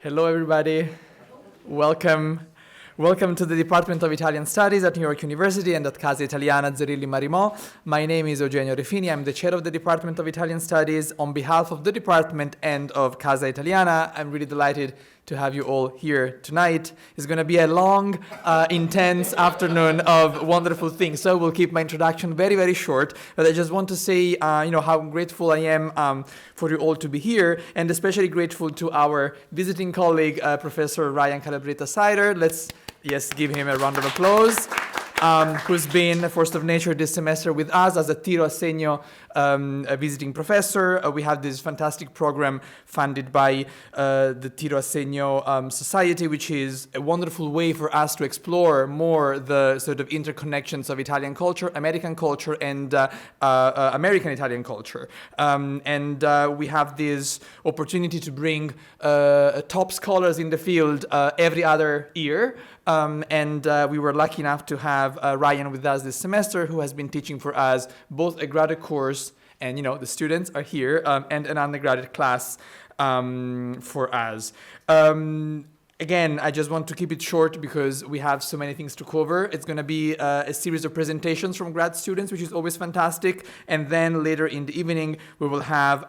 Hello, everybody. Welcome. Welcome to the Department of Italian Studies at New York University and at Casa Italiana zerilli-marimò. My name is Eugenio Refini. I'm the chair of the Department of Italian Studies. On behalf of the department and of Casa Italiana, I'm really delighted to have you all here tonight. It's going to be a long, intense afternoon of wonderful things. So we'll keep my introduction very, very short. But I just want to say, how grateful I am for you all to be here, and especially grateful to our visiting colleague, Professor Ryan Calabretta-Sajder. Let's give him a round of applause. Who's been a force of nature this semester with us as a Tiro Segno a visiting professor. We have this fantastic program funded by the Tiro Segno Society, which is a wonderful way for us to explore more the sort of interconnections of Italian culture, American culture, and American Italian culture. And we have this opportunity to bring top scholars in the field every other year. And we were lucky enough to have Ryan with us this semester, who has been teaching for us both a graduate course, and the students are here, and an undergraduate class for us. Again, I just want to keep it short because we have so many things to cover. It's going to be a series of presentations from grad students, which is always fantastic. And then later in the evening, we will have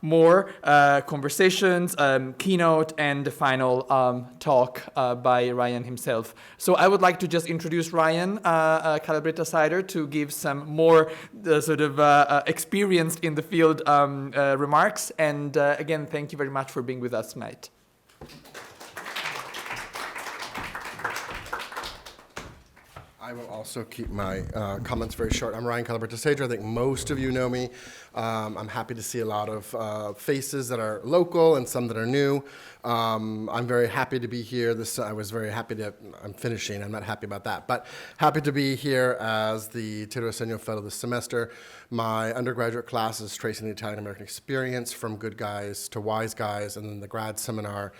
more conversations, keynote, and the final talk by Ryan himself. So I would like to just introduce Ryan Calabretta-Sajder to give some more experienced in the field remarks. And again, thank you very much for being with us tonight. I will also keep my comments very short. I'm Ryan Calabretta-Sajder. I think most of you know me. I'm happy to see a lot of faces that are local and some that are new. I'm very happy to be here. I'm finishing. I'm not happy about that, but happy to be here as the Tiro Segno Fellow this semester. My undergraduate class is Tracing the Italian American Experience from Good Guys to Wise Guys, and then the grad seminar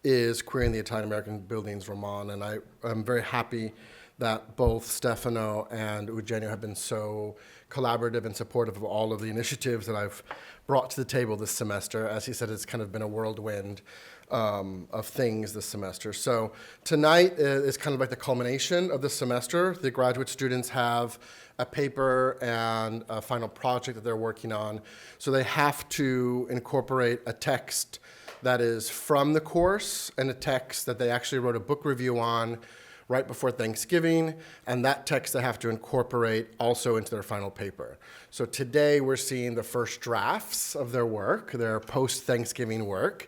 is Queering the Italian American Bildungsroman, and I'm very happy that both Stefano and Eugenio have been so collaborative and supportive of all of the initiatives that I've brought to the table this semester. As he said, it's kind of been a whirlwind of things this semester. So tonight is kind of like the culmination of the semester. The graduate students have a paper and a final project that they're working on. So they have to incorporate a text that is from the course and a text that they actually wrote a book review on right before Thanksgiving, and that text they have to incorporate also into their final paper. So today we're seeing the first drafts of their work, their post-Thanksgiving work.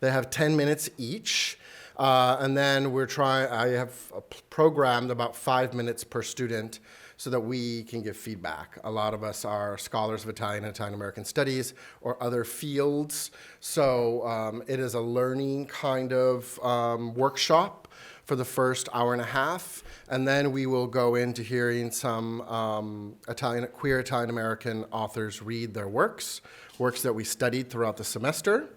They have 10 minutes each, and then I have programmed about 5 minutes per student so that we can give feedback. A lot of us are scholars of Italian and Italian American studies or other fields, so it is a learning kind of workshop for the first hour and a half, and then we will go into hearing some queer Italian American authors read their works that we studied throughout the semester.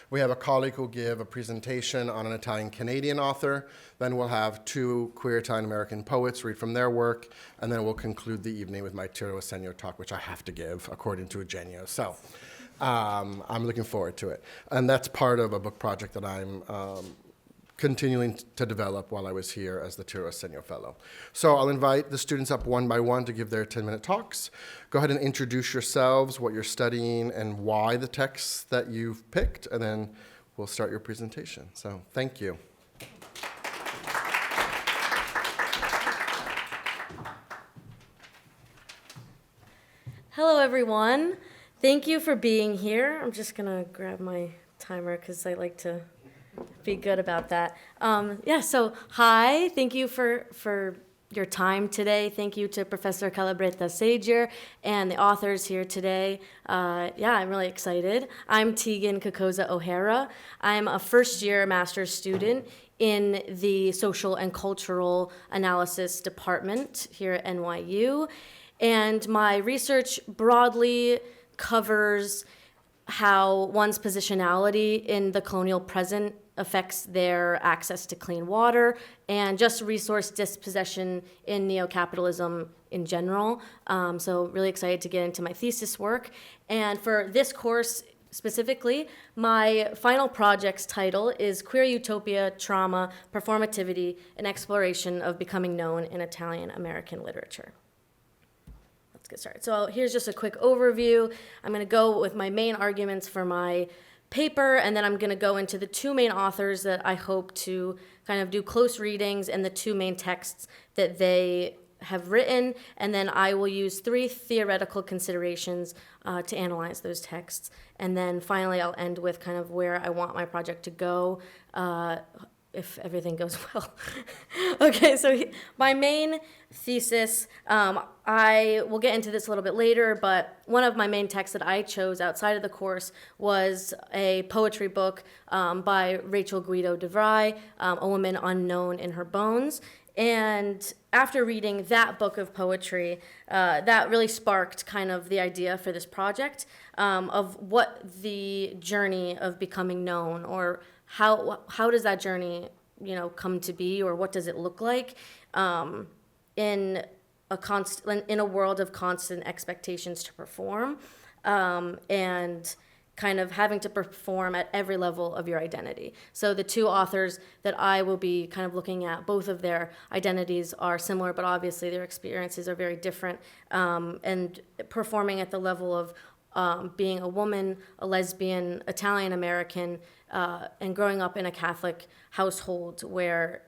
We have a colleague who will give a presentation on an Italian Canadian author. Then we'll have 2 queer Italian American poets read from their work, and then we'll conclude the evening with my Tiro Segno talk, which I have to give according to Eugenio. So I'm looking forward to it. And that's part of a book project that I'm continuing to develop while I was here as the Tiro Segno Fellow. So I'll invite the students up one by one to give their 10-minute talks. Go ahead and introduce yourselves, what you're studying, and why the texts that you've picked, and then we'll start your presentation. So thank you. Hello, everyone. Thank you for being here. I'm just going to grab my timer because I like to be good about that. So hi, thank you for your time today. Thank you to Professor Calabretta-Sajder and the authors here today. I'm really excited. I'm Teagan Cocozza O'Hara. I'm a first-year master's student in the Social and Cultural Analysis Department here at NYU. And my research broadly covers how one's positionality in the colonial present affects their access to clean water and just resource dispossession in neo-capitalism in general. So really excited to get into my thesis work. And for this course specifically, my final project's title is Queer Utopia, Trauma, Performativity, an Exploration of Becoming Known in Italian American Literature. Let's get started. So here's just a quick overview. I'm going to go with my main arguments for my paper, and then I'm going to go into the two main authors that I hope to kind of do close readings and the two main texts that they have written, and then I will use three theoretical considerations to analyze those texts. And then finally, I'll end with kind of where I want my project to go, if everything goes well. Okay, so my main thesis, I will get into this a little bit later, but one of my main texts that I chose outside of the course was a poetry book by Rachel Guido de Vries, A Woman Unknown in Her Bones. And after reading that book of poetry, that really sparked kind of the idea for this project of what the journey of becoming known, or how does that journey, come to be, or what does it look like in a world of constant expectations to perform, and kind of having to perform at every level of your identity. So the two authors that I will be kind of looking at, both of their identities are similar, but obviously their experiences are very different, and performing at the level of being a woman, a lesbian, Italian American, and growing up in a Catholic household where,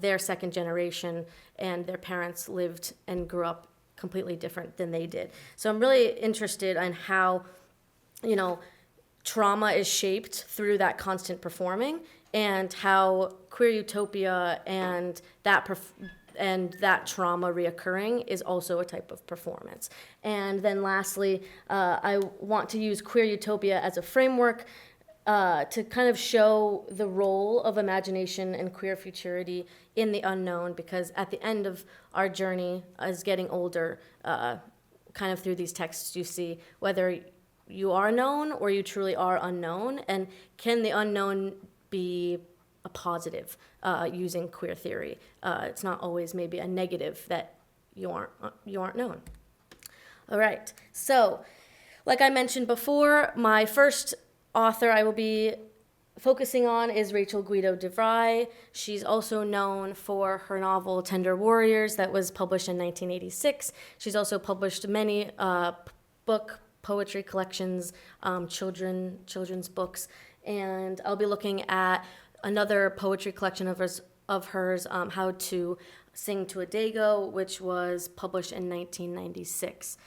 their second generation and their parents lived and grew up completely different than they did. So I'm really interested in how, trauma is shaped through that constant performing, and how queer utopia and that trauma reoccurring is also a type of performance. And then lastly, I want to use queer utopia as a framework to kind of show the role of imagination and queer futurity in the unknown, because at the end of our journey as getting older, kind of through these texts, you see whether you are known or you truly are unknown, and can the unknown be a positive using queer theory? It's not always maybe a negative that you aren't known. All right, so like I mentioned before, my first author I will be focusing on is Rachel Guido de Vries. She's also known for her novel Tender Warriors that was published in 1986. She's also published many poetry collections, children's books, and I'll be looking at another poetry collection of hers, How to Sing to a Dago, which was published in 1996.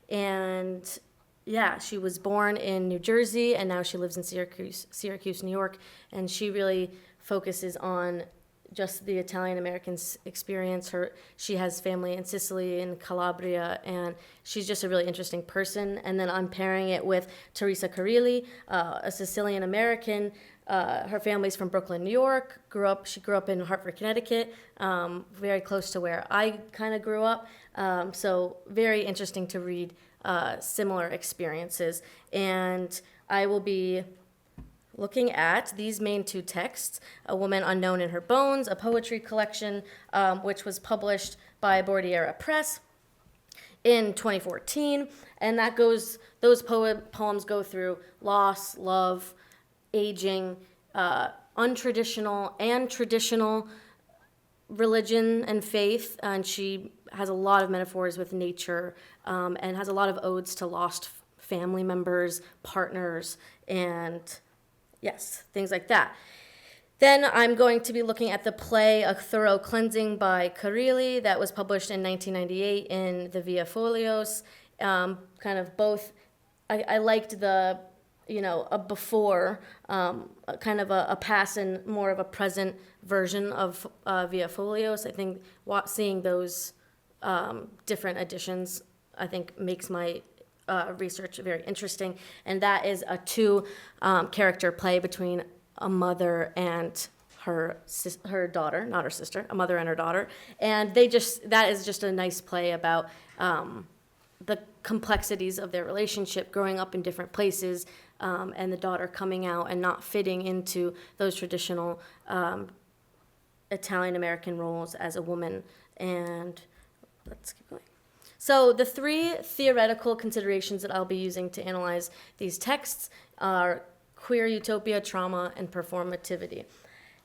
And yeah, she was born in New Jersey, and now she lives in Syracuse, New York, and she really focuses on just the Italian American experience. She has family in Sicily and Calabria, and she's just a really interesting person. And then I'm pairing it with Teresa Carrilli, a Sicilian American. Her family's from Brooklyn, New York. She grew up in Hartford, Connecticut, very close to where I kind of grew up. So very interesting to read similar experiences. And I will be looking at these main two texts, A Woman Unknown in Her Bones, a poetry collection, which was published by Bordiera Press in 2014. And those poems go through loss, love, aging, untraditional and traditional religion and faith. And she has a lot of metaphors with nature, and has a lot of odes to lost family members, partners, and yes, things like that. Then I'm going to be looking at the play A Thorough Cleansing by Carrilli that was published in 1998 in the Via Folios. Kind of both, I liked the, a before, kind of a past and more of a present version of Via Folios. I think seeing those different editions, I think makes my research very interesting, and that is a two-character play between a mother and her daughter, not her sister, a mother and her daughter, and that is just a nice play about the complexities of their relationship, growing up in different places, and the daughter coming out and not fitting into those traditional Italian American roles as a woman. And let's keep going. So the three theoretical considerations that I'll be using to analyze these texts are queer utopia, trauma, and performativity.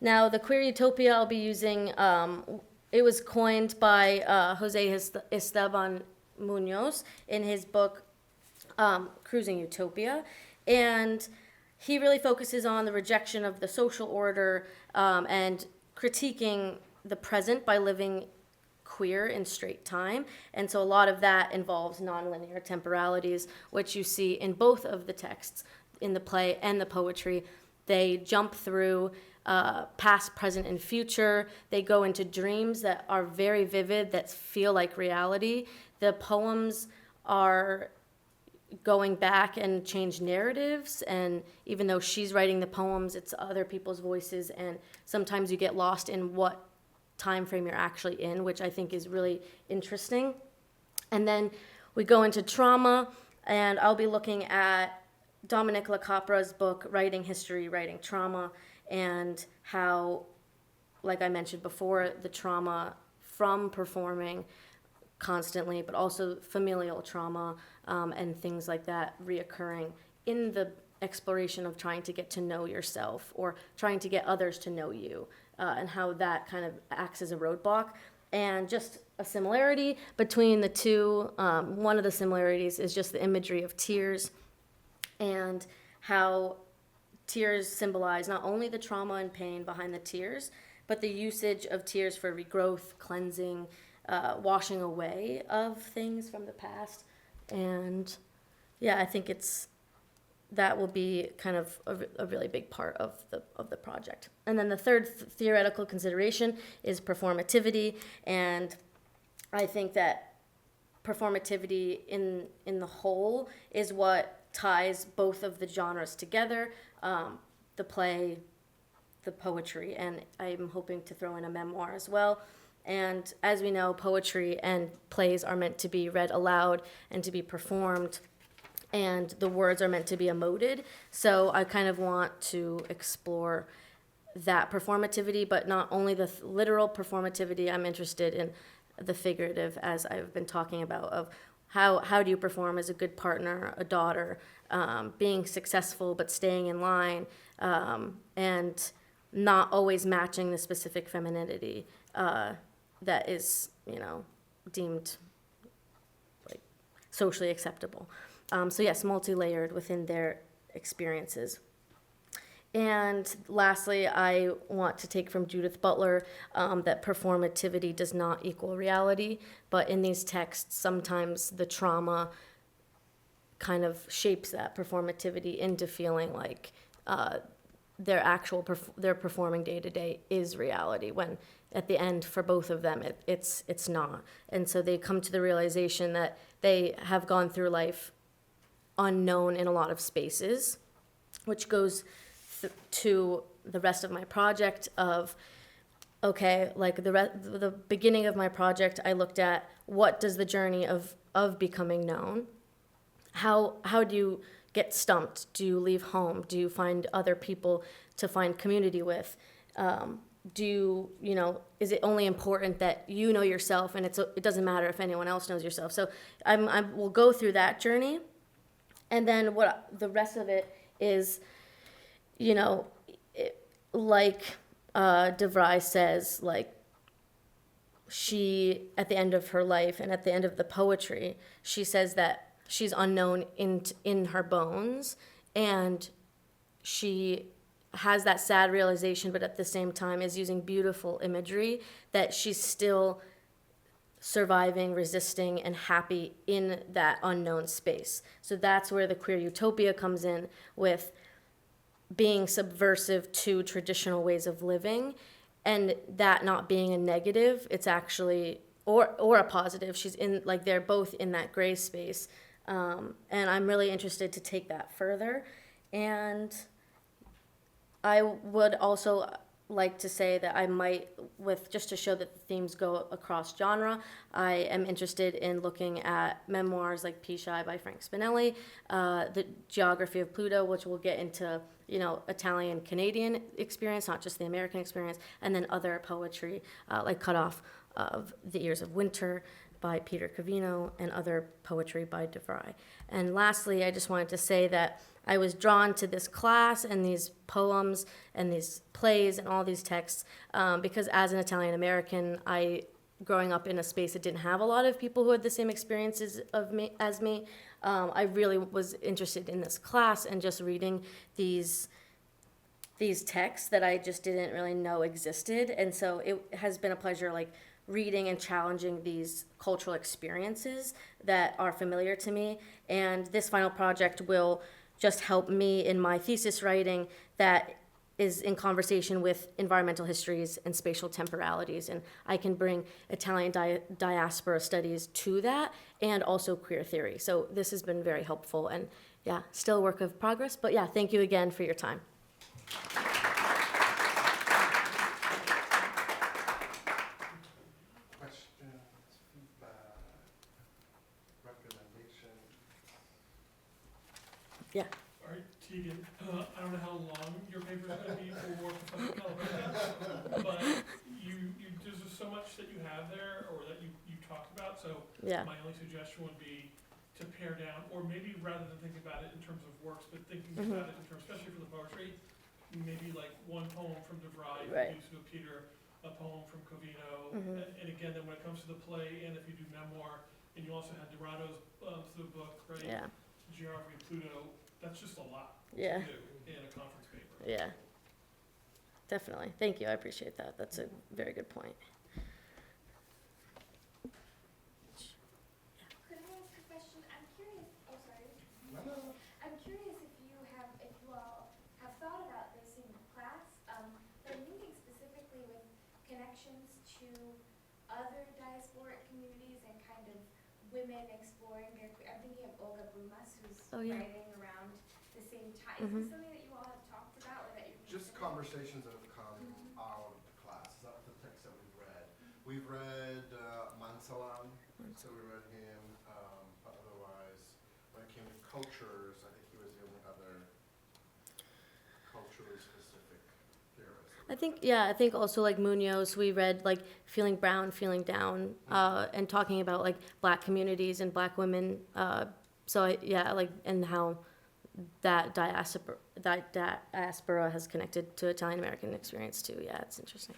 Now, the queer utopia I'll be using, it was coined by Jose Esteban Munoz in his book, Cruising Utopia. And he really focuses on the rejection of the social order and critiquing the present by living queer in straight time. And so a lot of that involves nonlinear temporalities, which you see in both of the texts, in the play and the poetry. They jump through past, present, and future. They go into dreams that are very vivid, that feel like reality. The poems are going back and change narratives, and even though she's writing the poems, it's other people's voices, and sometimes you get lost in what time frame you're actually in, which I think is really interesting. And then we go into trauma, and I'll be looking at Dominic LaCapra's book, Writing History, Writing Trauma, and how, like I mentioned before, the trauma from performing constantly, but also familial trauma and things like that reoccurring in the exploration of trying to get to know yourself or trying to get others to know you, and how that kind of acts as a roadblock. And just a similarity between the two, one of the similarities is just the imagery of tears and how tears symbolize not only the trauma and pain behind the tears, but the usage of tears for regrowth, cleansing, washing away of things from the past. And yeah, I think that will be kind of a really big part of the project. And then the third theoretical consideration is performativity, and I think that performativity in the whole is what ties both of the genres together, the play, the poetry, and I'm hoping to throw in a memoir as well. And as we know, poetry and plays are meant to be read aloud and to be performed, and the words are meant to be emoted. So I kind of want to explore that performativity, but not only the literal performativity. I'm interested in the figurative, as I've been talking about, of how do you perform as a good partner, a daughter, being successful but staying in line, and not always matching the specific femininity that is, deemed like socially acceptable. So yes, multi-layered within their experiences. And lastly, I want to take from Judith Butler that performativity does not equal reality, but in these texts, sometimes the trauma kind of shapes that performativity into feeling like their performing day to day is reality, when at the end for both of them it's not. And so they come to the realization that they have gone through life unknown in a lot of spaces, which goes to the rest of my project of, okay, like the beginning of my project, I looked at what does the journey of becoming known, how do you get stumped? Do you leave home? Do you find other people to find community with? Is it only important that you know yourself, and it doesn't matter if anyone else knows yourself? So I will go through that journey, and then what the rest of it is, like De Vries says, like she, at the end of her life and at the end of the poetry, she says that she's unknown in her bones, and she has that sad realization, but at the same time is using beautiful imagery that she's still surviving, resisting, and happy in that unknown space. So that's where the queer utopia comes in, with being subversive to traditional ways of living, and that not being a negative, it's actually, or a positive. She's in, like, they're both in that gray space. And I'm really interested to take that further. And I would also like to say that I might, just to show that the themes go across genre, I am interested in looking at memoirs like P-Shy by Frank Spinelli, The Geography of Pluto, which will get into, Italian-Canadian experience, not just the American experience, and then other poetry, like Cut Off of The Ears of Winter by Peter Covino, and other poetry by De Vries. And lastly, I just wanted to say that I was drawn to this class and these poems and these plays and all these texts because as an Italian American, growing up in a space that didn't have a lot of people who had the same experiences as me, I really was interested in this class and just reading these texts that I just didn't really know existed. And so it has been a pleasure, like, reading and challenging these cultural experiences that are familiar to me. And this final project will just help me in my thesis writing that is in conversation with environmental histories and spatial temporalities. And I can bring Italian diaspora studies to that, and also queer theory. So this has been very helpful, and yeah, still a work of progress. But yeah, thank you again for your time. Questions, feedback, recommendations? Yeah. All right, Teagan, I don't know how long your paper is going to be for Calabretta, but there's just so much that you have there, or that you talked about, so Yeah. my only suggestion would be to pare down, or maybe rather than thinking about it in terms of works, but thinking about it in terms, especially for the poetry, maybe like one poem from De Vries, Right. to Peter, a poem from Covino, and again, then when it comes to the play, and if you do memoir, and you also had Dorado's the book, right? Yeah. Geography of Pluto, that's just a lot Yeah. to do in a conference paper. Yeah. Definitely. Thank you. I appreciate that. That's a very good point. Could I ask a question? I'm curious, oh, sorry. I'm curious if you all have thought about this in class, but I'm thinking specifically with connections to other diasporic communities and kind of women exploring I'm thinking of Olga Brumas, who's Oh, yeah. writing around the same time. Is this something that you all have talked about, or that you're Just considering? conversations that have come out of the class. That's the text that we've read. We've read Mansalan, so we read him, but otherwise, when it came to cultures, I think he was the only other culturally specific theorist. I think also like Munoz, we read like Feeling Brown, Feeling Down, and talking about like Black communities and Black women. And how that diaspora has connected to Italian American experience too. Yeah, it's interesting.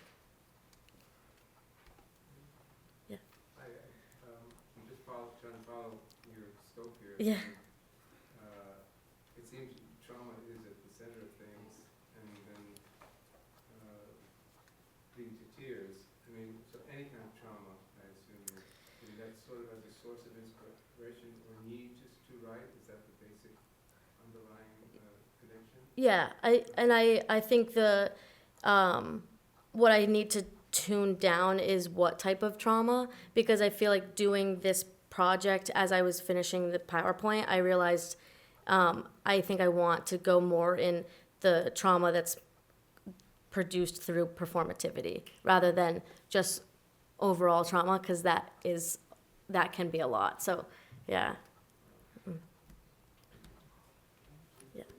Yeah. I'm just trying to follow your scope here. Yeah. It seems trauma is at the center of things, and then leading to tears. I mean, so any kind of trauma, I assume, that's sort of as a source of inspiration or need just to write. Is that the basic underlying connection? Yeah, I think what I need to tune down is what type of trauma, because I feel like doing this project, as I was finishing the PowerPoint, I realized I think I want to go more in the trauma that's produced through performativity rather than just overall trauma, because that can be a lot. So, yeah.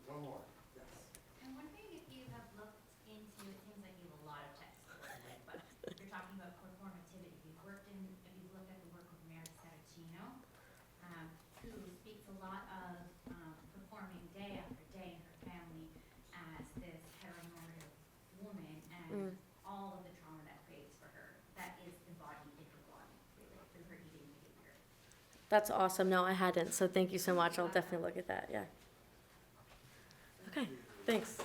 One more. Yes. I'm wondering if you have looked into, it seems like you have a lot of text to work with, but you're talking about performativity. If you've looked at the work of Americana, who speaks a lot of performing day after day in her family as this heteronormative woman, and all of the trauma that creates for her, that is embodied in her body, really, through her eating behavior. That's awesome. No, I hadn't. So thank you so much. I'll definitely look at that. Yeah. Okay. Thanks.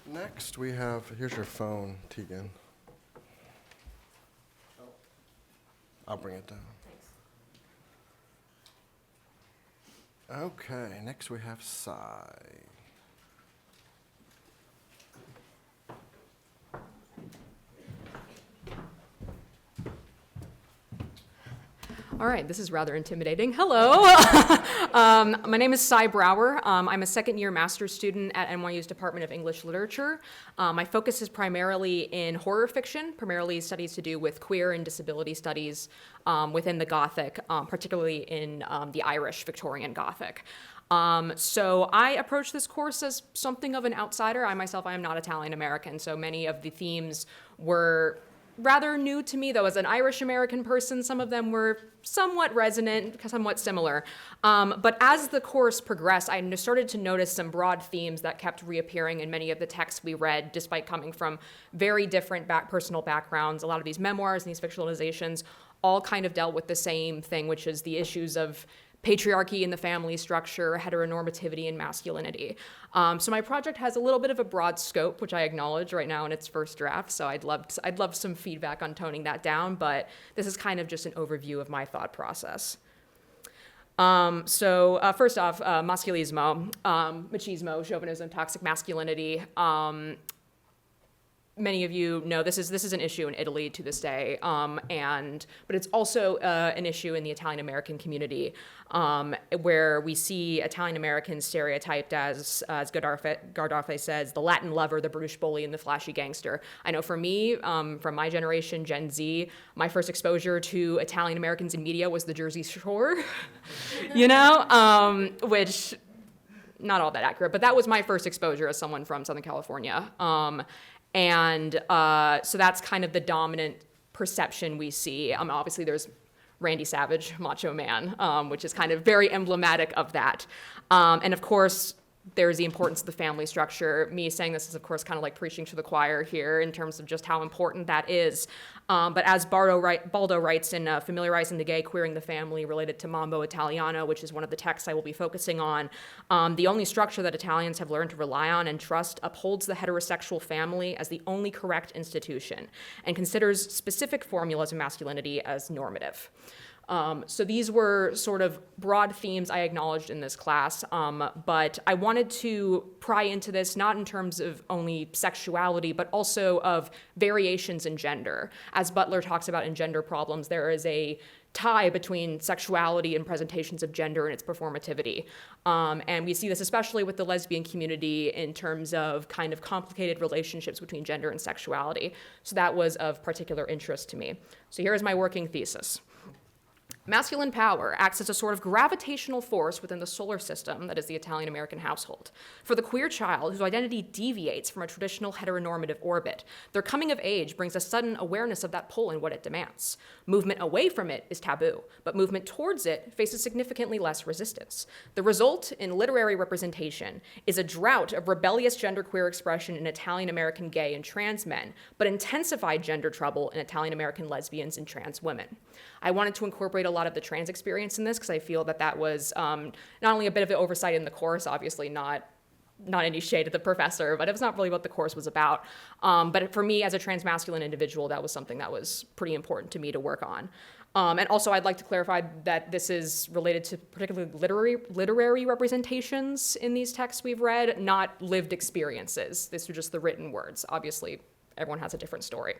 Next, we have, here's your phone, Teagan. I'll bring it down. Thanks. Okay, next we have Sai. All right, this is rather intimidating. Hello. My name is Sai Brauer. I'm a second-year master's student at NYU's Department of English Literature. My focus is primarily in horror fiction, primarily studies to do with queer and disability studies within the Gothic, particularly in the Irish Victorian Gothic. So I approach this course as something of an outsider. I am not Italian American, so many of the themes were rather new to me, though. As an Irish American person, some of them were somewhat resonant, somewhat similar. But as the course progressed, I started to notice some broad themes that kept reappearing in many of the texts we read, despite coming from very different personal backgrounds. A lot of these memoirs and these fictionalizations all kind of dealt with the same thing, which is the issues of patriarchy in the family structure, heteronormativity, and masculinity. So my project has a little bit of a broad scope, which I acknowledge right now in its first draft, so I'd love some feedback on toning that down, but this is kind of just an overview of my thought process. First off, maschilismo, machismo, chauvinism, toxic masculinity. Many of you know this is an issue in Italy to this day, but it's also an issue in the Italian American community, where we see Italian Americans stereotyped as Gardafe says, the Latin lover, the British bully, and the flashy gangster. I know for me, from my generation, Gen Z, my first exposure to Italian Americans in media was the Jersey Shore, which not all that accurate, but that was my first exposure as someone from Southern California. So that's kind of the dominant perception we see. Obviously, there's Randy Savage, Macho Man, which is kind of very emblematic of that. And of course, there's the importance of the family structure. Me saying this is, of course, kind of like preaching to the choir here in terms of just how important that is. But as Baldo writes in Familiarizing the Gay, Queering the Family, related to Mambo Italiano, which is one of the texts I will be focusing on, the only structure that Italians have learned to rely on and trust upholds the heterosexual family as the only correct institution and considers specific formulas of masculinity as normative. So these were sort of broad themes I acknowledged in this class, but I wanted to pry into this not in terms of only sexuality, but also of variations in gender. As Butler talks about in Gender Problems, there is a tie between sexuality and presentations of gender and its performativity. And we see this especially with the lesbian community in terms of kind of complicated relationships between gender and sexuality. So that was of particular interest to me. So here is my working thesis. Masculine power acts as a sort of gravitational force within the solar system that is the Italian American household. For the queer child whose identity deviates from a traditional heteronormative orbit, their coming of age brings a sudden awareness of that pull and what it demands. Movement away from it is taboo, but movement towards it faces significantly less resistance. The result in literary representation is a drought of rebellious genderqueer expression in Italian American gay and trans men, but intensified gender trouble in Italian American lesbians and trans women. I wanted to incorporate a lot of the trans experience in this because I feel that was not only a bit of an oversight in the course, obviously not any shade at the professor, but it was not really what the course was about. But for me as a transmasculine individual, that was something that was pretty important to me to work on. And also I'd like to clarify that this is related to particularly literary representations in these texts we've read, not lived experiences. These are just the written words. Obviously, everyone has a different story.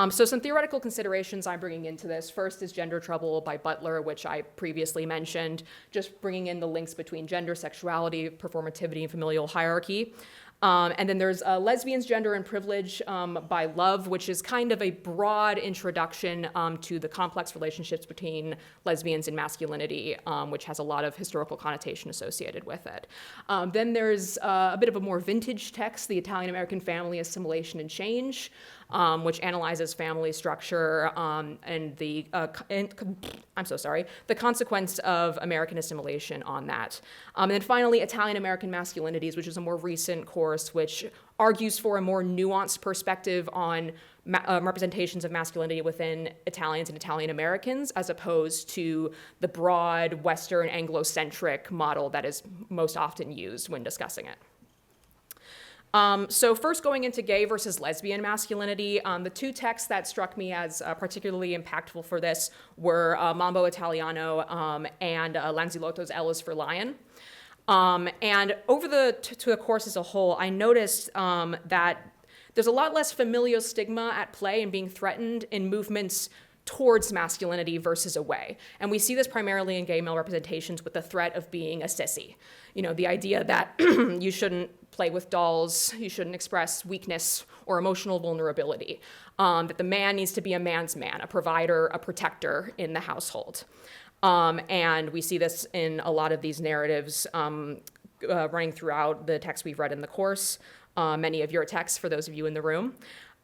So some theoretical considerations I'm bringing into this. First is Gender Trouble by Butler, which I previously mentioned, just bringing in the links between gender, sexuality, performativity, and familial hierarchy. And then there's Lesbians, Gender, and Privilege by Love, which is kind of a broad introduction to the complex relationships between lesbians and masculinity, which has a lot of historical connotation associated with it. Then there's a bit of a more vintage text, The Italian American Family, Assimilation and Change, which analyzes family structure and the consequence of American assimilation on that. And then finally, Italian American Masculinities, which is a more recent course which argues for a more nuanced perspective on representations of masculinity within Italians and Italian Americans, as opposed to the broad Western Anglo-centric model that is most often used when discussing it. So first going into gay versus lesbian masculinity, the two texts that struck me as particularly impactful for this were Mambo Italiano and Lanzilotto's L is for Lion. And over to the course as a whole, I noticed that there's a lot less familial stigma at play and being threatened in movements towards masculinity versus away. And we see this primarily in gay male representations with the threat of being a sissy. You know, the idea that you shouldn't play with dolls, you shouldn't express weakness or emotional vulnerability, that the man needs to be a man's man, a provider, a protector in the household. And we see this in a lot of these narratives running throughout the texts we've read in the course, many of your texts for those of you in the room.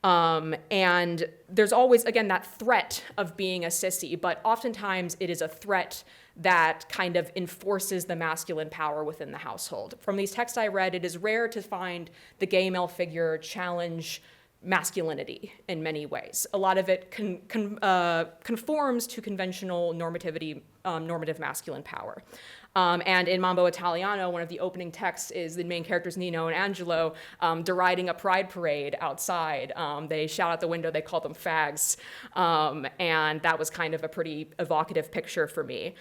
And there's always, again, that threat of being a sissy, but oftentimes it is a threat that kind of enforces the masculine power within the household. From these texts I read, it is rare to find the gay male figure challenge masculinity in many ways. A lot of it conforms to conventional normative masculine power. And in Mambo Italiano, one of the opening texts is the main characters, Nino and Angelo, deriding a pride parade outside. They shout out the window, they call them fags. And that was kind of a pretty evocative picture for me.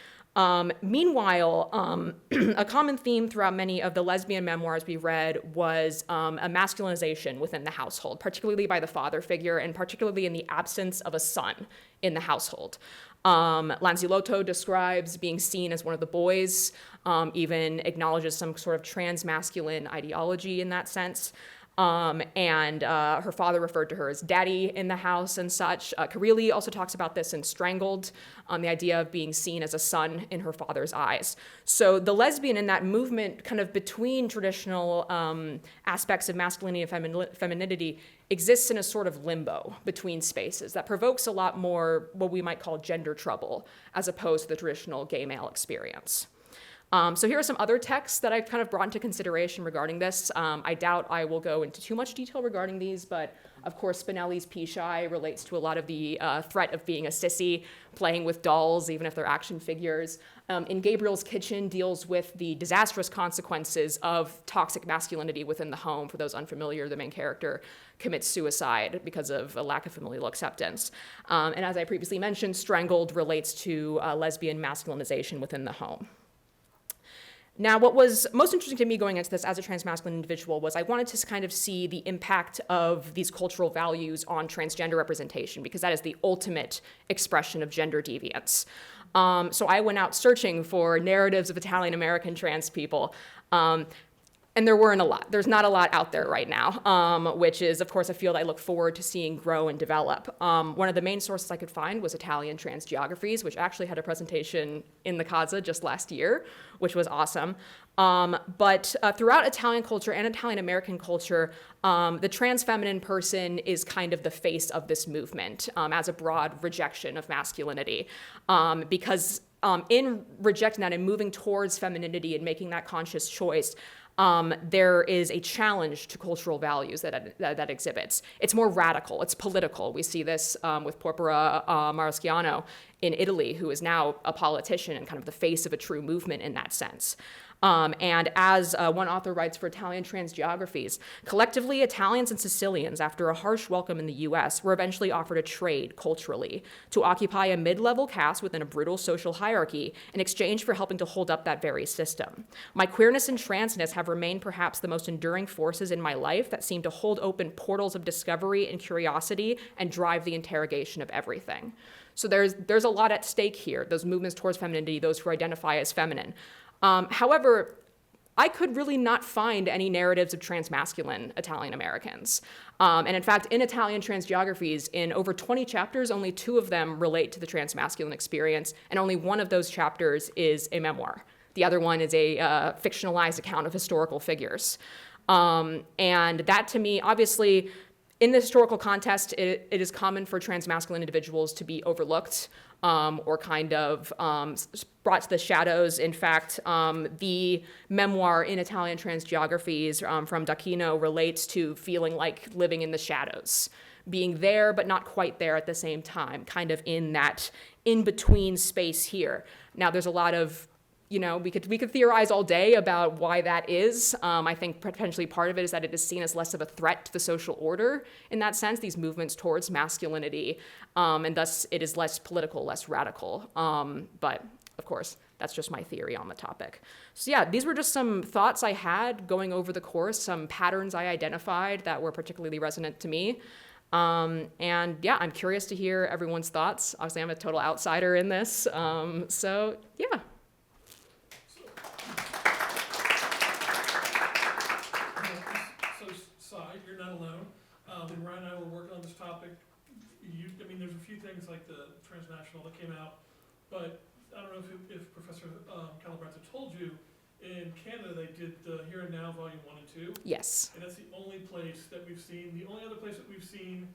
Meanwhile, a common theme throughout many of the lesbian memoirs we read was a masculinization within the household, particularly by the father figure, and particularly in the absence of a son in the household. Lanzilotto describes being seen as one of the boys, even acknowledges some sort of trans-masculine ideology in that sense. And her father referred to her as daddy in the house and such. Carelli also talks about this in Strangled, the idea of being seen as a son in her father's eyes. So the lesbian in that movement, kind of between traditional aspects of masculinity and femininity, exists in a sort of limbo between spaces that provokes a lot more what we might call gender trouble, as opposed to the traditional gay male experience. So here are some other texts that I've kind of brought into consideration regarding this. I doubt I will go into too much detail regarding these, but of course Spinelli's Pisci relates to a lot of the threat of being a sissy, playing with dolls, even if they're action figures. In Gabriel's Kitchen deals with the disastrous consequences of toxic masculinity within the home. For those unfamiliar, the main character commits suicide because of a lack of familial acceptance. And as I previously mentioned, Strangled relates to lesbian masculinization within the home. Now, what was most interesting to me going into this as a transmasculine individual was I wanted to kind of see the impact of these cultural values on transgender representation, because that is the ultimate expression of gender deviance. So I went out searching for narratives of Italian American trans people. And there weren't a lot. There's not a lot out there right now, which is, of course, a field I look forward to seeing grow and develop. One of the main sources I could find was Italian trans geographies, which actually had a presentation in the Cocozza just last year, which was awesome. But throughout Italian culture and Italian American culture, the trans feminine person is kind of the face of this movement as a broad rejection of masculinity. Because in rejecting that and moving towards femininity and making that conscious choice, there is a challenge to cultural values that exhibits. It's more radical, it's political. We see this with Porpora Maraschiano in Italy, who is now a politician and kind of the face of a true movement in that sense. And as one author writes for Italian trans geographies, collectively, Italians and Sicilians, after a harsh welcome in the US, were eventually offered a trade culturally to occupy a mid-level caste within a brutal social hierarchy in exchange for helping to hold up that very system. My queerness and transness have remained perhaps the most enduring forces in my life that seem to hold open portals of discovery and curiosity and drive the interrogation of everything. So there's a lot at stake here, those movements towards femininity, those who identify as feminine. However, I could really not find any narratives of transmasculine Italian Americans. And in fact, in Italian trans geographies, in over 20 chapters, only 2 of them relate to the transmasculine experience, and only one of those chapters is a memoir. The other one is a fictionalized account of historical figures. And that, to me, obviously, in the historical context, it is common for transmasculine individuals to be overlooked or kind of brought to the shadows. In fact, the memoir in Italian trans geographies from D'Aquino relates to feeling like living in the shadows, being there but not quite there at the same time, kind of in that in-between space here. Now, there's a lot of, we could theorize all day about why that is. I think potentially part of it is that it is seen as less of a threat to the social order in that sense, these movements towards masculinity, and thus it is less political, less radical. But of course, that's just my theory on the topic. So yeah, these were just some thoughts I had going over the course, some patterns I identified that were particularly resonant to me. And yeah, I'm curious to hear everyone's thoughts. Obviously, I'm a total outsider in this. So yeah. You're not alone. And Ryan and I were working on this topic. There's a few things like the transnational that came out, but I don't know if Professor Calabretta told you, in Canada, they did the Here and Now Volume 1 and 2. Yes. And that's the only place that we've seen. The only other place that we've seen,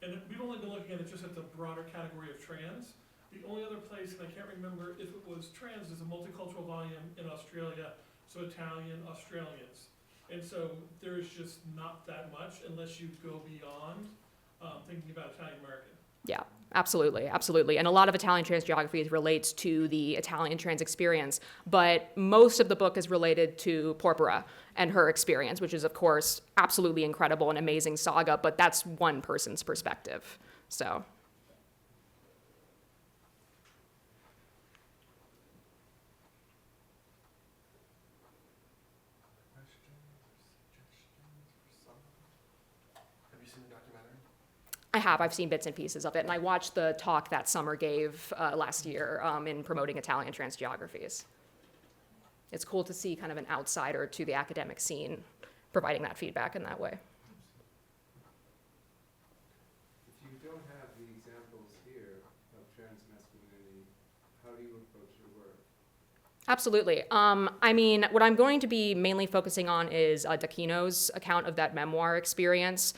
and we've only been looking at it just at the broader category of trans. The only other place, and I can't remember if it was trans, is a multicultural volume in Australia, so Italian, Australians. And so there's just not that much unless you go beyond thinking about Italian American. Yeah, absolutely, absolutely. And a lot of Italian trans geography relates to the Italian trans experience, but most of the book is related to Porpora and her experience, which is, of course, absolutely incredible and amazing saga, but that's one person's perspective. So. I've seen bits and pieces of it, and I watched the talk that Summer gave last year in promoting Italian trans geographies. It's cool to see kind of an outsider to the academic scene providing that feedback in that way. If you don't have the examples here of trans masculinity, how do you approach your work? Absolutely. I mean, what I'm going to be mainly focusing on is D'Aquino's account of that memoir experience,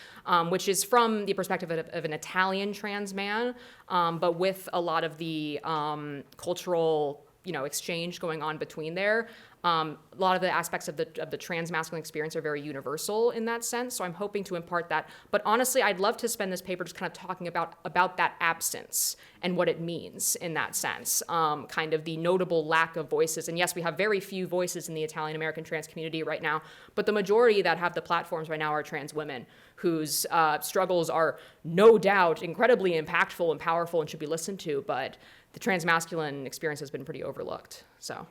which is from the perspective of an Italian trans man, but with a lot of the cultural, exchange going on between there. A lot of the aspects of the trans masculine experience are very universal in that sense, so I'm hoping to impart that. But honestly, I'd love to spend this paper just kind of talking about that absence and what it means in that sense, kind of the notable lack of voices. And yes, we have very few voices in the Italian American trans community right now, but the majority that have the platforms right now are trans women whose struggles are no doubt incredibly impactful and powerful and should be listened to, but the trans masculine experience has been pretty overlooked, so.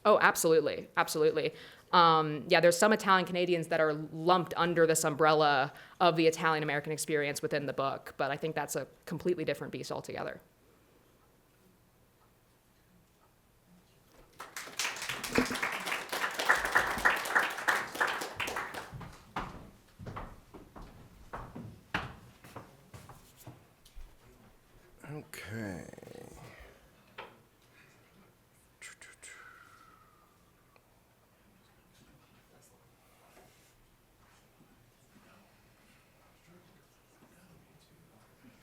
Oh, absolutely, absolutely. There's some Italian Canadians that are lumped under this umbrella of the Italian American experience within the book, but I think that's a completely different beast altogether. Okay.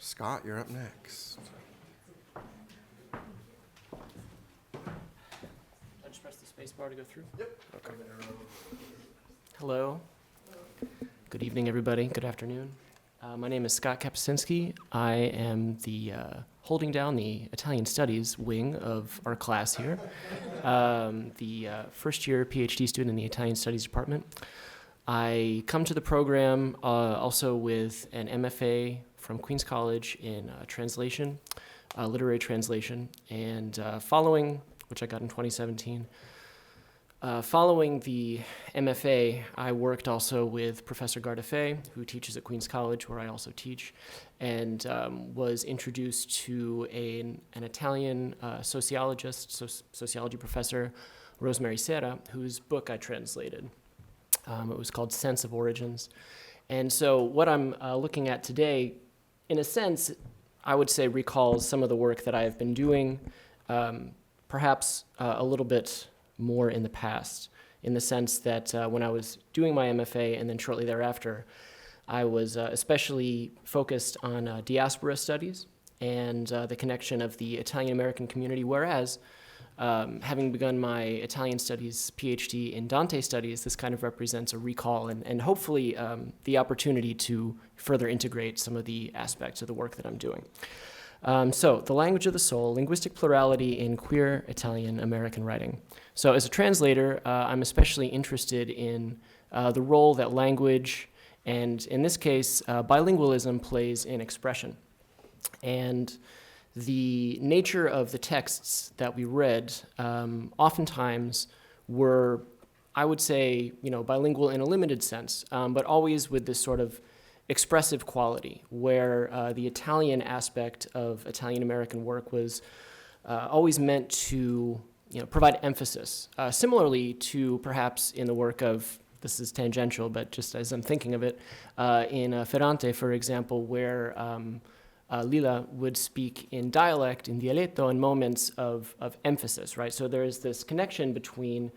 Scott, you're up next. I just press the space bar to go through? Yep. Okay. Hello. Good evening, everybody. Good afternoon. My name is Scott Kapuscinski. I am the holding down the Italian Studies wing of our class here, the first-year PhD student in the Italian Studies department. I come to the program also with an MFA from Queens College in translation, literary translation, and following, which I got in 2017, following the MFA, I worked also with Professor Gardefei, who teaches at Queens College, where I also teach, and was introduced to an Italian sociology professor, Rosemary Serra, whose book I translated. It was called Sense of Origins. And so what I'm looking at today, in a sense, I would say recalls some of the work that I have been doing, perhaps a little bit more in the past, in the sense that when I was doing my MFA and then shortly thereafter, I was especially focused on diaspora studies and the connection of the Italian American community, whereas having begun my Italian studies PhD in Dante studies, this kind of represents a recall and hopefully the opportunity to further integrate some of the aspects of the work that I'm doing. So, the language of the soul, linguistic plurality in queer Italian American writing. So, as a translator, I'm especially interested in the role that language, and in this case, bilingualism plays in expression. And the nature of the texts that we read oftentimes were, I would say, bilingual in a limited sense, but always with this sort of expressive quality, where the Italian aspect of Italian American work was always meant to provide emphasis. Similarly to perhaps in the work of, this is tangential, but just as I'm thinking of it, in Ferrante, for example, where Lila would speak in dialect, in dialetto, in moments of emphasis, right? So there is this connection between,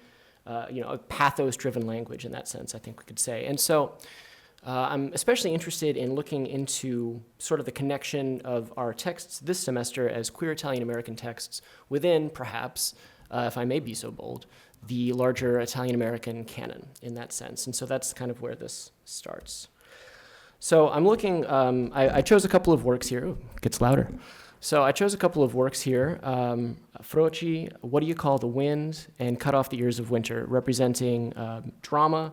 a pathos-driven language in that sense, I think we could say. And so I'm especially interested in looking into sort of the connection of our texts this semester as queer Italian American texts within, perhaps, if I may be so bold, the larger Italian American canon in that sense. And so that's kind of where this starts. So I'm looking, I chose a couple of works here. Ooh, it gets louder. So I chose a couple of works here. Froci, What Do You Call the Wind? And Cut Off the Ears of Winter, representing drama.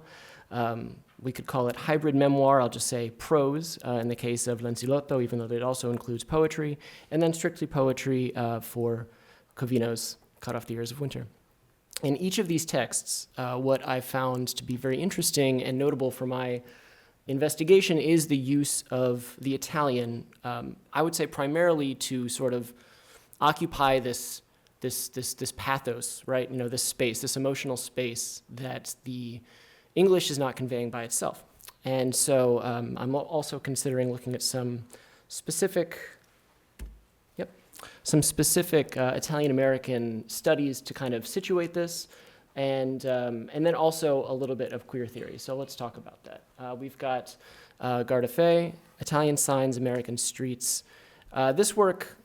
We could call it hybrid memoir. I'll just say prose in the case of Lanzilotto, even though it also includes poetry. And then strictly poetry for Covino's Cut Off the Ears of Winter. In each of these texts, what I found to be very interesting and notable for my investigation is the use of the Italian, I would say primarily to sort of occupy this pathos, right? This space, this emotional space that the English is not conveying by itself. And so I'm also considering looking at some specific Italian American studies to kind of situate this, and then also a little bit of queer theory. So let's talk about that. We've got Gardefei, Italian Signs, American Streets. This work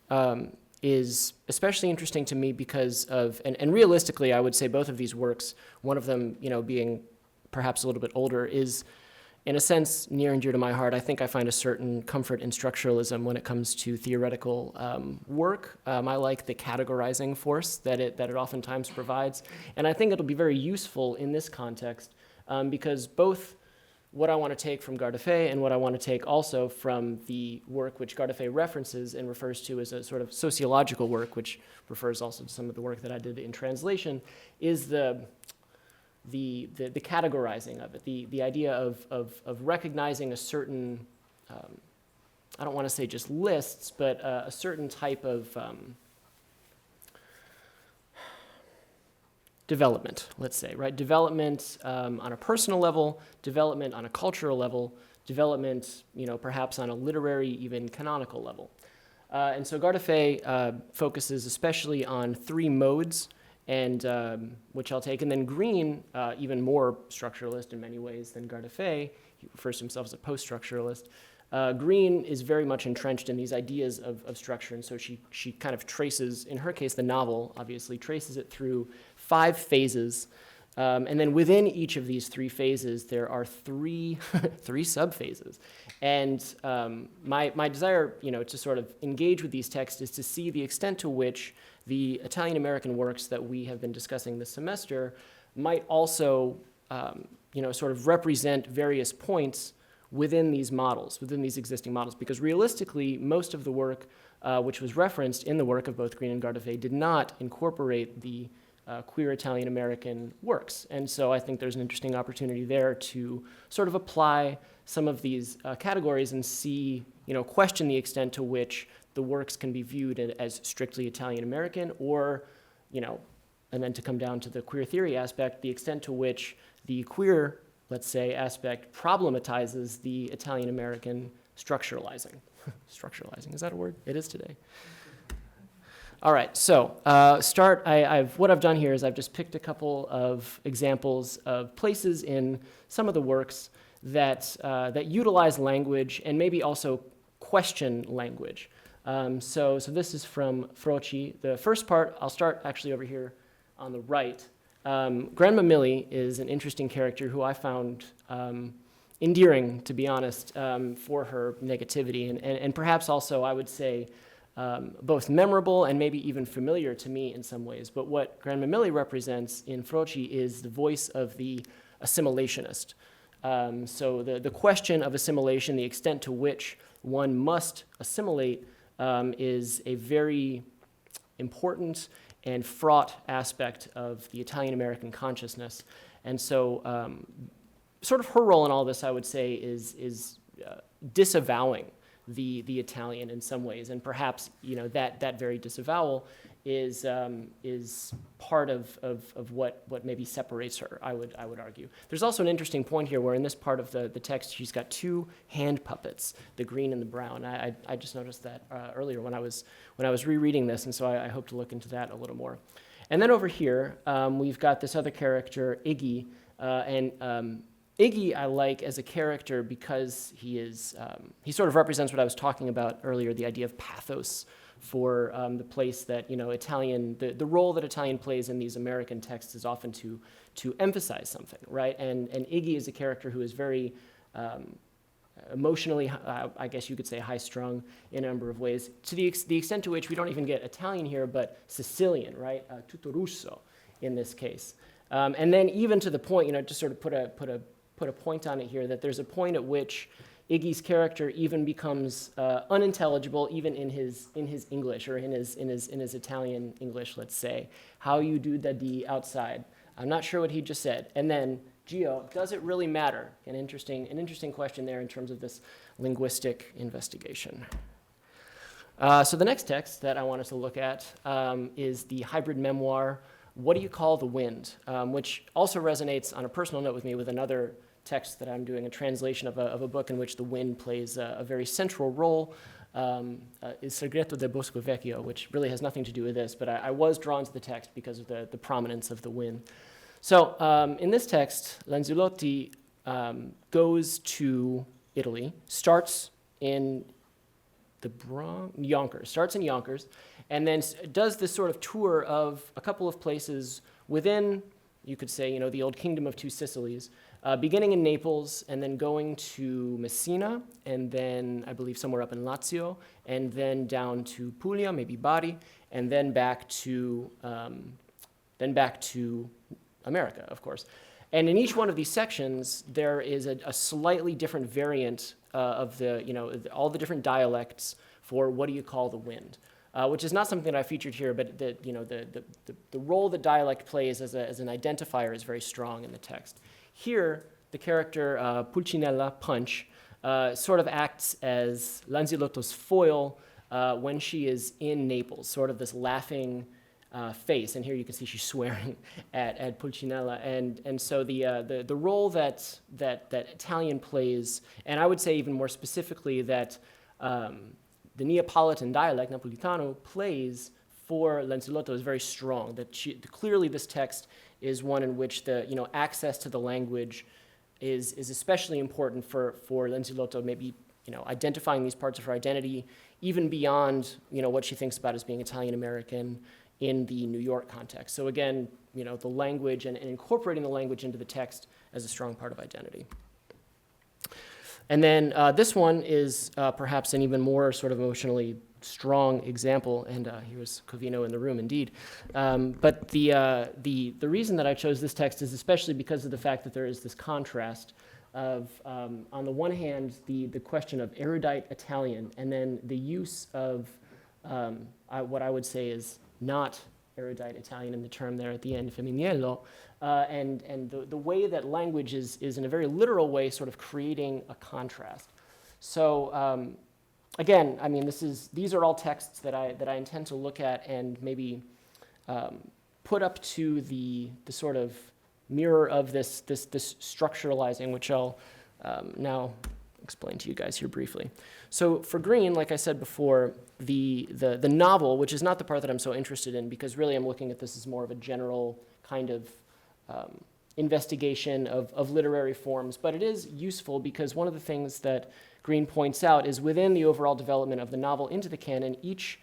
is especially interesting to me because of, and realistically, I would say both of these works, one of them, being perhaps a little bit older, is in a sense near and dear to my heart. I think I find a certain comfort in structuralism when it comes to theoretical work. I like the categorizing force that it oftentimes provides, and I think it'll be very useful in this context because both what I want to take from Gardefei and what I want to take also from the work which Gardefei references and refers to as a sort of sociological work, which refers also to some of the work that I did in translation, is the categorizing of it, the idea of recognizing a certain, I don't want to say just lists, but a certain type of development, let's say, right? Development on a personal level, development on a cultural level, development, perhaps on a literary, even canonical level. And so Gardefei focuses especially on three modes, and which I'll take. And then Green, even more structuralist in many ways than Gardefei, he refers to himself as a post-structuralist. Green is very much entrenched in these ideas of structure, and so she kind of traces, in her case, the novel, obviously, traces it through 5 phases. And then within each of these 3 phases, there are three sub-phases. And my desire, to sort of engage with these texts is to see the extent to which the Italian American works that we have been discussing this semester might also, sort of represent various points within these models, within these existing models. Because realistically, most of the work which was referenced in the work of both Green and Gardefei did not incorporate the queer Italian American works. And so I think there's an interesting opportunity there to sort of apply some of these categories and see, question the extent to which the works can be viewed as strictly Italian American, or, and then to come down to the queer theory aspect, the extent to which the queer, let's say, aspect problematizes the Italian American structuralizing. Structuralizing, is that a word? It is today. All right, so what I've done here is I've just picked a couple of examples of places in some of the works that utilize language and maybe also question language. So this is from Froci. The first part, I'll start actually over here on the right. Grandma Millie is an interesting character who I found endearing, to be honest, for her negativity, and perhaps also, I would say, both memorable and maybe even familiar to me in some ways. But what Grandma Millie represents in Froci is the voice of the assimilationist. So the question of assimilation, the extent to which one must assimilate, is a very important and fraught aspect of the Italian American consciousness. And so sort of her role in all this, I would say, is disavowing the Italian in some ways. And perhaps, that very disavowal is part of what maybe separates her, I would argue. There's also an interesting point here where in this part of the text she's got two hand puppets, the green and the brown. I just noticed that earlier when I was rereading this, and so I hope to look into that a little more. And then over here we've got this other character, Iggy, and Iggy I like as a character because he sort of represents what I was talking about earlier, the idea of pathos for the place that, Italian, the role that Italian plays in these American texts is often to emphasize something, right? And Iggy is a character who is very emotionally, I guess you could say high-strung in a number of ways, to the extent to which we don't even get Italian here, but Sicilian, right? Tutto russo in this case. And then even to the point, just sort of put a point on it here, that there's a point at which Iggy's character even becomes unintelligible, even in his English or in his Italian English. Let's say, how you do da di outside. I'm not sure what he just said. And then, Gio, does it really matter? An interesting question there in terms of this linguistic investigation. So the next text that I want us to look at is the hybrid memoir, What Do You Call the Wind? Which also resonates on a personal note with me with another text that I'm doing, a translation of a book in which the wind plays a very central role, is Segreto del Bosco Vecchio, which really has nothing to do with this, but I was drawn to the text because of the prominence of the wind. So in this text, Lanzelotti goes to Italy, starts in Yonkers, and then does this sort of tour of a couple of places within, you could say, the old Kingdom of Two Sicilies, beginning in Naples and then going to Messina, and then I believe somewhere up in Lazio, and then down to Puglia, maybe Bari, and then back to America, of course. And in each one of these sections, there is a slightly different variant of all the different dialects for what do you call the wind, which is not something that I featured here, but the role that dialect plays as an identifier is very strong in the text. Here, the character Pulcinella, Punch, sort of acts as Lanzilotto's foil when she is in Naples, sort of this laughing face. And here you can see she's swearing at Pulcinella. And so the role that Italian plays, and I would say even more specifically that the Neapolitan dialect, Napolitano, plays for Lanzilotto is very strong. Clearly this text is one in which the access to the language is especially important for Lanzilotto, maybe identifying these parts of her identity even beyond what she thinks about as being Italian American in the New York context. So again, the language and incorporating the language into the text as a strong part of identity. And then this one is perhaps an even more sort of emotionally strong example, and here's Covino in the room indeed. But the reason that I chose this text is especially because of the fact that there is this contrast of, on the one hand, the question of erudite Italian, and then the use of what I would say is not erudite Italian in the term there at the end, femminillo, and the way that language is in a very literal way sort of creating a contrast. So again, I mean, these are all texts that I intend to look at and maybe put up to the sort of mirror of this structuralizing, which I'll now explain to you guys here briefly. So for Green, like I said before, the novel, which is not the part that I'm so interested in, because really I'm looking at this as more of a general kind of investigation of literary forms, but it is useful because one of the things that Green points out is within the overall development of the novel into the canon, each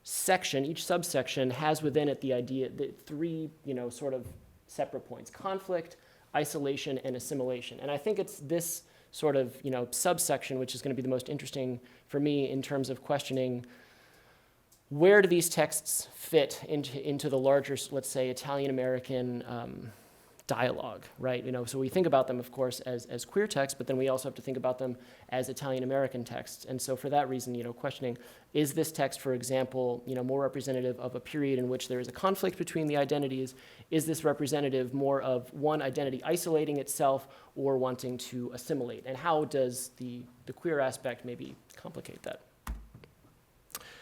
section, each subsection has within it the idea that three, sort of separate points: conflict, isolation, and assimilation. And I think it's this sort of, subsection which is going to be the most interesting for me in terms of questioning where do these texts fit into the larger, let's say, Italian American dialogue, right? So we think about them, of course, as queer texts, but then we also have to think about them as Italian American texts. And so for that reason, questioning, is this text, for example, more representative of a period in which there is a conflict between the identities? Is this representative more of one identity isolating itself or wanting to assimilate? And how does the queer aspect maybe complicate that?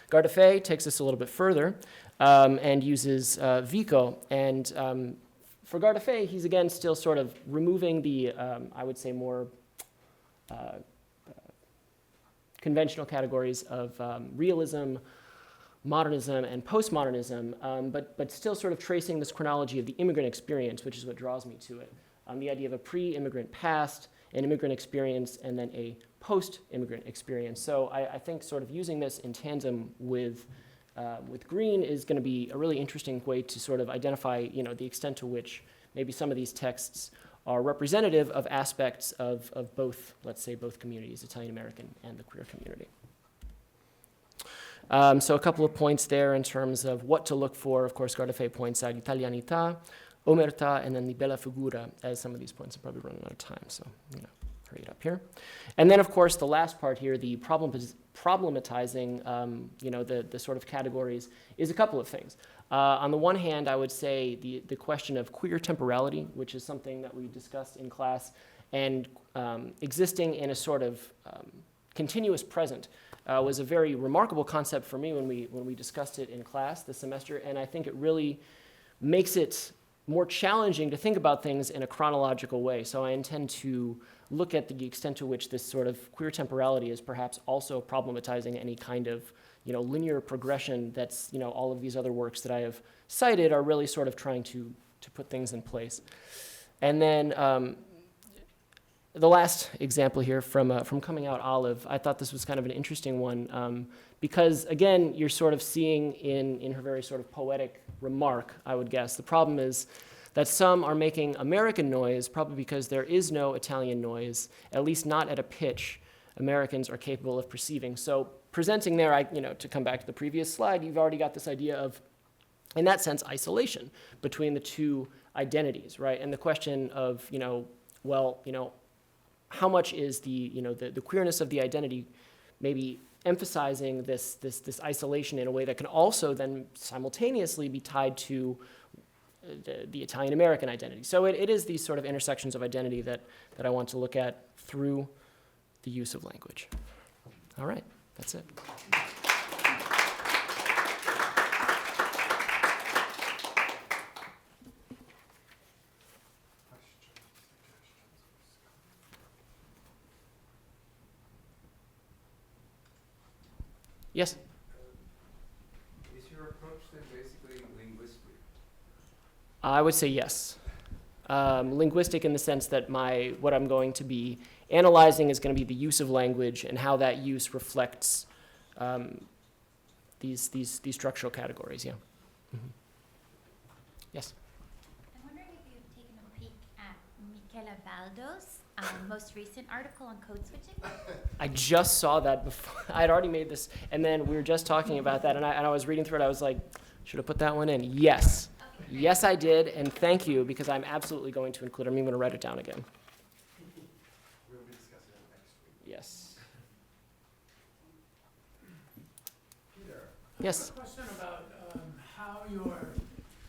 Gardefei takes this a little bit further and uses Vico. And for Gardefei, he's again still sort of removing the, I would say, more conventional categories of realism, modernism, and postmodernism, but still sort of tracing this chronology of the immigrant experience, which is what draws me to it. The idea of a pre-immigrant past, an immigrant experience, and then a post-immigrant experience. So I think sort of using this in tandem with Green is going to be a really interesting way to sort of identify, the extent to which maybe some of these texts are representative of aspects of both, let's say, both communities, Italian American and the queer community. So a couple of points there in terms of what to look for. Of course, Gardefei points out Italianità, Omertà, and then the bella figura, as some of these points are probably running out of time, so hurry it up here. And then, of course, the last part here, the problematizing, the sort of categories, is a couple of things. On the one hand, I would say the question of queer temporality, which is something that we discussed in class, and existing in a sort of continuous present was a very remarkable concept for me when we discussed it in class this semester, and I think it really makes it more challenging to think about things in a chronological way. So I intend to look at the extent to which this sort of queer temporality is perhaps also problematizing any kind of linear progression that's, all of these other works that I have cited are really sort of trying to put things in place. And then the last example here from Coming Out Olive, I thought this was kind of an interesting one because, again, you're sort of seeing in her very sort of poetic remark, I would guess, the problem is that some are making American noise probably because there is no Italian noise, at least not at a pitch Americans are capable of perceiving. So presenting there, to come back to the previous slide, you've already got this idea of, in that sense, isolation between the two identities, right? And the question of, how much is the queerness of the identity maybe emphasizing this isolation in a way that can also then simultaneously be tied to the Italian American identity. So it is these sort of intersections of identity that I want to look at through the use of language. All right, that's it. Yes? Is your approach then basically linguistic? I would say yes. Linguistic in the sense that what I'm going to be analyzing is going to be the use of language and how that use reflects these structural categories, yeah. Mm-hmm. Yes? I'm wondering if you've taken a peek at Michela Baldo's most recent article on code switching. I just saw that before. I had already made this, and then we were just talking about that, and I was reading through it. I was like, should have put that one in. Yes. Okay. Yes, I did, and thank you, because I'm absolutely going to include it. I'm even going to write it down again. We'll be discussing it next week. Yes. Peter. Yes. I have a question about how your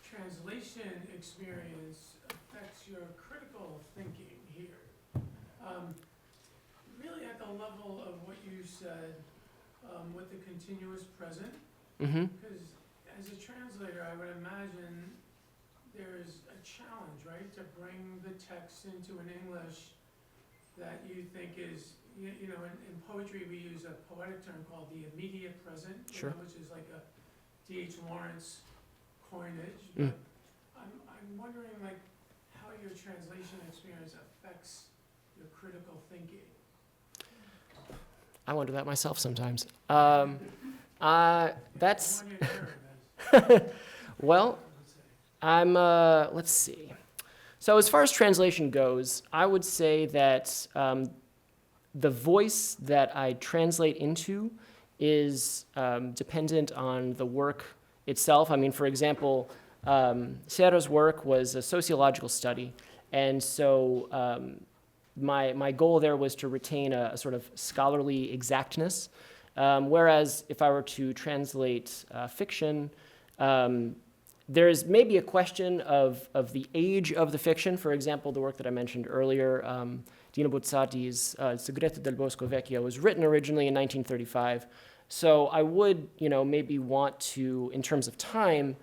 translation experience affects your critical thinking here. Really at the level of what you said with the continuous present, because as a translator, I would imagine there's a challenge, right, to bring the text into an English that you think is, in poetry we use a poetic term called the immediate present, Sure. Which is like a D.H. Lawrence coinage. But I'm wondering, how your translation experience affects your critical thinking. I wonder that myself sometimes. That's well, let's see. So as far as translation goes, I would say that the voice that I translate into is dependent on the work itself. I mean, for example, Serra's work was a sociological study, and so my goal there was to retain a sort of scholarly exactness, whereas if I were to translate fiction, there's maybe a question of the age of the fiction. For example, the work that I mentioned earlier, Dino Buzzati's Segreto del Bosco Vecchio, was written originally in 1935. So I would, maybe want to, in terms of time,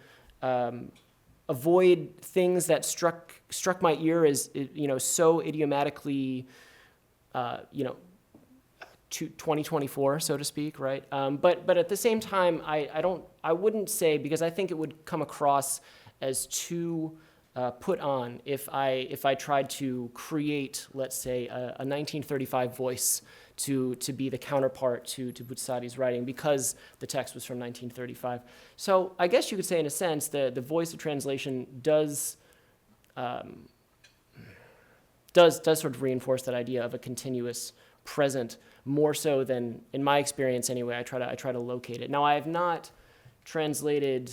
avoid things that struck my ear as, so idiomatically, 2024, so to speak, right? But at the same time, I wouldn't say, because I think it would come across as too put on if I tried to create, let's say, a 1935 voice to be the counterpart to Buzzati's writing, because the text was from 1935. So I guess you could say, in a sense, the voice of translation does sort of reinforce that idea of a continuous present, more so than, in my experience anyway, I try to locate it. Now, I have not translated,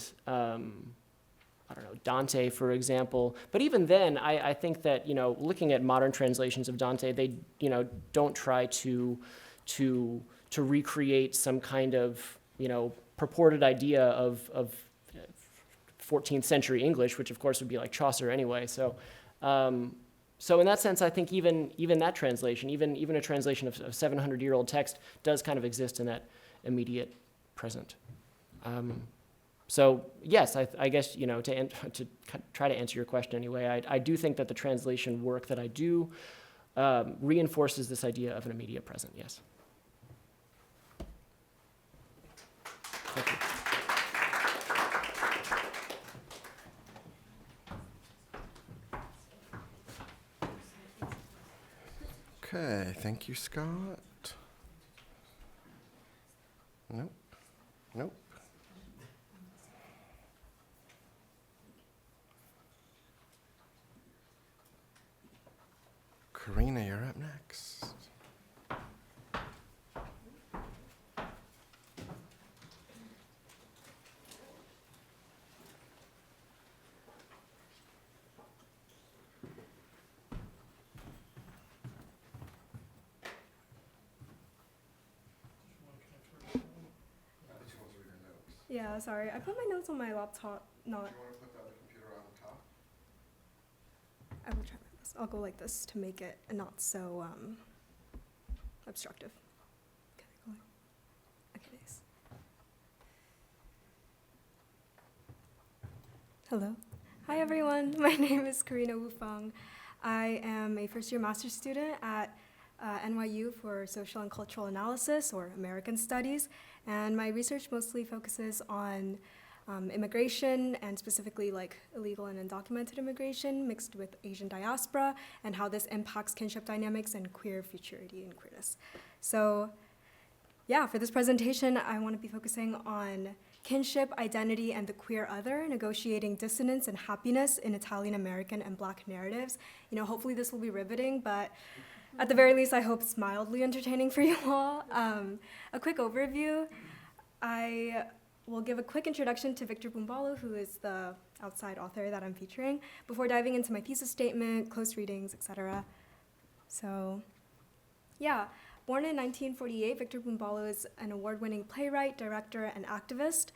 Dante, for example, but even then, I think that, looking at modern translations of Dante, they, don't try to recreate some kind of, purported idea of 14th century English, which of course would be like Chaucer anyway. So in that sense, I think even that translation, even a translation of 700-year-old text, does kind of exist in that immediate present. So yes, I guess, to try to answer your question anyway, I do think that the translation work that I do reinforces this idea of an immediate present, yes. Thank you. Okay, thank you, Scott. Nope. Karina, you're up next. Yeah, sorry. I put my notes on my laptop, not. Do you want to put the other computer on the top? I will try my best. I'll go like this to make it not so obstructive. Can I go like? Okay, nice. Hello. Hi, everyone. My name is Karina Wu Feng. I am a first-year master's student at NYU for Social and Cultural Analysis, or American Studies, and my research mostly focuses on immigration, and specifically like illegal and undocumented immigration mixed with Asian diaspora, and how this impacts kinship dynamics and queer futurity and queerness. So yeah, for this presentation, I want to be focusing on kinship, identity, and the queer other, negotiating dissonance and happiness in Italian American and Black narratives. Hopefully this will be riveting, but at the very least, I hope it's mildly entertaining for you all. A quick overview. I will give a quick introduction to Victor Bumbalo, who is the outside author that I'm featuring, before diving into my thesis statement, close readings, etc. So, yeah. Born in 1948, Victor Bumbalo is an award-winning playwright, director, and activist.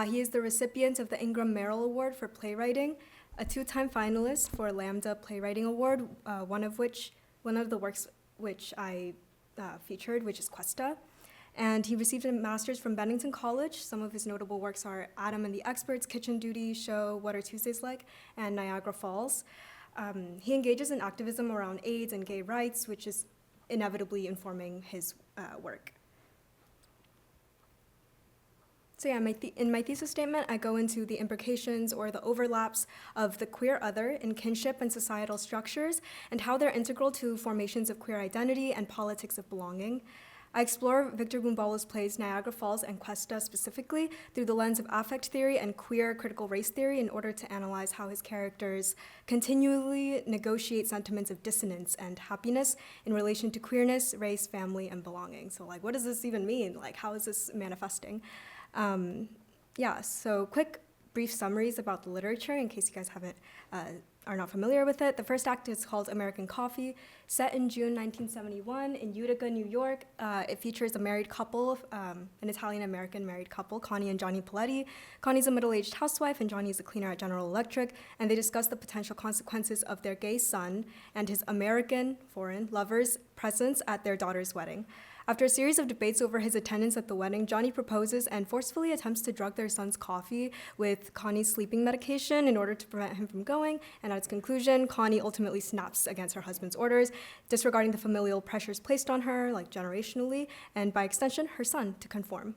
He is the recipient of the Ingram Merrill Award for Playwriting, a 2-time finalist for Lambda Playwriting Award, one of the works which I featured, which is Questa. And he received a master's from Bennington College. Some of his notable works are Adam and the Experts, Kitchen Duty, Show, What Are Tuesdays Like, and Niagara Falls. He engages in activism around AIDS and gay rights, which is inevitably informing his work. So yeah, in my thesis statement, I go into the implications or the overlaps of the queer other in kinship and societal structures, and how they're integral to formations of queer identity and politics of belonging. I explore Victor Bumbalo's plays Niagara Falls and Questa specifically through the lens of affect theory and queer critical race theory, in order to analyze how his characters continually negotiate sentiments of dissonance and happiness in relation to queerness, race, family, and belonging. So what does this even mean? How is this manifesting? So quick, brief summaries about the literature in case you guys are not familiar with it. The first act is called American Coffee, set in June 1971 in Utica, New York. It features a married couple, an Italian American married couple, Connie and Johnny Paletti. Connie's a middle-aged housewife and Johnny is a cleaner at General Electric, and they discuss the potential consequences of their gay son and his American, foreign, lover's presence at their daughter's wedding. After a series of debates over his attendance at the wedding, Johnny proposes and forcefully attempts to drug their son's coffee with Connie's sleeping medication in order to prevent him from going, and at its conclusion, Connie ultimately snaps against her husband's orders, disregarding the familial pressures placed on her, like generationally, and by extension, her son, to conform.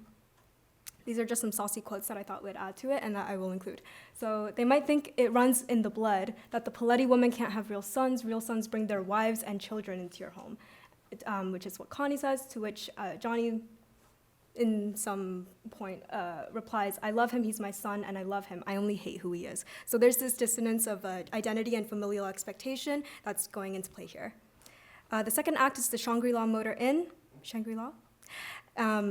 These are just some saucy quotes that I thought would add to it and that I will include. So they might think it runs in the blood, that the Paletti women can't have real sons bring their wives and children into your home, which is what Connie says, to which Johnny, in some point, replies, I love him, he's my son, and I love him, I only hate who he is. So there's this dissonance of identity and familial expectation that's going into play here. The second act is the Shangri-La Motor Inn, Shangri-La.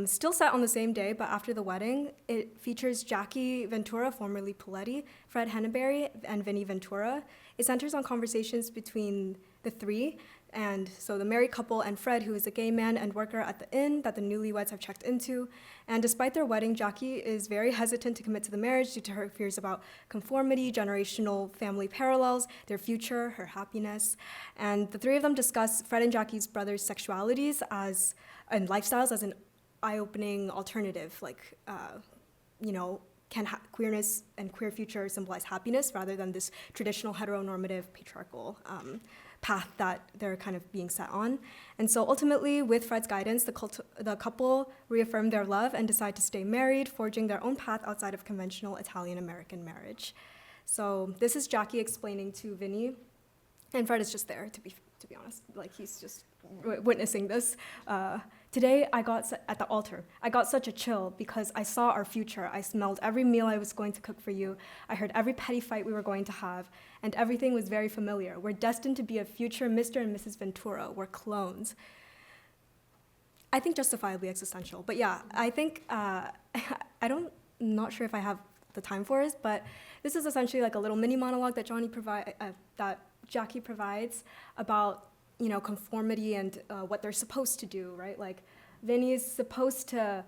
Still set on the same day, but after the wedding, it features Jackie Ventura, formerly Paletti, Fred Henneberry, and Vinnie Ventura. It centers on conversations between the three, and so the married couple and Fred, who is a gay man and worker at the inn that the newlyweds have checked into. And despite their wedding, Jackie is very hesitant to commit to the marriage due to her fears about conformity, generational family parallels, their future, her happiness. And the three of them discuss Fred and Jackie's brothers' sexualities and lifestyles as an eye-opening alternative, like, can queerness and queer future symbolize happiness rather than this traditional heteronormative patriarchal path that they're kind of being set on. And so ultimately, with Fred's guidance, the couple reaffirm their love and decide to stay married, forging their own path outside of conventional Italian American marriage. So this is Jackie explaining to Vinnie, and Fred is just there, to be honest, like he's just witnessing this. Today, at the altar, I got such a chill because I saw our future. I smelled every meal I was going to cook for you. I heard every petty fight we were going to have, and everything was very familiar. We're destined to be a future Mr. and Mrs. Ventura. We're clones. I think justifiably existential, but yeah, I think, I'm not sure if I have the time for it, but this is essentially like a little mini monologue that Jackie provides about conformity and what they're supposed to do, right? Like, Vinny is supposed to,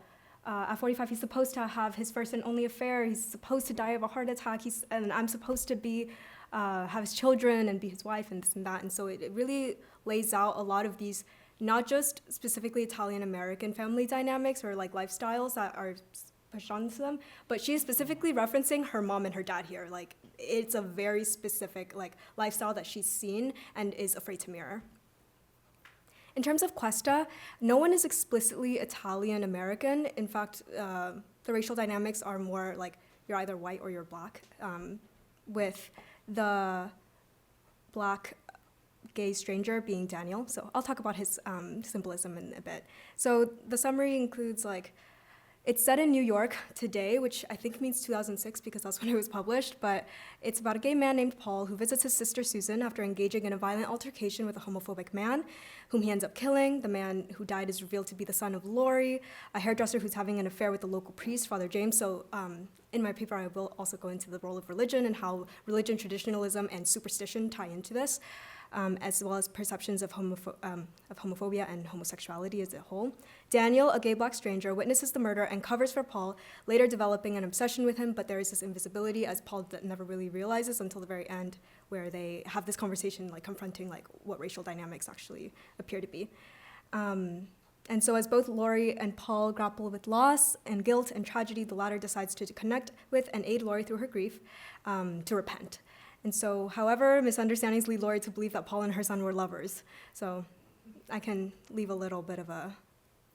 at 45, he's supposed to have his first and only affair. He's supposed to die of a heart attack. And I'm supposed to have his children and be his wife and this and that. And so it really lays out a lot of these, not just specifically Italian American family dynamics or like lifestyles that are pushed onto them, but she's specifically referencing her mom and her dad here. Like, it's a very specific lifestyle that she's seen and is afraid to mirror. In terms of Questa, no one is explicitly Italian American. In fact, the racial dynamics are more like you're either white or you're black, with the black gay stranger being Daniel. So I'll talk about his symbolism in a bit. So the summary includes it's set in New York today, which I think means 2006 because that's when it was published, but it's about a gay man named Paul who visits his sister Susan after engaging in a violent altercation with a homophobic man, whom he ends up killing. The man who died is revealed to be the son of Lori, a hairdresser who's having an affair with the local priest, Father James. So in my paper, I will also go into the role of religion and how religion, traditionalism, and superstition tie into this, as well as perceptions of homophobia and homosexuality as a whole. Daniel, a gay black stranger, witnesses the murder and covers for Paul, later developing an obsession with him, but there is this invisibility, as Paul never really realizes until the very end, where they have this conversation confronting what racial dynamics actually appear to be. And so as both Lori and Paul grapple with loss and guilt and tragedy, the latter decides to connect with and aid Lori through her grief, to repent. And so, however, misunderstandings lead Lori to believe that Paul and her son were lovers. So I can leave a little bit of a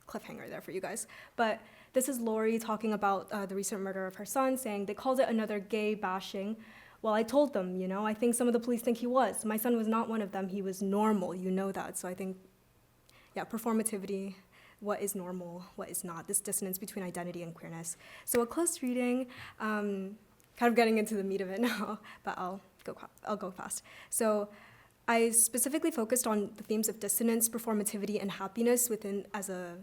cliffhanger there for you guys. But this is Lori talking about the recent murder of her son, saying, they called it another gay bashing. Well, I told them, I think some of the police think he was. My son was not one of them. He was normal, that. So I think, performativity, what is normal, what is not, this dissonance between identity and queerness. So a close reading, kind of getting into the meat of it now, but I'll go fast. So I specifically focused on the themes of dissonance, performativity, and happiness as a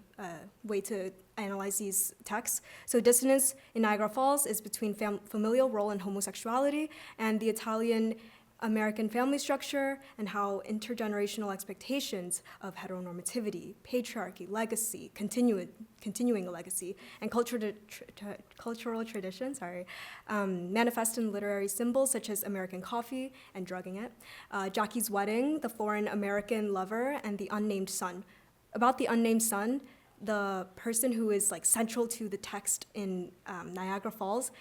way to analyze these texts. So dissonance in Niagara Falls is between familial role and homosexuality, and the Italian American family structure, and how intergenerational expectations of heteronormativity, patriarchy, legacy, continuing a legacy, and cultural tradition, manifest in literary symbols such as American coffee and drugging it, Jackie's wedding, the foreign American lover, and the unnamed son. About the unnamed son, the person who is like central to the text in Niagara Falls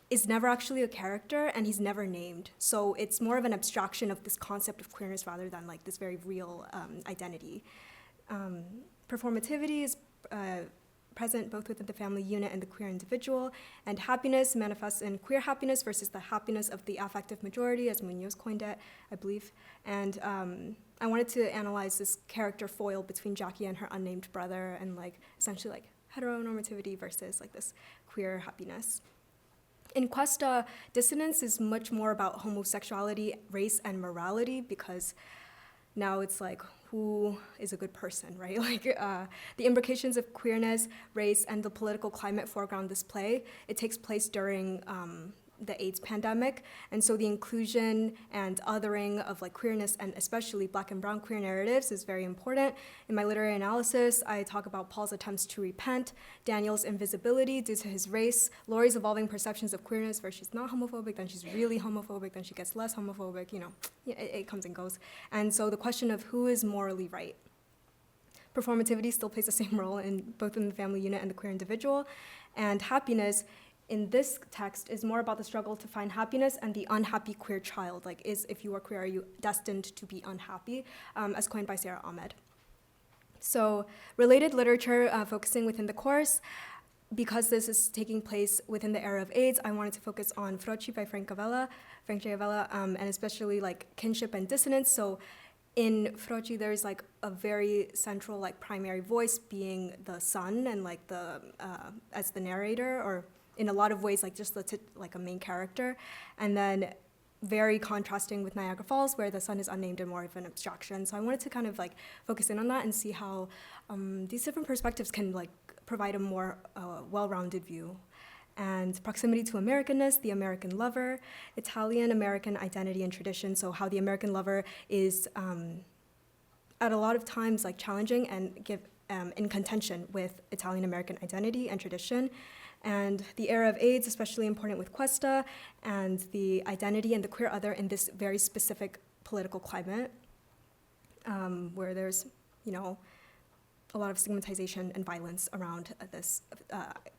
is never actually a character, and he's never named. So it's more of an abstraction of this concept of queerness rather than like this very real identity. Performativity is present both within the family unit and the queer individual, and happiness manifests in queer happiness versus the happiness of the affective majority, as Munoz coined it, I believe. And I wanted to analyze this character foil between Jackie and her unnamed brother, and like essentially like heteronormativity versus like this queer happiness. In Questa, dissonance is much more about homosexuality, race, and morality, because now it's like, who is a good person, right? Like the imbrications of queerness, race, and the political climate foreground this play. It takes place during the AIDS pandemic, and so the inclusion and othering of like queerness, and especially Black and brown queer narratives, is very important. In my literary analysis, I talk about Paul's attempts to repent, Daniel's invisibility due to his race, Laurie's evolving perceptions of queerness, where she's not homophobic, then she's really homophobic, then she gets less homophobic, you know, it comes and goes. And so the question of who is morally right. Performativity still plays the same role in both in the family unit and the queer individual, and happiness in this text is more about the struggle to find happiness and the unhappy queer child. Like, if you are queer, are you destined to be unhappy? As coined by Sarah Ahmed. So, related literature focusing within the course. Because this is taking place within the era of AIDS, I wanted to focus on Froci by Frank Giavella, and especially like kinship and dissonance. So, in Froci, there's like a very central like primary voice being the son, and like the as the narrator, or in a lot of ways, like just like a main character, and then very contrasting with Niagara Falls, where the son is unnamed and more of an abstraction. So I wanted to kind of like focus in on that and see how these different perspectives can like provide a more well-rounded view. And proximity to Americanness, the American lover, Italian American identity and tradition. So how the American lover is at a lot of times like challenging and in contention with Italian American identity and tradition. And the era of AIDS, especially important with Questa, and the identity and the queer other in this very specific political climate, where there's, you know, a lot of stigmatization and violence around this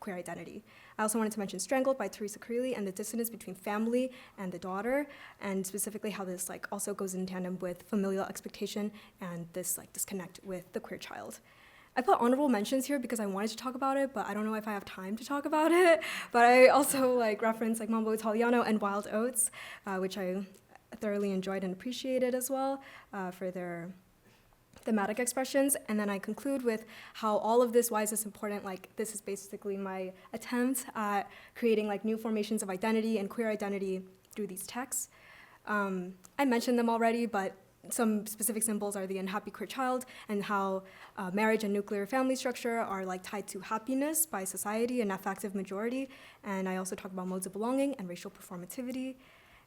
queer identity. I also wanted to mention Strangled by Teresa Carelli and the dissonance between family and the daughter, and specifically how this like also goes in tandem with familial expectation and this like disconnect with the queer child. I put honorable mentions here because I wanted to talk about it, but I don't know if I have time to talk about it. But I also like reference like Mambo Italiano and Wild Oats, which I thoroughly enjoyed and appreciated as well for their thematic expressions. And then I conclude with how all of this, why is this important? Like, this is basically my attempt at creating like new formations of identity and queer identity through these texts. I mentioned them already, but some specific symbols are the unhappy queer child, and how marriage and nuclear family structure are like tied to happiness by society and affective majority. And I also talk about modes of belonging and racial performativity.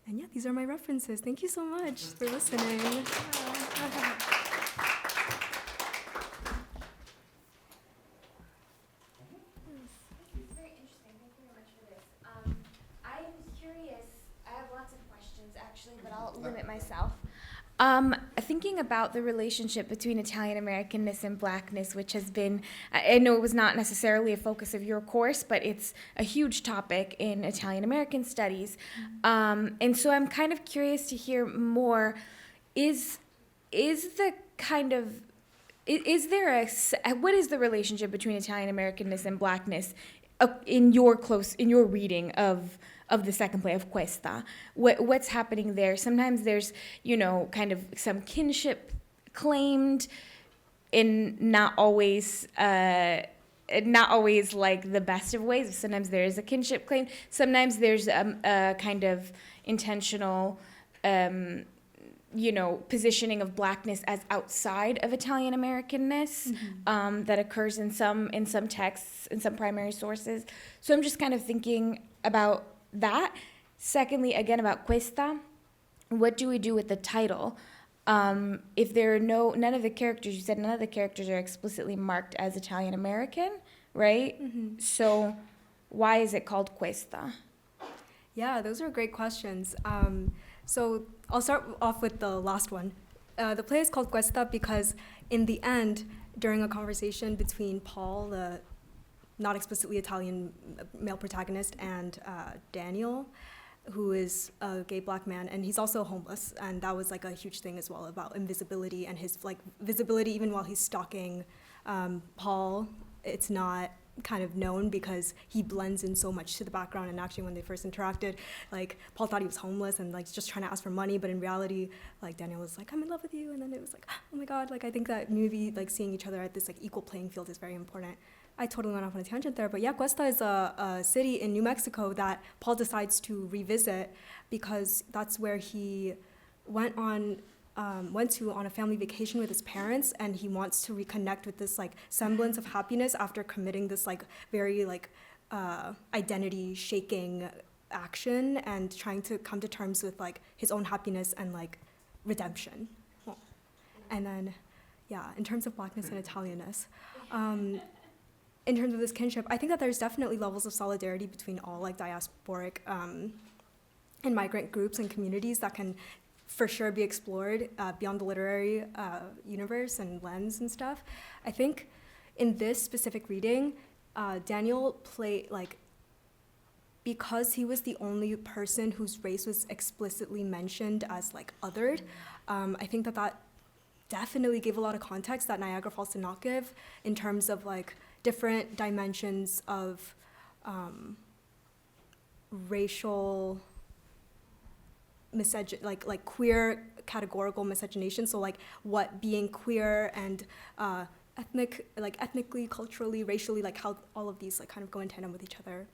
And yeah, these are my references. Thank you so much for listening. It's very interesting. Thank you very much for this. I was curious. I have lots of questions actually, but I'll limit myself. Thinking about the relationship between Italian Americanness and Blackness, which has been, I know it was not necessarily a focus of your course, but it's a huge topic in Italian American studies. And so I'm kind of curious to hear more. What is the relationship between Italian Americanness and Blackness in your reading of the second play of Questa? What's happening there? Sometimes there's, kind of some kinship claimed, in not always like the best of ways. Sometimes there is a kinship claim. Sometimes there's a kind of intentional, positioning of Blackness as outside of Italian Americanness, that occurs in some texts, in some primary sources. So I'm just kind of thinking about that. Secondly, again, about Questa, what do we do with the title? If there are none of the characters, you said none of the characters are explicitly marked as Italian American, right? Mm-hmm. So why is it called Questa? Yeah, those are great questions. So I'll start off with the last one. The play is called Questa because in the end, during a conversation between Paul, the not explicitly Italian male protagonist, and Daniel, who is a gay black man, and he's also homeless, and that was like a huge thing as well about invisibility and his like visibility even while he's stalking Paul. It's not kind of known because he blends in so much to the background, and actually when they first interacted, like Paul thought he was homeless and like just trying to ask for money, but in reality like Daniel was like, I'm in love with you, and then it was like, oh my god, like I think that maybe like seeing each other at this like equal playing field is very important. I totally went off on a tangent there, but yeah, Cuesta is a city in New Mexico that Paul decides to revisit because that's where he went to on a family vacation with his parents, and he wants to reconnect with this like semblance of happiness after committing this like very like identity shaking action and trying to come to terms with like his own happiness and like redemption. And then, yeah, in terms of blackness and Italianness, in terms of this kinship, I think that there's definitely levels of solidarity between all like diasporic and migrant groups and communities that can for sure be explored beyond the literary universe and lens and stuff. I think in this specific reading, Daniel played like, because he was the only person whose race was explicitly mentioned as like othered, I think that that definitely gave a lot of context that Niagara Falls did not give in terms of like different dimensions of racial like queer categorical miscegenation. So like what being queer and ethnically, culturally, racially, like how all of these like kind of go in tandem with each other.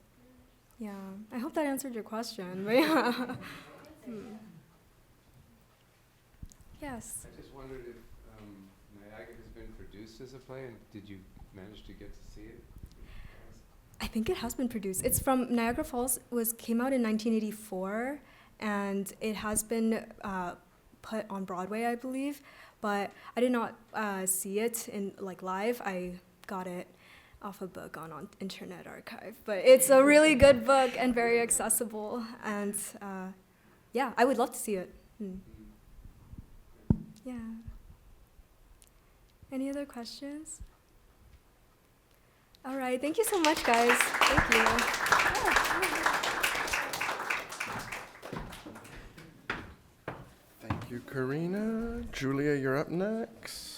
Yeah, I hope that answered your question. But yeah. Yes. I just wondered if Niagara has been produced as a play, and did you manage to get to see it? I think it has been produced. It's from Niagara Falls. Came out in 1984, and it has been put on Broadway, I believe. But I did not see it in like live. I got it off a book on Internet Archive. But it's a really good book and very accessible. And yeah, I would love to see it. Yeah. Any other questions? All right, thank you so much, guys. Thank you. Thank you, Karina. Julia, you're up next.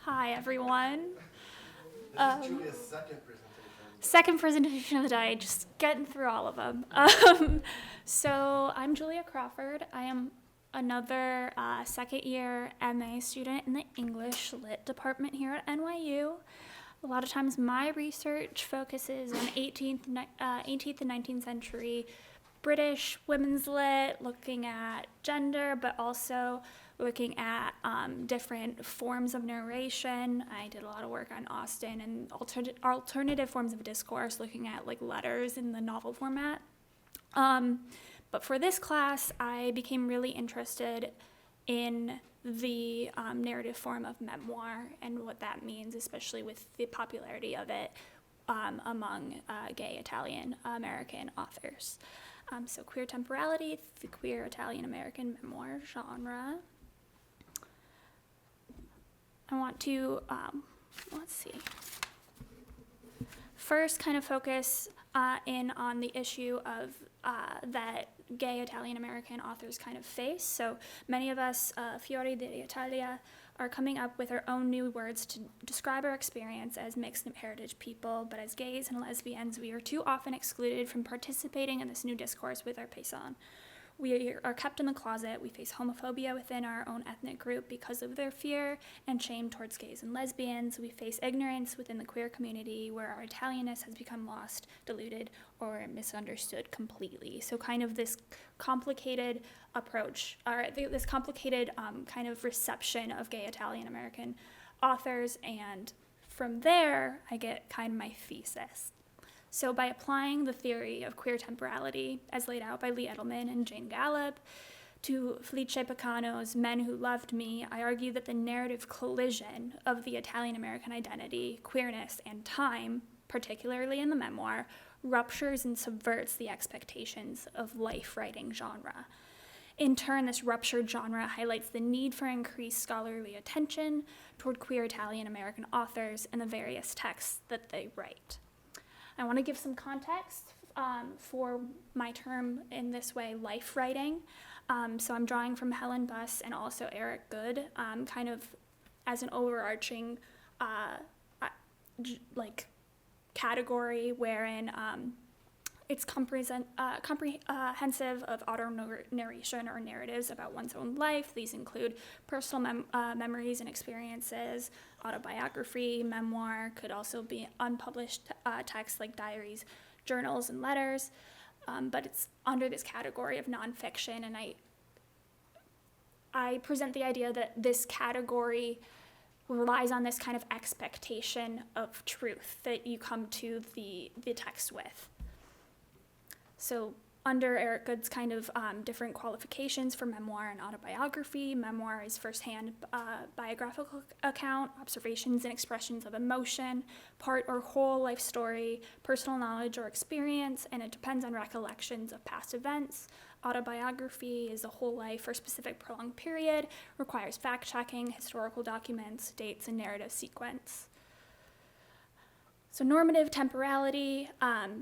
Hi, everyone. This is Julia's second presentation. Second presentation of the day, just getting through all of them. So I'm Julia Crawford. I am another second year MA student in the English Lit department here at NYU. A lot of times my research focuses on 18th and 19th century British women's lit, looking at gender, but also looking at different forms of narration. I did a lot of work on Austen and alternative forms of discourse, looking at like letters in the novel format. But for this class, I became really interested in the narrative form of memoir and what that means, especially with the popularity of it among gay Italian American authors. So queer temporality, the queer Italian American memoir genre. I want to, let's see, first kind of focus in on the issue of that gay Italian American authors kind of face. So many of us, Fiori d'Italia, are coming up with our own new words to describe our experience as mixed heritage people, but as gays and lesbians, we are too often excluded from participating in this new discourse with our paisan. We are kept in the closet. We face homophobia within our own ethnic group because of their fear and shame towards gays and lesbians. We face ignorance within the queer community where our Italianness has become lost, diluted, or misunderstood completely. So kind of this complicated approach, or this complicated kind of reception of gay Italian American authors, and from there, I get kind of my thesis. So by applying the theory of queer temporality as laid out by Lee Edelman and Jane Gallup, To Felice Picano's Men Who Loved Me, I argue that the narrative collision of the Italian American identity, queerness, and time, particularly in the memoir, ruptures and subverts the expectations of life writing genre. In turn, this ruptured genre highlights the need for increased scholarly attention toward queer Italian American authors and the various texts that they write. I want to give some context for my term in this way, life writing. So I'm drawing from Helen Buss and also Eric Goode, kind of as an overarching category wherein it's comprehensive of auto-narration or narratives about one's own life. These include personal memories and experiences, autobiography, memoir, could also be unpublished texts like diaries, journals, and letters. But it's under this category of nonfiction, and I present the idea that this category relies on this kind of expectation of truth that you come to the text with. So under Eric Goode's kind of different qualifications for memoir and autobiography, memoir is firsthand biographical account, observations and expressions of emotion, part or whole life story, personal knowledge or experience, and it depends on recollections of past events. Autobiography is a whole life or specific prolonged period, requires fact-checking, historical documents, dates, and narrative sequence. So normative temporality.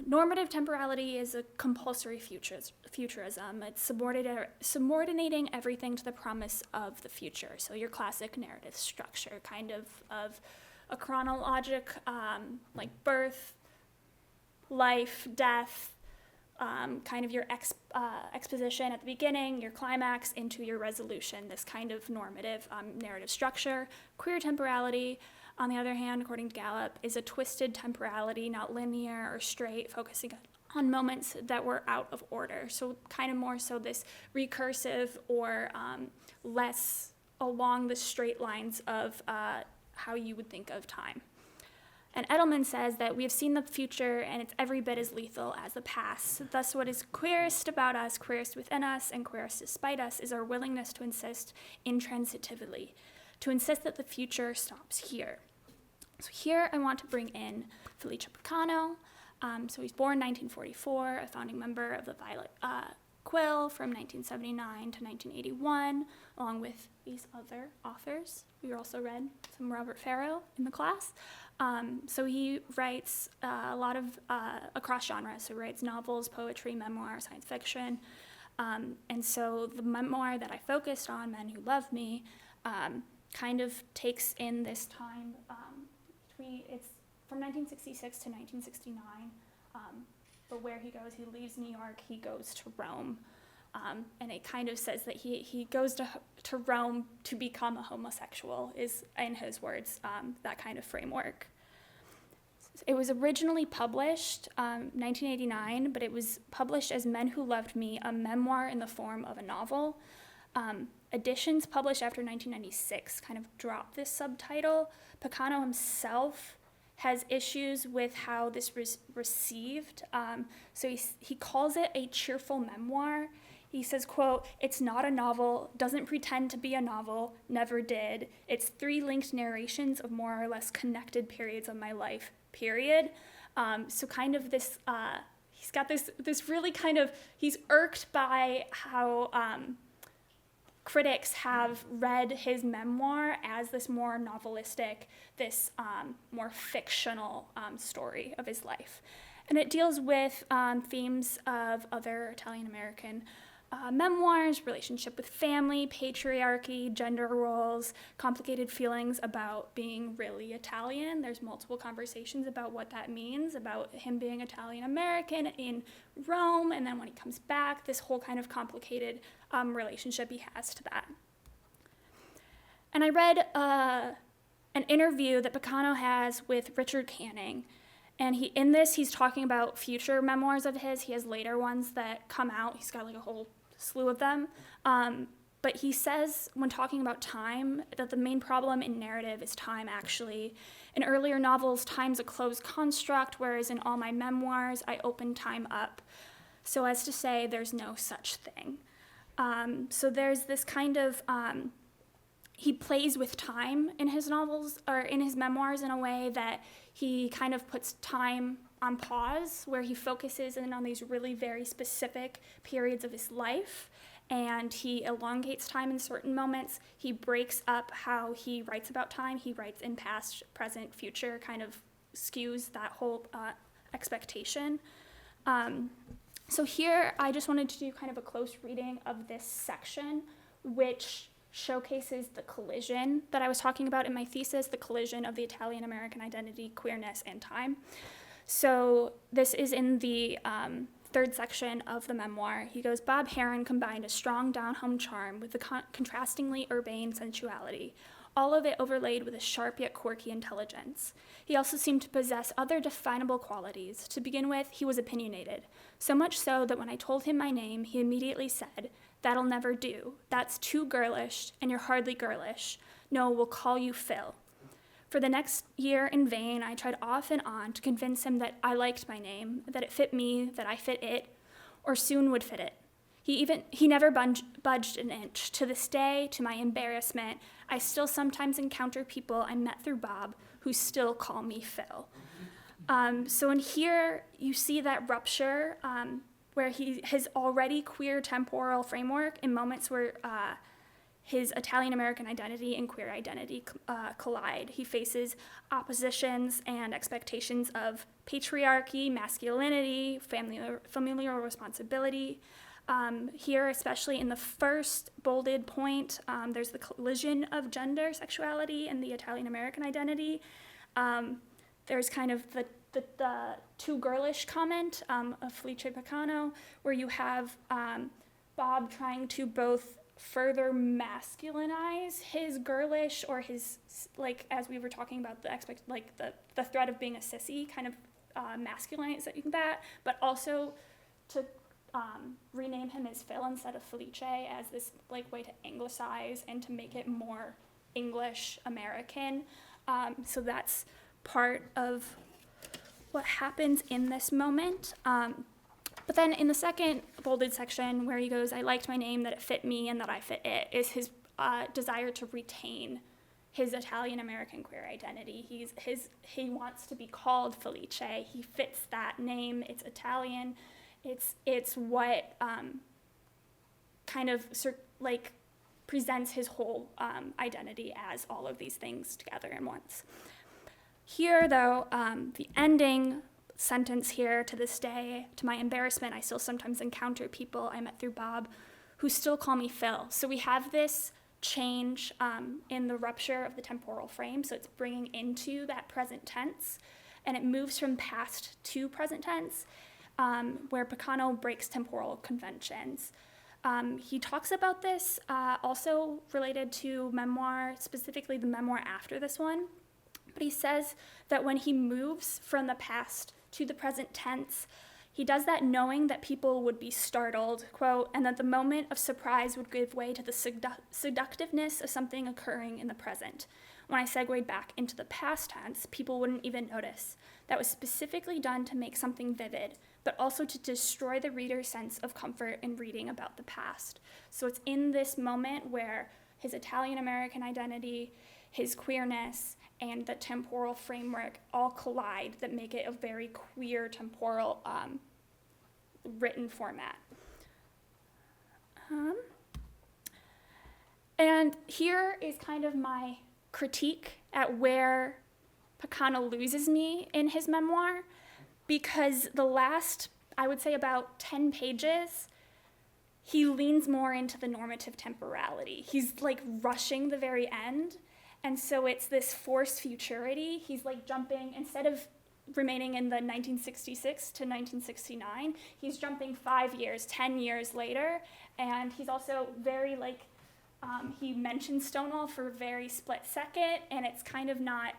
Normative temporality is a compulsory futurism. It's subordinating everything to the promise of the future. So your classic narrative structure, kind of a chronologic, like birth, life, death, kind of your exposition at the beginning, your climax into your resolution, this kind of normative narrative structure. Queer temporality, on the other hand, according to Gallup, is a twisted temporality, not linear or straight, focusing on moments that were out of order. So kind of more so this recursive or less along the straight lines of how you would think of time. And Edelman says that we have seen the future and it's every bit as lethal as the past. Thus, what is queerest about us, queerest within us, and queerest despite us is our willingness to insist intransitively, to insist that the future stops here. So here I want to bring in Felice Picano. So he's born 1944, a founding member of the Violet Quill from 1979 to 1981, along with these other authors. We also read some Robert Farrow in the class. So he writes a lot of across genres. So he writes novels, poetry, memoir, science fiction. And so the memoir that I focused on, Men Who Loved Me, kind of takes in this time it's from 1966 to 1969. But where he goes, he leaves New York, he goes to Rome. And it kind of says that he goes to Rome to become a homosexual, is, in his words, that kind of framework. It was originally published 1989, but it was published as Men Who Loved Me, a memoir in the form of a novel. Editions published after 1996 kind of dropped this subtitle. Picano himself has issues with how this was received. So he calls it a cheerful memoir. He says, quote, "It's not a novel, doesn't pretend to be a novel, never did. It's 3 linked narrations of more or less connected periods of my life, period." So kind of this, he's got this really kind of, he's irked by how critics have read his memoir as this more novelistic, this more fictional story of his life. And it deals with themes of other Italian American memoirs, relationship with family, patriarchy, gender roles, complicated feelings about being really Italian. There's multiple conversations about what that means, about him being Italian American in Rome, and then when he comes back, this whole kind of complicated relationship he has to that. And I read an interview that Picano has with Richard Canning. And in this, he's talking about future memoirs of his. He has later ones that come out. He's got like a whole slew of them. But he says, when talking about time, that the main problem in narrative is time, actually. In earlier novels, time's a closed construct, whereas in all my memoirs, I open time up. So as to say, there's no such thing. So there's this kind of, he plays with time in his novels, or in his memoirs, in a way that he kind of puts time on pause, where he focuses in on these really very specific periods of his life, and he elongates time in certain moments. He breaks up how he writes about time. He writes in past, present, future, kind of skews that whole expectation. So here, I just wanted to do kind of a close reading of this section, which showcases the collision that I was talking about in my thesis, the collision of the Italian American identity, queerness, and time. So this is in the third section of the memoir. He goes, Bob Heron combined a strong down-home charm with a contrastingly urbane sensuality, all of it overlaid with a sharp yet quirky intelligence. He also seemed to possess other definable qualities. To begin with, he was opinionated, so much so that when I told him my name, he immediately said, "That'll never do. That's too girlish, and you're hardly girlish. No, we'll call you Phil." For the next year, in vain, I tried off and on to convince him that I liked my name, that it fit me, that I fit it, or soon would fit it. He never budged an inch. To this day, to my embarrassment, I still sometimes encounter people I met through Bob who still call me Phil. So in here, you see that rupture where his already queer temporal framework in moments where his Italian American identity and queer identity collide. He faces oppositions and expectations of patriarchy, masculinity, familial responsibility. Here, especially in the first bolded point, there's the collision of gender, sexuality, and the Italian American identity. There's kind of the too girlish comment of Felice Picano, where you have Bob trying to both further masculinize his girlish, or his, like, as we were talking about, the threat of being a sissy, kind of masculinizing that, but also to rename him as Phil instead of Felice, as this like way to anglicize and to make it more English American. So that's part of what happens in this moment. But then in the second bolded section where he goes, I liked my name, that it fit me, and that I fit it, is his desire to retain his Italian American queer identity. He wants to be called Felice. He fits that name. It's Italian. It's what kind of presents his whole identity as all of these things together in once. Here, though, the ending sentence here, to this day, to my embarrassment, I still sometimes encounter people I met through Bob who still call me Phil. So we have this change in the rupture of the temporal frame, so it's bringing into that present tense, and it moves from past to present tense, where Picano breaks temporal conventions. He talks about this also related to memoir, specifically the memoir after this one, but he says that when he moves from the past to the present tense, he does that knowing that people would be startled, quote, and that the moment of surprise would give way to the seductiveness of something occurring in the present. When I segued back into the past tense, people wouldn't even notice. That was specifically done to make something vivid, but also to destroy the reader's sense of comfort in reading about the past. So it's in this moment where his Italian American identity, his queerness, and the temporal framework all collide that make it a very queer temporal written format. And here is kind of my critique at where Picano loses me in his memoir, because the last, I would say about 10 pages, he leans more into the normative temporality. He's like rushing the very end. And so it's this forced futurity. He's like jumping, instead of remaining in the 1966 to 1969, he's jumping 5 years, 10 years later. And he's also very he mentions Stonewall for a very split second, and it's kind of not,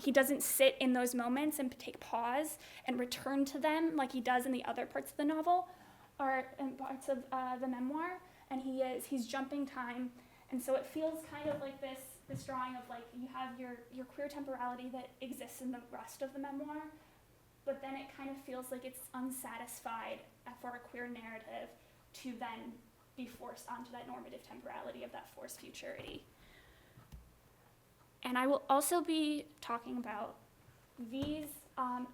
he doesn't sit in those moments and take pause and return to them like he does in the other parts of the novel, or in parts of the memoir, and he's jumping time. And so it feels kind of like this drawing of like you have your queer temporality that exists in the rest of the memoir, but then it kind of feels like it's unsatisfied for a queer narrative to then be forced onto that normative temporality of that forced futurity. And I will also be talking about these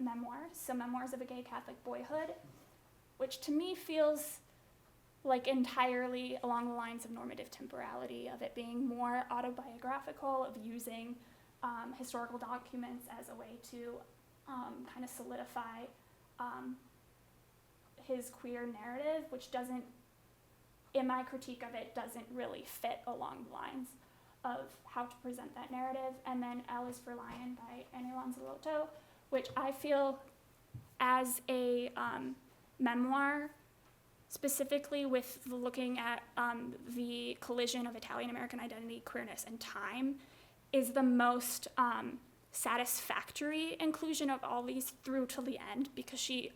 memoirs, so Memoirs of a Gay Catholic Boyhood, which to me feels like entirely along the lines of normative temporality, of it being more autobiographical, of using historical documents as a way to kind of solidify his queer narrative, which doesn't, in my critique of it, doesn't really fit along the lines of how to present that narrative. And then L is for Lion by Annie Lanzalotto, which I feel as a memoir, specifically with looking at the collision of Italian American identity, queerness, and time, is the most satisfactory inclusion of all these through till the end, because she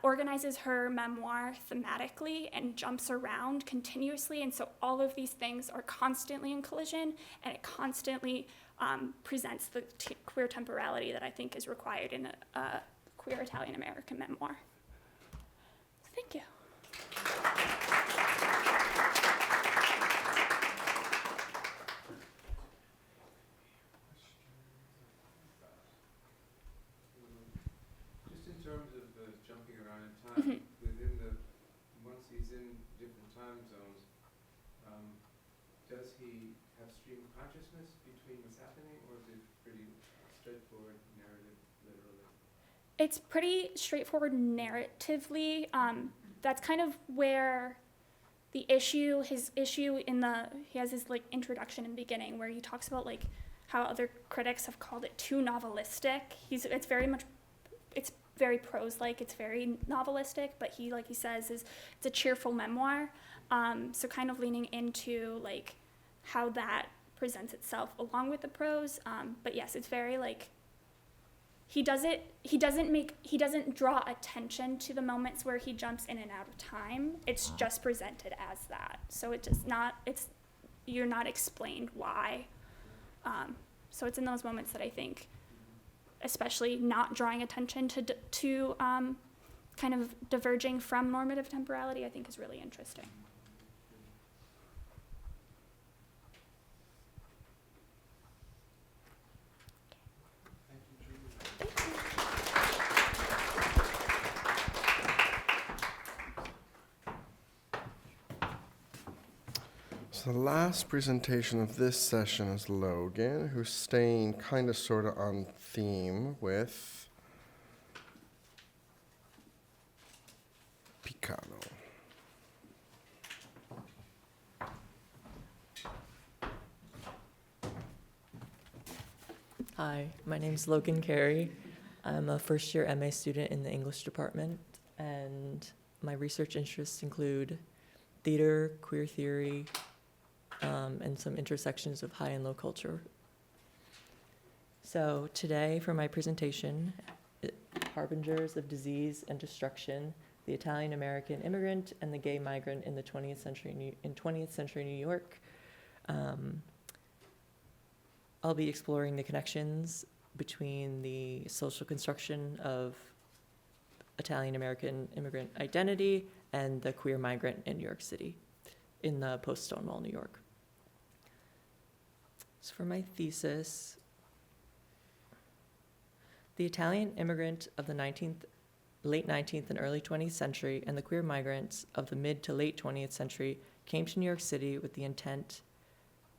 organizes her memoir thematically and jumps around continuously, and so all of these things are constantly in collision, and it constantly presents the queer temporality that I think is required in a queer Italian American memoir. Thank you. Just in terms of jumping around in time, within the, once he's in different time zones, does he have stream of consciousness between what's happening, or is it pretty straightforward narrative, literally? It's pretty straightforward narratively. That's kind of where the issue, his issue in the, he has his like introduction and beginning where he talks about like how other critics have called it too novelistic. It's very much, it's very prose-like, it's very novelistic, but he, like he says, it's a cheerful memoir. So kind of leaning into like how that presents itself along with the prose. But yes, it's very like, he doesn't draw attention to the moments where he jumps in and out of time. It's just presented as that. So it does not, you're not explained why. So it's in those moments that I think, especially not drawing attention to kind of diverging from normative temporality, I think is really interesting. So the last presentation of this session is Logan, who's staying kind of sort of on theme with Picano. Hi, my name is Logan Carey. I'm a first-year MA student in the English department, and my research interests include theater, queer theory, and some intersections of high and low culture. So today, for my presentation, Harbingers of Disease and Destruction, the Italian American Immigrant and the Gay Migrant in the 20th century New York. I'll be exploring the connections between the social construction of Italian American immigrant identity and the queer migrant in New York City, in the post-Stonewall New York. So for my thesis, the Italian immigrant of the late 19th and early 20th century and the queer migrants of the mid to late 20th century came to New York City with the intent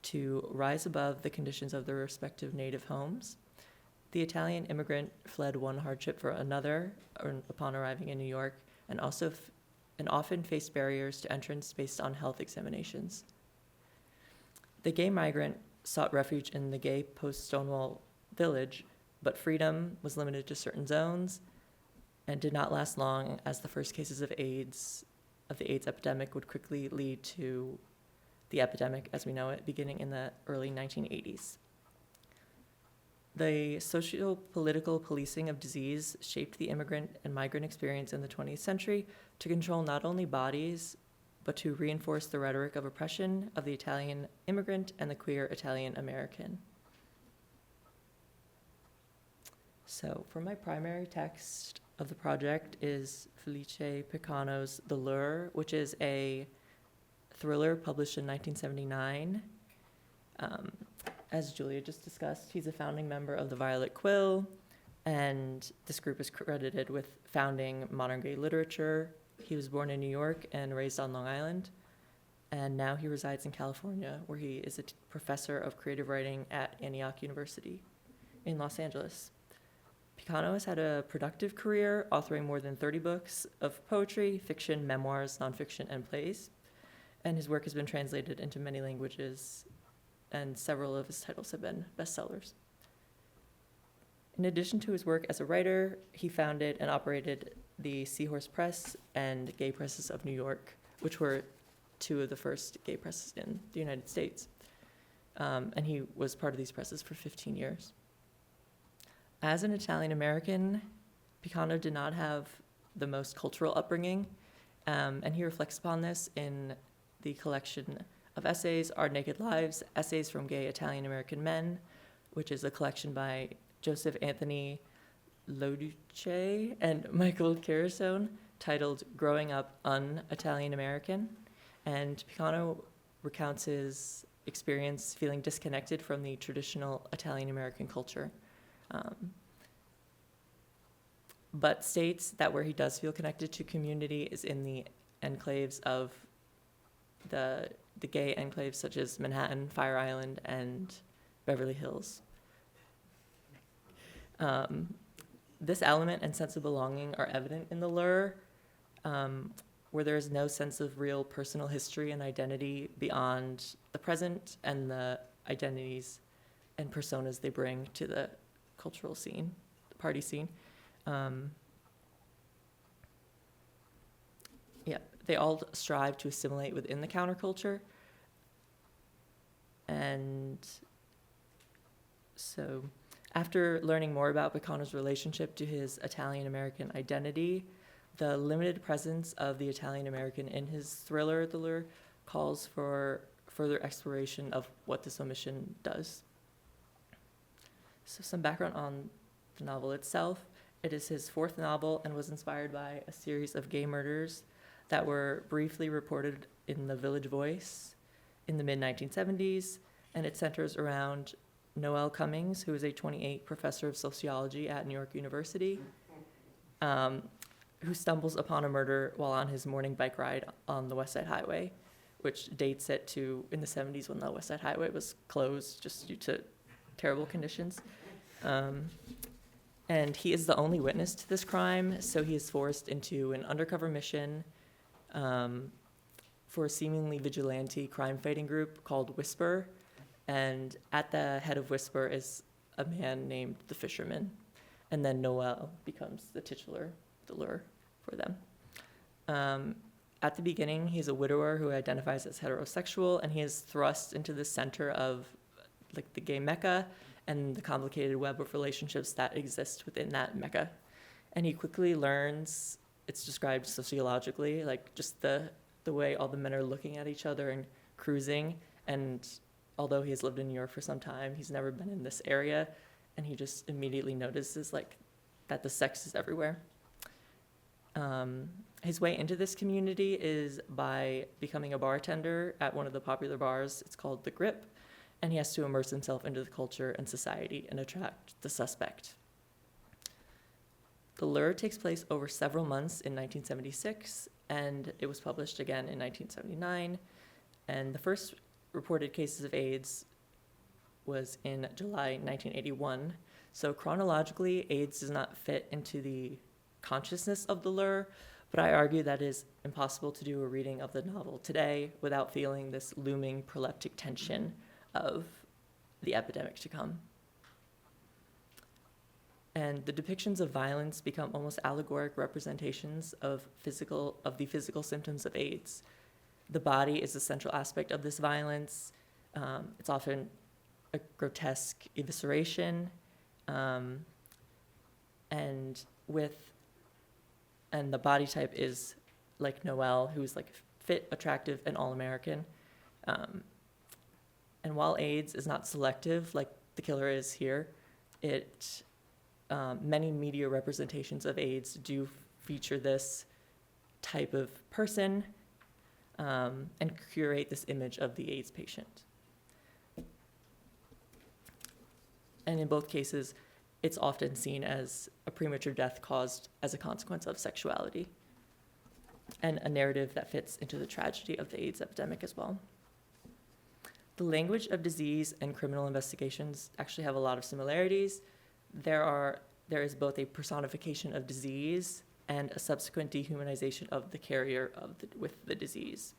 to rise above the conditions of their respective native homes. The Italian immigrant fled one hardship for another upon arriving in New York, and often faced barriers to entrance based on health examinations. The gay migrant sought refuge in the gay post-Stonewall village, but freedom was limited to certain zones and did not last long, as the first cases of the AIDS epidemic would quickly lead to the epidemic as we know it, beginning in the early 1980s. The socio-political policing of disease shaped the immigrant and migrant experience in the 20th century to control not only bodies, but to reinforce the rhetoric of oppression of the Italian immigrant and the queer Italian American. So for my primary text, of the project is Felice Picano's The Lure, which is a thriller published in 1979. As Julia just discussed, he's a founding member of the Violet Quill, and this group is credited with founding modern gay literature. He was born in New York and raised on Long Island, and now he resides in California, where he is a professor of creative writing at Antioch University in Los Angeles. Picano has had a productive career, authoring more than 30 books of poetry, fiction, memoirs, nonfiction, and plays, and his work has been translated into many languages, and several of his titles have been bestsellers. In addition to his work as a writer, he founded and operated the Seahorse Press and Gay Presses of New York, which were two of the first gay presses in the United States. And he was part of these presses for 15 years. As an Italian American, Picano did not have the most cultural upbringing, and he reflects upon this in the collection of essays, Our Naked Lives, Essays from Gay Italian American Men, which is a collection by Joseph Anthony Loduce and Michael Carasone, titled Growing Up Un-Italian American. And Picano recounts his experience feeling disconnected from the traditional Italian American culture, but states that where he does feel connected to community is in the enclaves of the gay enclaves such as Manhattan, Fire Island, and Beverly Hills. This element and sense of belonging are evident in The Lure, where there is no sense of real personal history and identity beyond the present and the identities and personas they bring to the cultural scene, the party scene. They all strive to assimilate within the counterculture. And so after learning more about Picano's relationship to his Italian-American identity, the limited presence of the Italian-American in his thriller, The Lure, calls for further exploration of what this omission does. So some background on the novel itself. It is his fourth novel and was inspired by a series of gay murders that were briefly reported in the Village Voice in the mid-1970s, and it centers around Noel Cummings, who is a 28 professor of sociology at New York University, who stumbles upon a murder while on his morning bike ride on the West Side Highway, which dates it to in the 70s when the West Side Highway was closed just due to terrible conditions. And he is the only witness to this crime, so he is forced into an undercover mission for a seemingly vigilante crime-fighting group called Whisper, and at the head of Whisper is a man named the Fisherman, and then Noel becomes the titular The Lure for them. At the beginning, he's a widower who identifies as heterosexual, and he is thrust into the center of like the gay mecca and the complicated web of relationships that exist within that mecca. And he quickly learns, it's described sociologically, like just the way all the men are looking at each other and cruising. And although he has lived in New York for some time, he's never been in this area, and he just immediately notices like that the sex is everywhere. His way into this community is by becoming a bartender at one of the popular bars. It's called The Grip, and he has to immerse himself into the culture and society and attract the suspect. The Lure takes place over several months in 1976, and it was published again in 1979. And the first reported cases of AIDS was in July 1981. So chronologically, AIDS does not fit into the consciousness of The Lure, but I argue that it is impossible to do a reading of the novel today without feeling this looming proleptic tension of the epidemic to come. And the depictions of violence become almost allegoric representations of the physical symptoms of AIDS. The body is a central aspect of this violence. It's often a grotesque evisceration, and the body type is like Noel, who's like fit, attractive, and all-American. And while AIDS is not selective like the killer is here, it many media representations of AIDS do feature this type of person and curate this image of the AIDS patient. And in both cases, it's often seen as a premature death caused as a consequence of sexuality, and a narrative that fits into the tragedy of the AIDS epidemic as well. The language of disease and criminal investigations actually have a lot of similarities. There is both a personification of disease and a subsequent dehumanization of the carrier with the disease.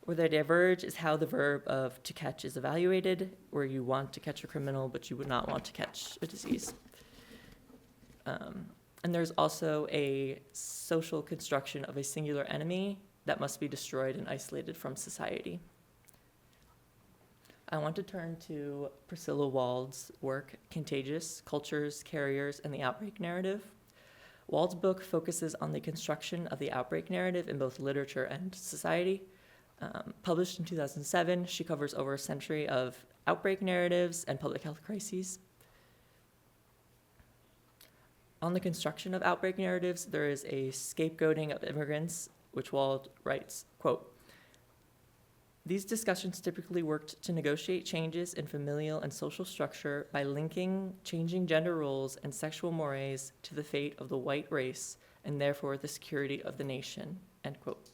Where they diverge is how the verb of to catch is evaluated, where you want to catch a criminal, but you would not want to catch a disease. And there's also a social construction of a singular enemy that must be destroyed and isolated from society. I want to turn to Priscilla Wald's work, Contagious, Cultures, Carriers, and the Outbreak Narrative. Wald's book focuses on the construction of the outbreak narrative in both literature and society. Published in 2007, she covers over a century of outbreak narratives and public health crises. On the construction of outbreak narratives, there is a scapegoating of immigrants, which Wald writes, quote, "These discussions typically worked to negotiate changes in familial and social structure by linking changing gender roles and sexual mores to the fate of the white race and therefore the security of the nation," end quote.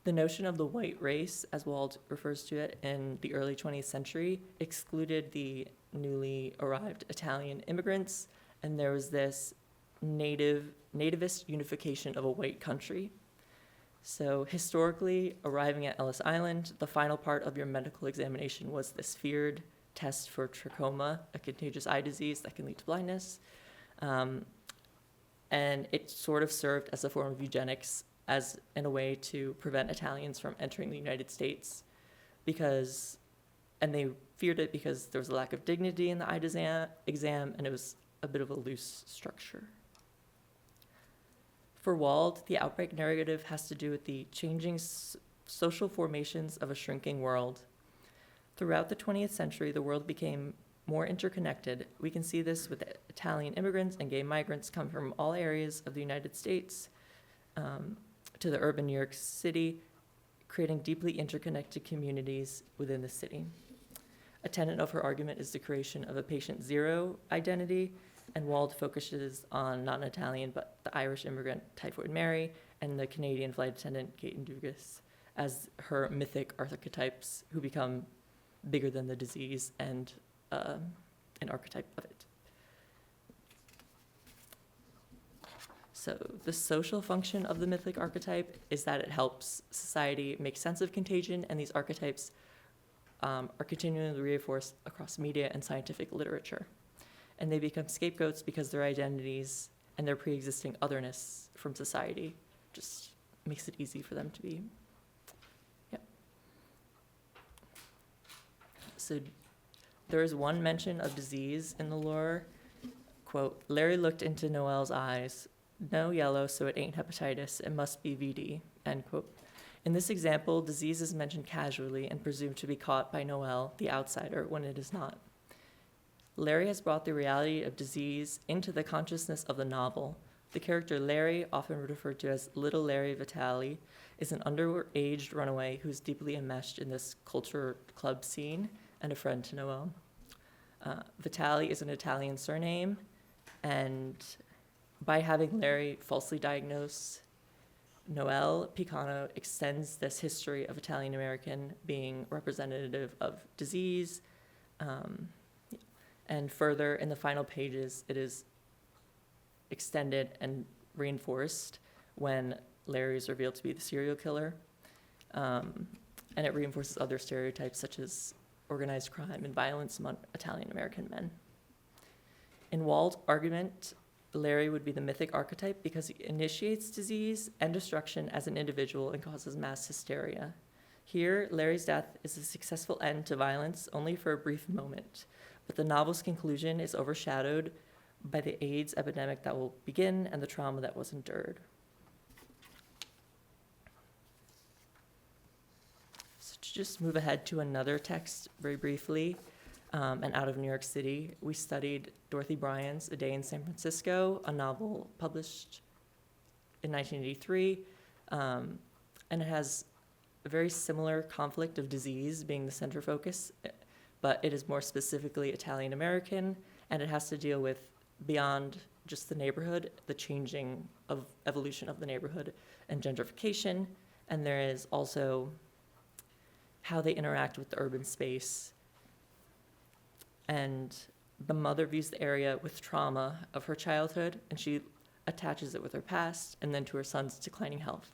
The notion of the white race, as Wald refers to it in the early 20th century, excluded the newly arrived Italian immigrants, and there was this nativist unification of a white country. So historically, arriving at Ellis Island, the final part of your medical examination was this feared test for trachoma, a contagious eye disease that can lead to blindness. And it sort of served as a form of eugenics, as in a way to prevent Italians from entering the United States, and they feared it because there was a lack of dignity in the eye exam, and it was a bit of a loose structure. For Wald, the outbreak narrative has to do with the changing social formations of a shrinking world. Throughout the 20th century, the world became more interconnected. We can see this with Italian immigrants and gay migrants come from all areas of the United States to the urban New York City, creating deeply interconnected communities within the city. A tenet of her argument is the creation of a patient zero identity, and Wald focuses on not an Italian, but the Irish immigrant Typhoid Mary and the Canadian flight attendant Gaten Dugas as her mythic archetypes who become bigger than the disease and an archetype of it. So the social function of the mythic archetype is that it helps society make sense of contagion, and these archetypes are continually reinforced across media and scientific literature. And they become scapegoats because their identities and their pre-existing otherness from society just makes it easy for them to be. Yep. So there is one mention of disease in the lore. Quote, "Larry looked into Noel's eyes. No yellow, so it ain't hepatitis. It must be VD," end quote. In this example, disease is mentioned casually and presumed to be caught by Noel, the outsider, when it is not. Larry has brought the reality of disease into the consciousness of the novel. The character Larry, often referred to as Little Larry Vitale, is an underaged runaway who is deeply enmeshed in this culture club scene and a friend to Noel. Vitale is an Italian surname, and by having Larry falsely diagnose Noel, Picano extends this history of Italian American being representative of disease. And further, in the final pages, it is extended and reinforced when Larry is revealed to be the serial killer. And it reinforces other stereotypes such as organized crime and violence among Italian American men. In Wald's argument, Larry would be the mythic archetype because he initiates disease and destruction as an individual and causes mass hysteria. Here, Larry's death is a successful end to violence only for a brief moment, but the novel's conclusion is overshadowed by the AIDS epidemic that will begin and the trauma that was endured. So to just move ahead to another text very briefly, and out of New York City. We studied Dorothy Bryan's A Day in San Francisco, a novel published in 1983, and it has a very similar conflict of disease being the center focus, but it is more specifically Italian American, and it has to deal with beyond just the neighborhood, the changing of evolution of the neighborhood and gentrification, and there is also how they interact with the urban space. And the mother views the area with trauma of her childhood, and she attaches it with her past and then to her son's declining health.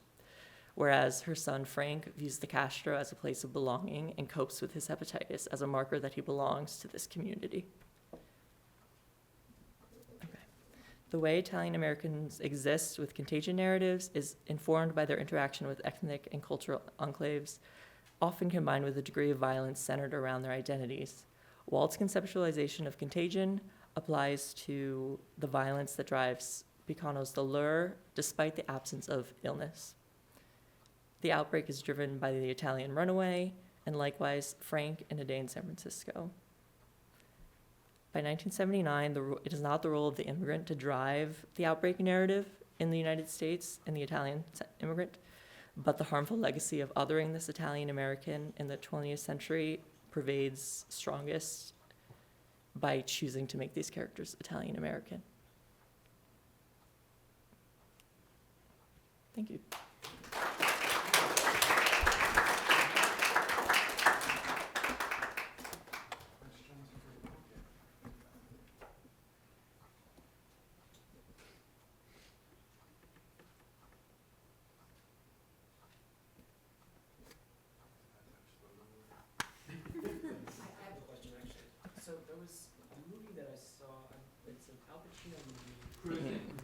Whereas her son, Frank, views the Castro as a place of belonging and copes with his hepatitis as a marker that he belongs to this community. Okay. The way Italian Americans exist with contagion narratives is informed by their interaction with ethnic and cultural enclaves, often combined with a degree of violence centered around their identities. Walt's conceptualization of contagion applies to the violence that drives Picano's The Lure, despite the absence of illness. The outbreak is driven by the Italian runaway, and likewise Frank in A Day in San Francisco. By 1979, it is not the role of the immigrant to drive the outbreak narrative in the United States and the Italian immigrant, but the harmful legacy of othering this Italian American in the 20th century pervades strongest by choosing to make these characters Italian American. Thank you.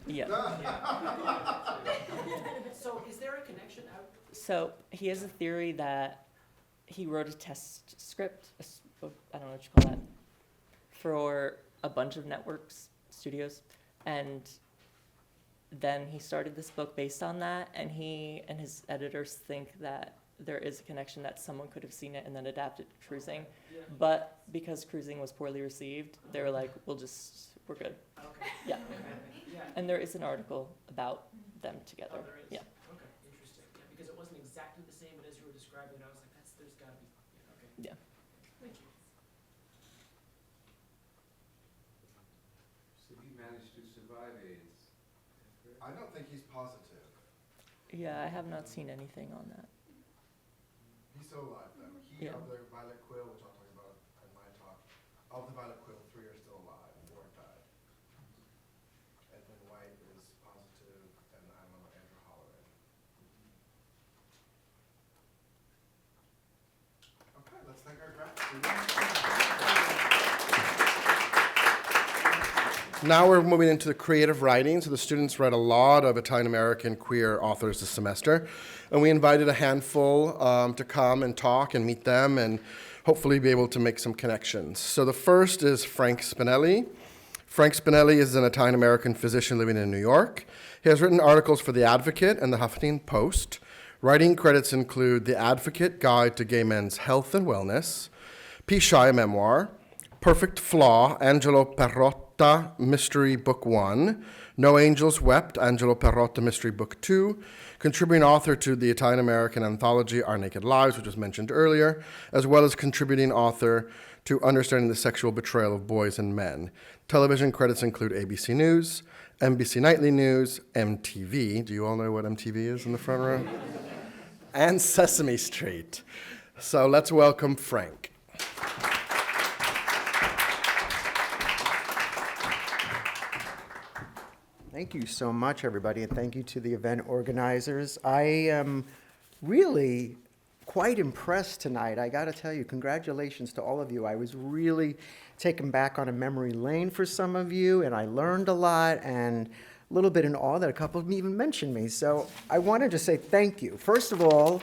Yeah. So is there a connection out? So he has a theory that he wrote a test script, I don't know what you call that, for a bunch of networks, studios, and then he started this book based on that, and he and his editors think that there is a connection that someone could have seen it and then adapted to Cruising. Yeah. But because Cruising was poorly received, they were like, we're good. Okay. Yeah. Yeah. And there is an article about them together. Oh, there is? Yeah. Okay, interesting. Yeah, because it wasn't exactly the same, but as you were describing it, I was like, there's gotta be, yeah, okay. Yeah. Thank you. So he managed to survive AIDS. I don't think he's positive. Yeah, I have not seen anything on that. He's still alive, though. He, Yeah. of the violet quill, which I'll talk about in my talk, of the violet quill, 3 are still alive, 4 have died. Edwin White is positive, and I'm on Andrew Holleran. Okay, let's thank our grad students. Now we're moving into the creative writing. So the students read a lot of Italian American queer authors this semester. And we invited a handful to come and talk and meet them and hopefully be able to make some connections. So the first is Frank Spinelli. Frank Spinelli is an Italian American physician living in New York. He has written articles for The Advocate and the Huffington Post. Writing credits include The Advocate Guide to Gay Men's Health and Wellness, P-Shy Memoir, Perfect Flaw, Angelo Perrotta Mystery Book 1, No Angels Wept, Angelo Perrotta Mystery Book 2, contributing author to the Italian American anthology Our Naked Lives, which was mentioned earlier, as well as contributing author to Understanding the Sexual Betrayal of Boys and Men. Television credits include ABC News, NBC Nightly News, MTV. Do you all know what MTV is in the front row? And Sesame Street. So let's welcome Frank. Thank you so much, everybody, and thank you to the event organizers. I am really quite impressed tonight. I got to tell you, congratulations to all of you. I was really taken back on a memory lane for some of you, and I learned a lot, and a little bit in awe that a couple of them even mentioned me. So I wanted to say thank you. First of all,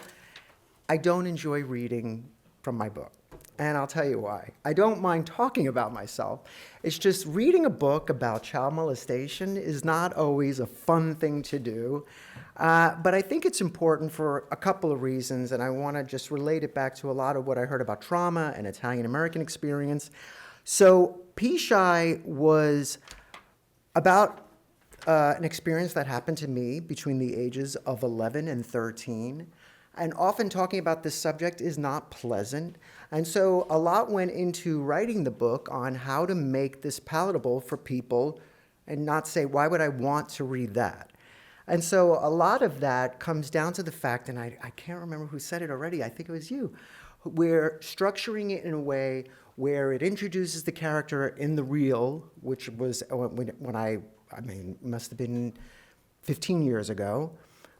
I don't enjoy reading from my book. And I'll tell you why. I don't mind talking about myself. It's just reading a book about child molestation is not always a fun thing to do. But I think it's important for a couple of reasons, and I want to just relate it back to a lot of what I heard about trauma and Italian American experience. So P-Shy was about an experience that happened to me between the ages of 11 and 13. And often talking about this subject is not pleasant. And so a lot went into writing the book on how to make this palatable for people and not say, why would I want to read that? And so a lot of that comes down to the fact, and I can't remember who said it already, I think it was you, we're structuring it in a way where it introduces the character in the real, which was when I mean, must have been 15 years ago,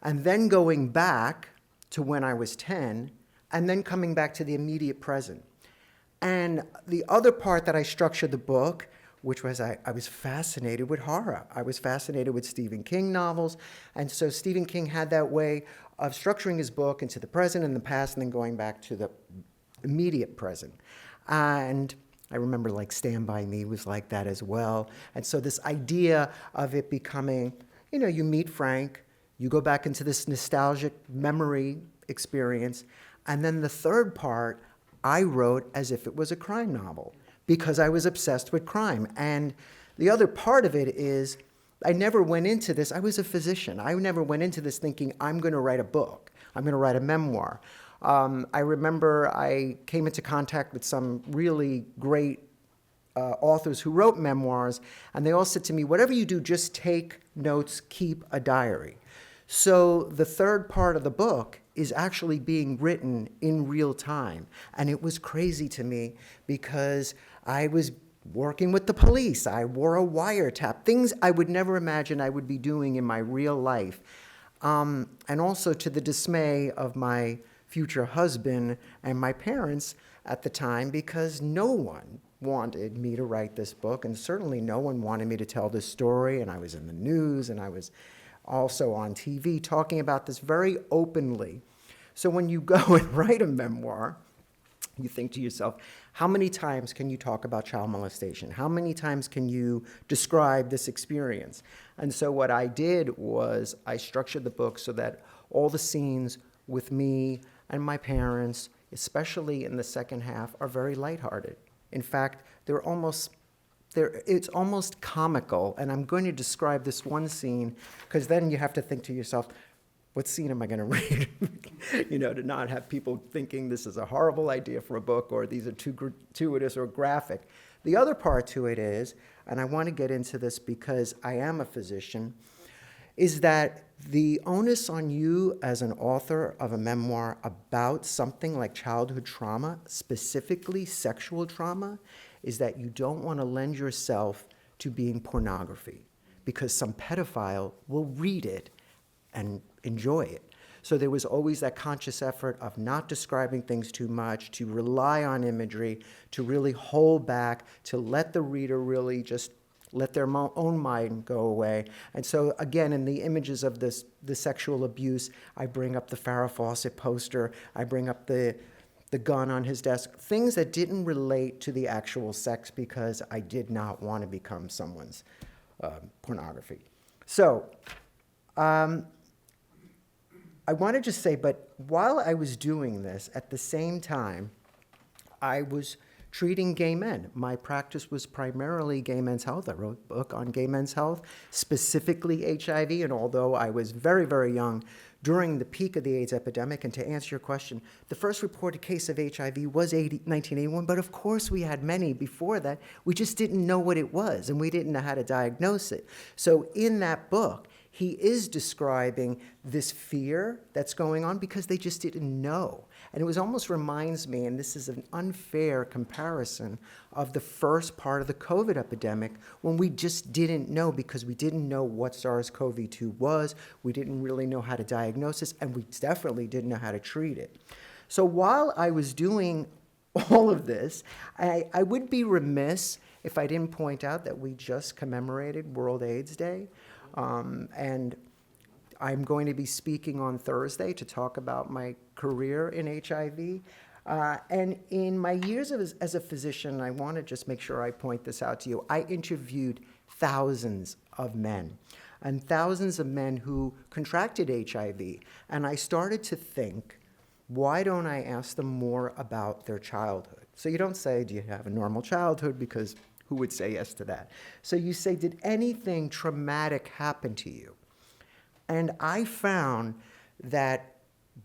and then going back to when I was 10, and then coming back to the immediate present. And the other part that I structured the book, which was I was fascinated with horror. I was fascinated with Stephen King novels, and so Stephen King had that way of structuring his book into the present and the past, and then going back to the immediate present. And I remember like Stand By Me was like that as well. And so this idea of it becoming, you know, you meet Frank, you go back into this nostalgic memory experience, and then the third part I wrote as if it was a crime novel because I was obsessed with crime. And the other part of it is I never went into this, I was a physician, I never went into this thinking I'm going to write a book, I'm going to write a memoir. I remember I came into contact with some really great authors who wrote memoirs, and they all said to me, whatever you do, just take notes, keep a diary. So the third part of the book is actually being written in real time. And it was crazy to me because I was working with the police. I wore a wiretap, things I would never imagine I would be doing in my real life. And also to the dismay of my future husband and my parents at the time, because no one wanted me to write this book, and certainly no one wanted me to tell this story. And I was in the news, and I was also on TV talking about this very openly. So when you go and write a memoir, you think to yourself, how many times can you talk about child molestation? How many times can you describe this experience? And so what I did was I structured the book so that all the scenes with me and my parents, especially in the second half, are very lighthearted. In fact, it's almost comical, and I'm going to describe this one scene, because then you have to think to yourself, what scene am I going to read? You know, to not have people thinking this is a horrible idea for a book, or these are too gratuitous or graphic. The other part to it is, and I want to get into this because I am a physician, is that the onus on you as an author of a memoir about something like childhood trauma, specifically sexual trauma, is that you don't want to lend yourself to being pornography, because some pedophile will read it and enjoy it. So there was always that conscious effort of not describing things too much, to rely on imagery, to really hold back, to let the reader really just let their own mind go away. And so again, in the images of the sexual abuse, I bring up the Farrah Fawcett poster, I bring up the gun on his desk, things that didn't relate to the actual sex, because I did not want to become someone's pornography. So I want to just say, but while I was doing this, at the same time, I was treating gay men. My practice was primarily gay men's health. I wrote a book on gay men's health, specifically HIV, and although I was very, very young during the peak of the AIDS epidemic, and to answer your question, the first reported case of HIV was 1981, but of course we had many before that. We just didn't know what it was, and we didn't know how to diagnose it. So in that book, he is describing this fear that's going on because they just didn't know. And it was almost reminds me, and this is an unfair comparison, of the first part of the COVID epidemic when we just didn't know, because we didn't know what SARS-CoV-2 was, we didn't really know how to diagnose this, and we definitely didn't know how to treat it. So while I was doing all of this, I would be remiss if I didn't point out that we just commemorated World AIDS Day. And I'm going to be speaking on Thursday to talk about my career in HIV. And in my years as a physician, I want to just make sure I point this out to you, I interviewed thousands of men and thousands of men who contracted HIV. And I started to think, why don't I ask them more about their childhood? So you don't say, do you have a normal childhood? Because who would say yes to that? So you say, did anything traumatic happen to you? And I found that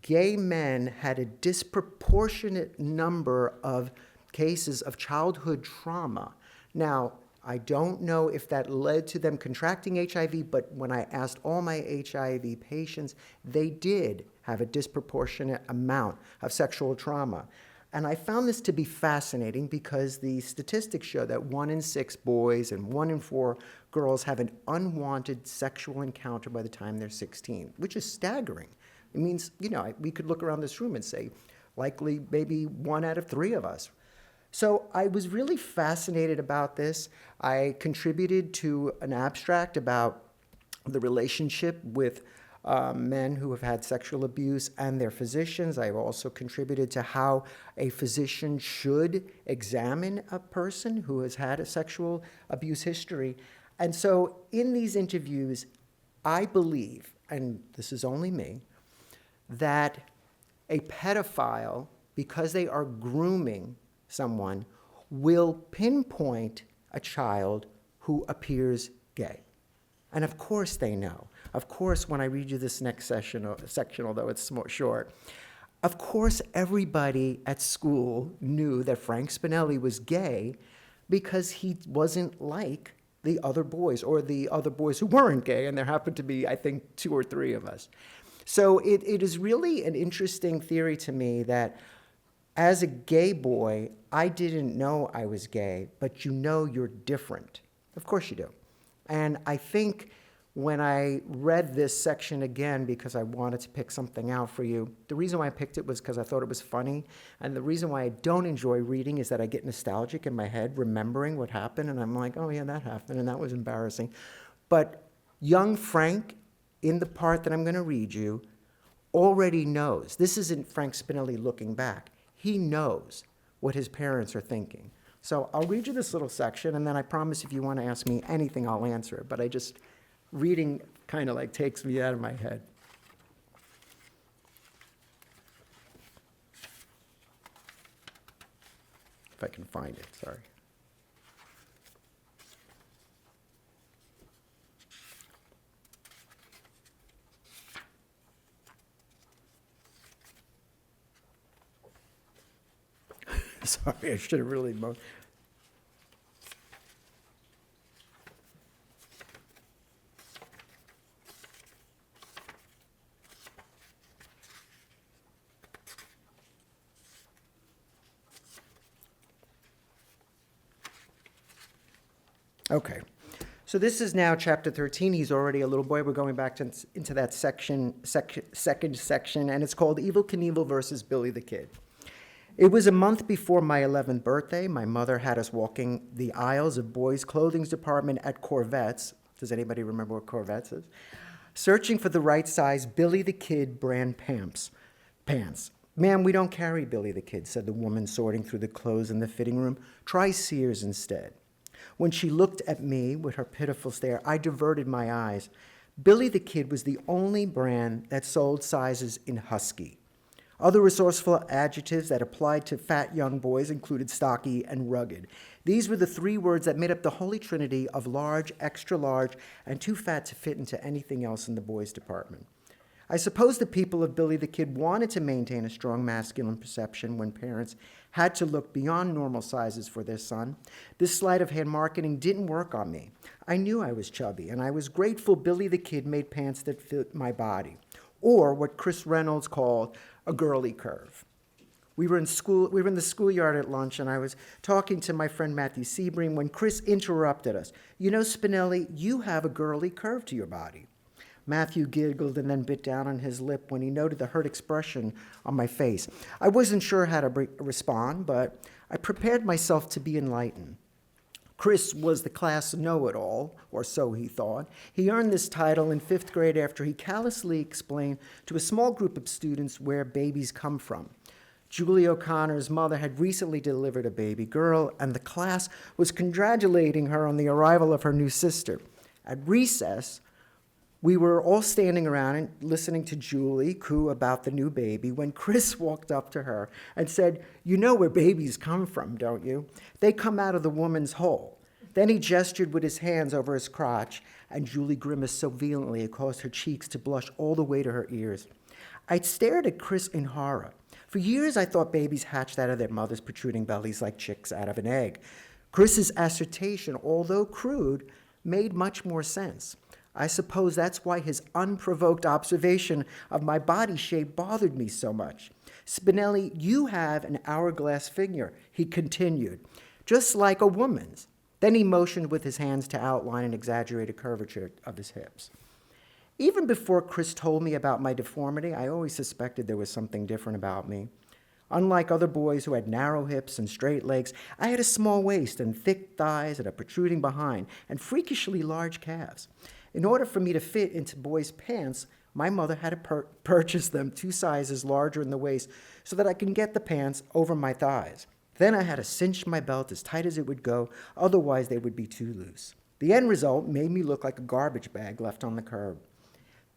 gay men had a disproportionate number of cases of childhood trauma. Now, I don't know if that led to them contracting HIV, but when I asked all my HIV patients, they did have a disproportionate amount of sexual trauma. And I found this to be fascinating because the statistics show that 1 in 6 boys and 1 in 4 girls have an unwanted sexual encounter by the time they're 16, which is staggering. It means, you know, we could look around this room and say, likely maybe 1 out of 3 of us. So I was really fascinated about this. I contributed to an abstract about the relationship with men who have had sexual abuse and their physicians. I've also contributed to how a physician should examine a person who has had a sexual abuse history. And so in these interviews, I believe, and this is only me, that a pedophile, because they are grooming someone, will pinpoint a child who appears gay. And of course they know. Of course, when I read you this next section, although it's short, of course everybody at school knew that Frank Spinelli was gay because he wasn't like the other boys, or the other boys who weren't gay, and there happened to be, I think, 2 or 3 of us. So it is really an interesting theory to me that as a gay boy, I didn't know I was gay, but you know you're different. Of course you do. And I think when I read this section again, because I wanted to pick something out for you, the reason why I picked it was because I thought it was funny. And the reason why I don't enjoy reading is that I get nostalgic in my head, remembering what happened. And I'm like, oh yeah, that happened, and that was embarrassing. But young Frank, in the part that I'm going to read you, already knows. This isn't Frank Spinelli looking back. He knows what his parents are thinking. So I'll read you this little section, and then I promise if you want to ask me anything, I'll answer it. But reading kind of like takes me out of my head. If I can find it, sorry. Sorry, I should have really moved. Okay, so this is now chapter 13. He's already a little boy. We're going back into that second section, and it's called Evel Knievel versus Billy the Kid. It was a month before my 11th birthday. My mother had us walking the aisles of boys' clothing department at Corvettes. Does anybody remember what Corvettes is? Searching for the right size Billy the Kid brand pants. Ma'am, we don't carry Billy the Kid, said the woman sorting through the clothes in the fitting room. Try Sears instead. When she looked at me with her pitiful stare, I diverted my eyes. Billy the Kid was the only brand that sold sizes in husky. Other resourceful adjectives that applied to fat young boys included stocky and rugged. These were the 3 words that made up the holy trinity of large, extra large, and too fat to fit into anything else in the boys' department. I suppose the people of Billy the Kid wanted to maintain a strong masculine perception when parents had to look beyond normal sizes for their son. This sleight of hand marketing didn't work on me. I knew I was chubby, and I was grateful Billy the Kid made pants that fit my body, or what Chris Reynolds called a girly curve. We were in the schoolyard at lunch, and I was talking to my friend Matthew Sebring when Chris interrupted us. You know, Spinelli, you have a girly curve to your body. Matthew giggled and then bit down on his lip when he noted the hurt expression on my face. I wasn't sure how to respond, but I prepared myself to be enlightened. Chris was the class know-it-all, or so he thought. He earned this title in 5th grade after he callously explained to a small group of students where babies come from. Julie O'Connor's mother had recently delivered a baby girl, and the class was congratulating her on the arrival of her new sister. At recess, we were all standing around and listening to Julie coo about the new baby when Chris walked up to her and said, "You know where babies come from, don't you? They come out of the woman's hole." Then he gestured with his hands over his crotch, and Julie grimaced so violently it caused her cheeks to blush all the way to her ears. I stared at Chris in horror. For years, I thought babies hatched out of their mothers' protruding bellies like chicks out of an egg. Chris's assertion, although crude, made much more sense. I suppose that's why his unprovoked observation of my body shape bothered me so much. "Spinelli, you have an hourglass figure," he continued, "just like a woman's." Then he motioned with his hands to outline an exaggerated curvature of his hips. Even before Chris told me about my deformity, I always suspected there was something different about me. Unlike other boys who had narrow hips and straight legs, I had a small waist and thick thighs and a protruding behind and freakishly large calves. In order for me to fit into boys' pants, my mother had to purchase them 2 sizes larger in the waist so that I can get the pants over my thighs. Then I had to cinch my belt as tight as it would go, otherwise they would be too loose. The end result made me look like a garbage bag left on the curb.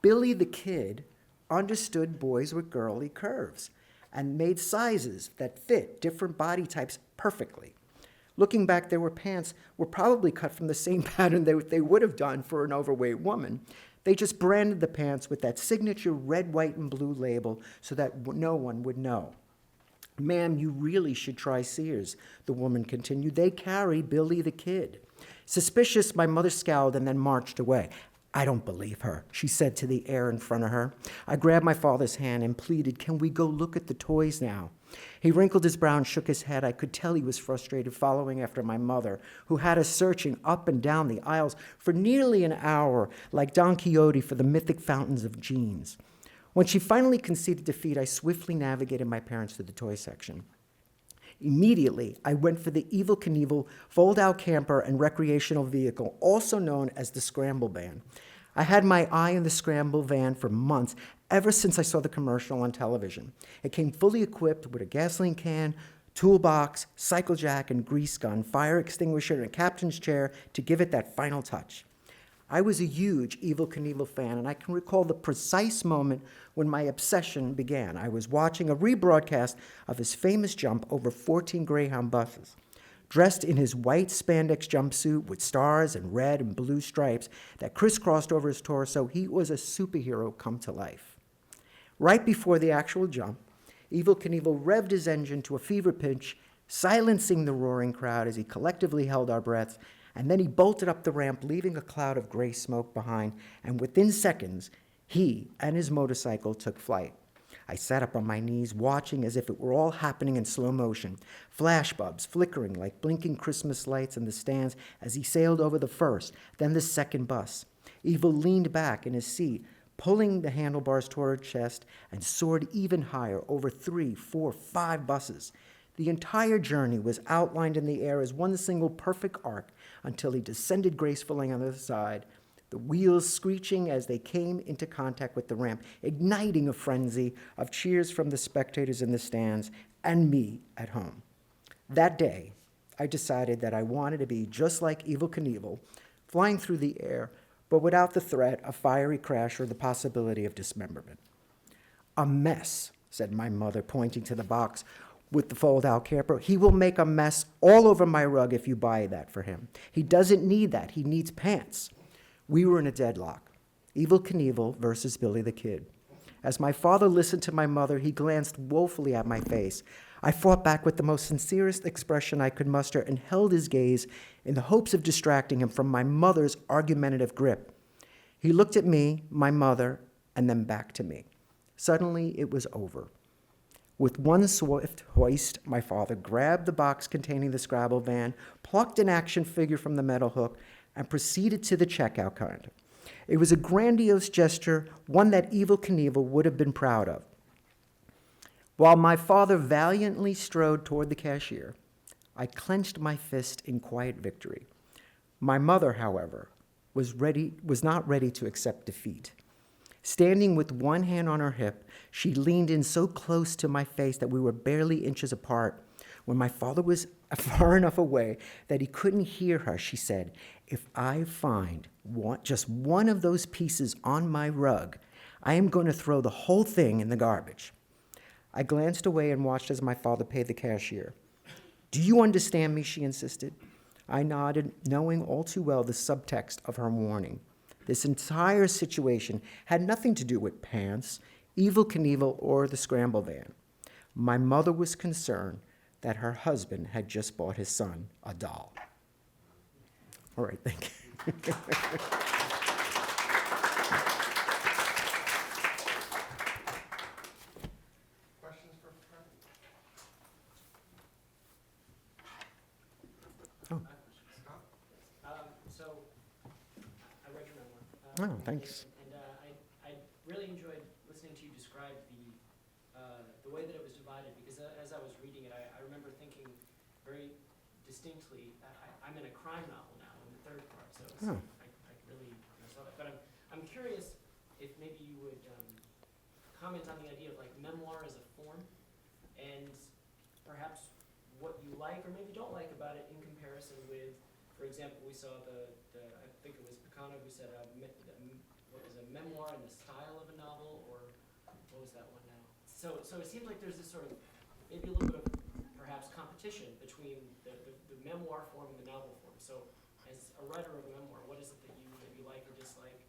Billy the Kid understood boys with girly curves and made sizes that fit different body types perfectly. Looking back, their pants were probably cut from the same pattern they would have done for an overweight woman. They just branded the pants with that signature red, white, and blue label so that no one would know. "Ma'am, you really should try Sears," the woman continued. "They carry Billy the Kid." Suspicious, my mother scowled and then marched away. "I don't believe her," she said to the air in front of her. I grabbed my father's hand and pleaded, "Can we go look at the toys now?" He wrinkled his brow and shook his head. I could tell he was frustrated following after my mother, who had us searching up and down the aisles for nearly an hour, like Don Quixote for the mythic fountains of jeans. When she finally conceded defeat, I swiftly navigated my parents to the toy section. Immediately, I went for the Evel Knievel fold-out camper and recreational vehicle, also known as the Scramble Van. I had my eye on the Scramble Van for months, ever since I saw the commercial on television. It came fully equipped with a gasoline can, toolbox, cycle jack, and grease gun, fire extinguisher, and a captain's chair to give it that final touch. I was a huge Evel Knievel fan, and I can recall the precise moment when my obsession began. I was watching a rebroadcast of his famous jump over 14 Greyhound buses. Dressed in his white spandex jumpsuit with stars and red and blue stripes that crisscrossed over his torso, he was a superhero come to life. Right before the actual jump, Evel Knievel revved his engine to a fever pitch, silencing the roaring crowd as he collectively held our breaths, and then he bolted up the ramp, leaving a cloud of gray smoke behind, and within seconds, he and his motorcycle took flight. I sat up on my knees, watching as if it were all happening in slow motion, flashbulbs flickering like blinking Christmas lights in the stands as he sailed over the first, then the second bus. Evel leaned back in his seat, pulling the handlebars toward her chest, and soared even higher over 3, 4, 5 buses. The entire journey was outlined in the air as one single perfect arc until he descended gracefully on the other side, the wheels screeching as they came into contact with the ramp, igniting a frenzy of cheers from the spectators in the stands and me at home. That day, I decided that I wanted to be just like Evel Knievel, flying through the air, but without the threat of fiery crash or the possibility of dismemberment. "A mess," said my mother, pointing to the box with the fold-out camper. "He will make a mess all over my rug if you buy that for him. He doesn't need that. He needs pants." We were in a deadlock. Evel Knievel versus Billy the Kid. As my father listened to my mother, he glanced woefully at my face. I fought back with the most sincerest expression I could muster and held his gaze in the hopes of distracting him from my mother's argumentative grip. He looked at me, my mother, and then back to me. Suddenly, it was over. With one swift hoist, my father grabbed the box containing the Scrabble van, plucked an action figure from the metal hook, and proceeded to the checkout counter. It was a grandiose gesture, one that Evel Knievel would have been proud of. While my father valiantly strode toward the cashier, I clenched my fist in quiet victory. My mother, however, was not ready to accept defeat. Standing with one hand on her hip, she leaned in so close to my face that we were barely inches apart. When my father was far enough away that he couldn't hear her, she said, "If I find just one of those pieces on my rug, I am going to throw the whole thing in the garbage." I glanced away and watched as my father paid the cashier. "Do you understand me?" she insisted. I nodded, knowing all too well the subtext of her warning. This entire situation had nothing to do with pants, Evel Knievel, or the scramble van. My mother was concerned that her husband had just bought his son a doll. All right, thank you. Questions for Fred? Oh. So, I read your memoir. Oh, thanks. And I really enjoyed listening to you describe the way that it was divided, because as I was reading it, I remember thinking very distinctly, I'm in a crime novel now in the third part, so it's, I really saw that. But I'm curious if maybe you would comment on the idea of like memoir as a form, and perhaps what you like or maybe don't like about it in comparison with, for example, we saw I think it was Picano who said what was a memoir in the style of a novel, or what was that one now? So it seems like there's this sort of maybe a little bit of perhaps competition between the memoir form and the novel form. So as a writer of a memoir, what is it that you like or dislike?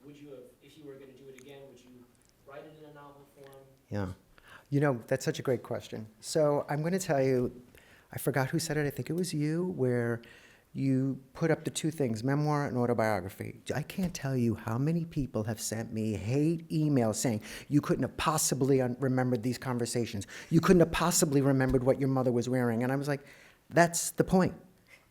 Would you have, if you were going to do it again, would you write it in a novel form? Yeah. You know, that's such a great question. So I'm going to tell you, I forgot who said it, I think it was you, where you put up the two things, memoir and autobiography. I can't tell you how many people have sent me hate emails saying, you couldn't have possibly remembered these conversations. You couldn't have possibly remembered what your mother was wearing. And I was like, that's the point.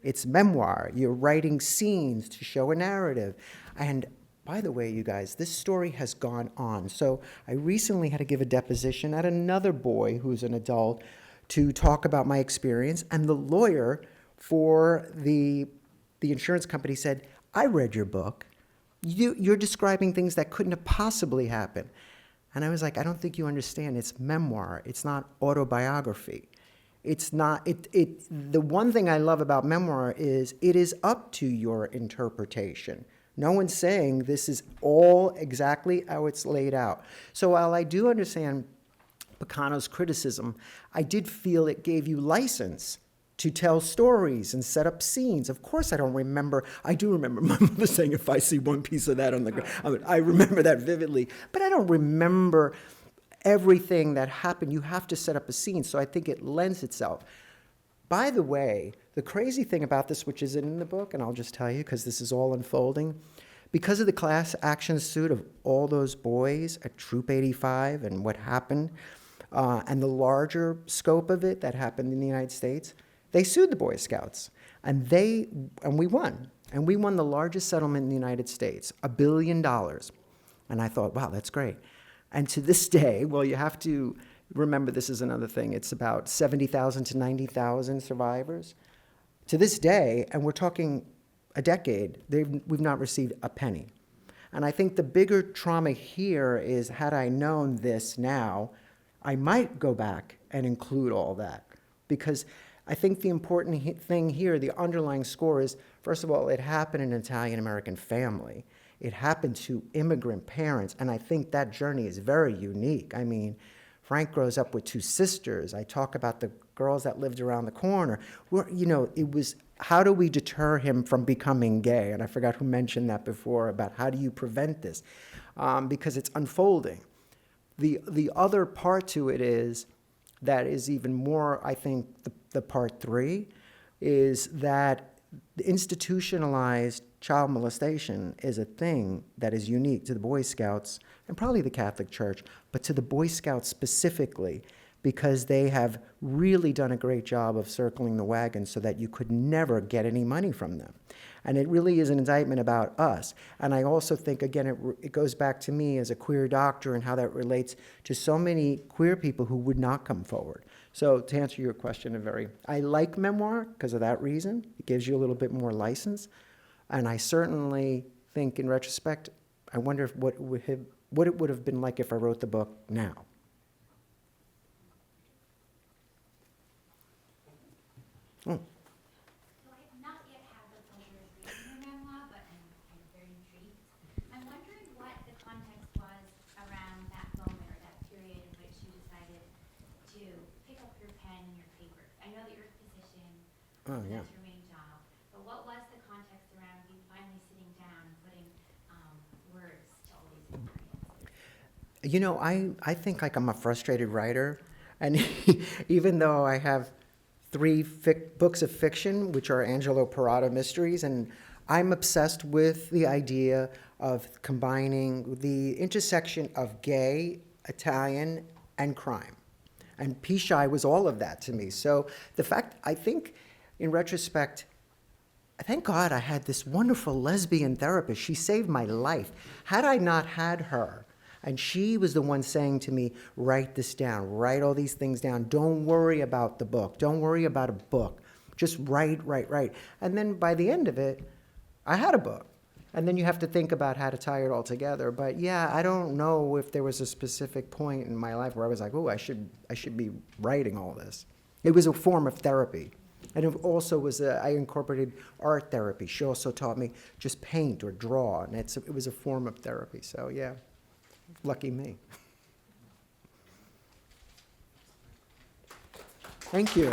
It's memoir. You're writing scenes to show a narrative. And by the way, you guys, this story has gone on. So I recently had to give a deposition at another boy who's an adult to talk about my experience. And the lawyer for the insurance company said, I read your book. You're describing things that couldn't have possibly happened. And I was like, I don't think you understand. It's memoir. It's not autobiography. It's not, the one thing I love about memoir is it is up to your interpretation. No one's saying this is all exactly how it's laid out. So while I do understand Picano's criticism, I did feel it gave you license to tell stories and set up scenes. Of course I don't remember, I do remember my mother saying, if I see one piece of that on the ground, I remember that vividly, but I don't remember everything that happened. You have to set up a scene, so I think it lends itself. By the way, the crazy thing about this, which isn't in the book, and I'll just tell you because this is all unfolding, because of the class action suit of all those boys at Troop 85 and what happened, and the larger scope of it that happened in the United States, they sued the Boy Scouts, and we won. And we won the largest settlement in the United States, $1 billion. And I thought, wow, that's great. And to this day, well, you have to remember this is another thing. It's about 70,000 to 90,000 survivors. To this day, and we're talking a decade, we've not received a penny. And I think the bigger trauma here is, had I known this now, I might go back and include all that. Because I think the important thing here, the underlying score is, first of all, it happened in an Italian American family. It happened to immigrant parents, and I think that journey is very unique. I mean, Frank grows up with two sisters. I talk about the girls that lived around the corner. It was, how do we deter him from becoming gay? And I forgot who mentioned that before, about how do you prevent this? Because it's unfolding. The other part to it is, that is even more, I think, the part 3, is that the institutionalized child molestation is a thing that is unique to the Boy Scouts and probably the Catholic Church, but to the Boy Scouts specifically, because they have really done a great job of circling the wagon so that you could never get any money from them. And it really is an indictment about us. And I also think, again, it goes back to me as a queer doctor and how that relates to so many queer people who would not come forward. So to answer your question, I like memoir because of that reason. It gives you a little bit more license. And I certainly think, in retrospect, I wonder if what would have what it would have been like if I wrote the book now. So I have not yet had the pleasure of reading your memoir, but I'm very intrigued. I'm wondering what the context was around that moment or that period in which you decided to pick up your pen and your paper. I know that you're a physician, that's your main job, but what was the context around you finally sitting down and putting words to all these experiences? You know, I think like I'm a frustrated writer, and even though I have 3 books of fiction, which are Angelo Perrotta mysteries, and I'm obsessed with the idea of combining the intersection of gay, Italian, and crime. And Pishai was all of that to me. So the fact, I think, in retrospect, thank God I had this wonderful lesbian therapist. She saved my life. Had I not had her, and she was the one saying to me, write this down, write all these things down. Don't worry about the book. Don't worry about a book. Just write. And then by the end of it, I had a book. And then you have to think about how to tie it all together. But yeah, I don't know if there was a specific point in my life where I was like, oh, I should be writing all this. It was a form of therapy. And it also was, I incorporated art therapy. She also taught me just paint or draw. And it was a form of therapy. So yeah. Lucky me. Thank you.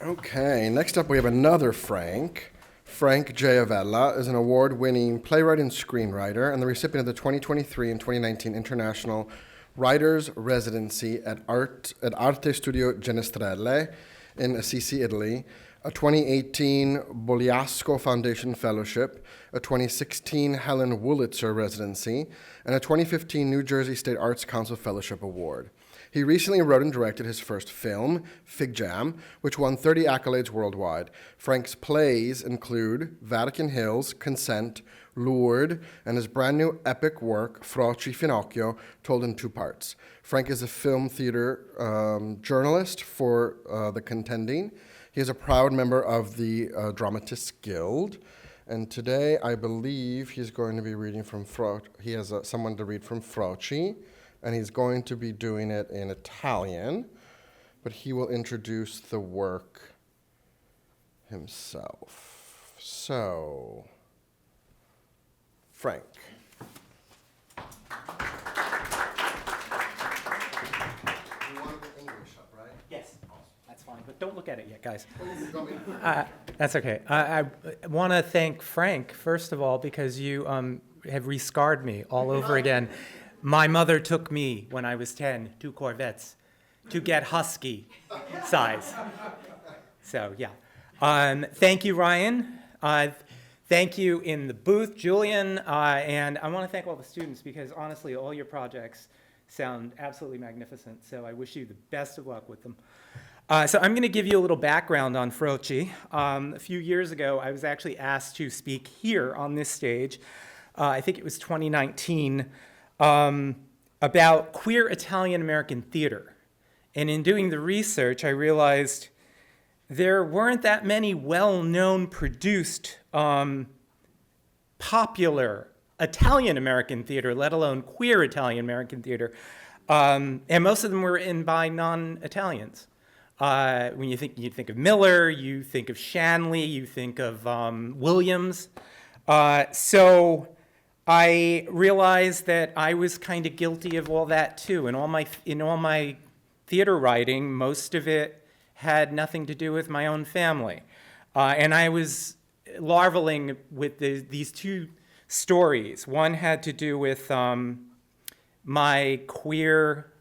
Okay, next up we have another Frank. Frank Giavella is an award-winning playwright and screenwriter and the recipient of the 2023 and 2019 International Writers Residency at Arte Studio Genestrelle in Assisi, Italy, a 2018 Bogliasco Foundation Fellowship, a 2016 Helen Wurlitzer Residency, and a 2015 New Jersey State Arts Council Fellowship Award. He recently wrote and directed his first film, Fig Jam, which won 30 accolades worldwide. Frank's plays include Vatican Hills, Consent, Lourdes, and his brand new epic work, Froci Finocchio, told in 2 parts. Frank is a film theater journalist for The Contending. He is a proud member of the Dramatists Guild, and today I believe he's going to be reading from he has someone to read from Froci, and he's going to be doing it in Italian, but he will introduce the work himself. So, Frank. But don't look at it yet, guys. That's okay. I want to thank Frank, first of all, because you have re-scarred me all over again. My mother took me, when I was 10, 2 Corvettes to get husky size. So, yeah. Thank you, Ryan. Thank you in the booth, Julian. And I want to thank all the students, because honestly, all your projects sound absolutely magnificent. So I wish you the best of luck with them. So I'm going to give you a little background on Froci. A few years ago, I was actually asked to speak here on this stage, I think it was 2019, about queer Italian American theater. And in doing the research, I realized there weren't that many well-known, produced, popular Italian American theater, let alone queer Italian American theater. And most of them were written by non-Italians. When you think of Miller, you think of Shanley, you think of Williams. So I realized that I was kind of guilty of all that too. In all my theater writing, most of it had nothing to do with my own family. And I was larvaling with these 2 stories. One had to do with my queer,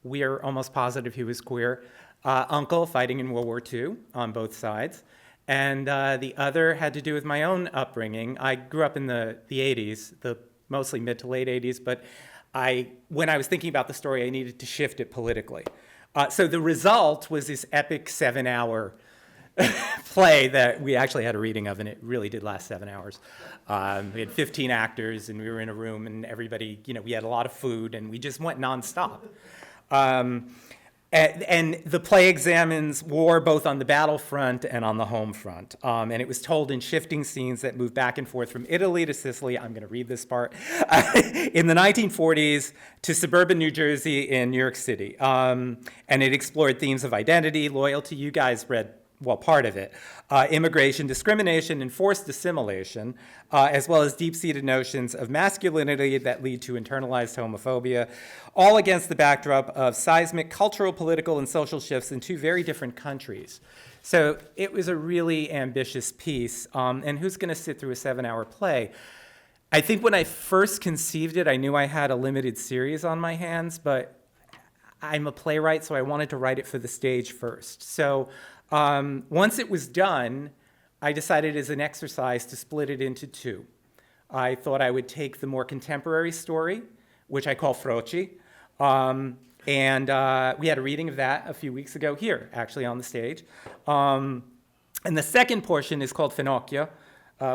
we're almost positive he was queer, uncle fighting in World War II on both sides. And the other had to do with my own upbringing. I grew up in the 80s, mostly mid to late 80s, but when I was thinking about the story, I needed to shift it politically. So the result was this epic 7-hour play that we actually had a reading of, and it really did last 7 hours. We had 15 actors, and we were in a room, and everybody, we had a lot of food, and we just went nonstop. And the play examines war both on the battlefront and on the home front. And it was told in shifting scenes that moved back and forth from Italy to Sicily, I'm going to read this part, in the 1940s to suburban New Jersey and New York City. And it explored themes of identity, loyalty. You guys read, well, part of it, immigration, discrimination, and forced assimilation, as well as deep-seated notions of masculinity that lead to internalized homophobia, all against the backdrop of seismic cultural, political, and social shifts in two very different countries. So it was a really ambitious piece, and who's going to sit through a 7-hour play? I think when I first conceived it, I knew I had a limited series on my hands, but I'm a playwright, so I wanted to write it for the stage first. So once it was done, I decided as an exercise to split it into two. I thought I would take the more contemporary story, which I call Froci, and we had a reading of that a few weeks ago here, actually on the stage. And the second portion is called Finocchio,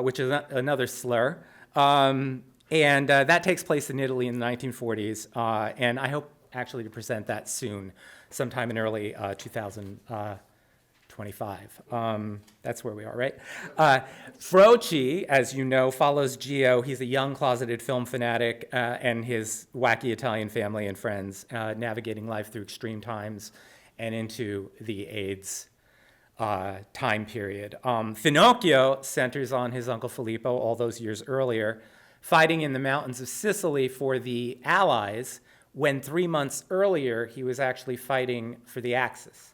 which is another slur, and that takes place in Italy in the 1940s, and I hope actually to present that soon, sometime in early 2025. That's where we are, right? Froci, as you know, follows Gio. He's a young closeted film fanatic and his wacky Italian family and friends navigating life through extreme times and into the AIDS time period. Finocchio centers on his uncle Filippo all those years earlier, fighting in the mountains of Sicily for the Allies when 3 months earlier he was actually fighting for the Axis.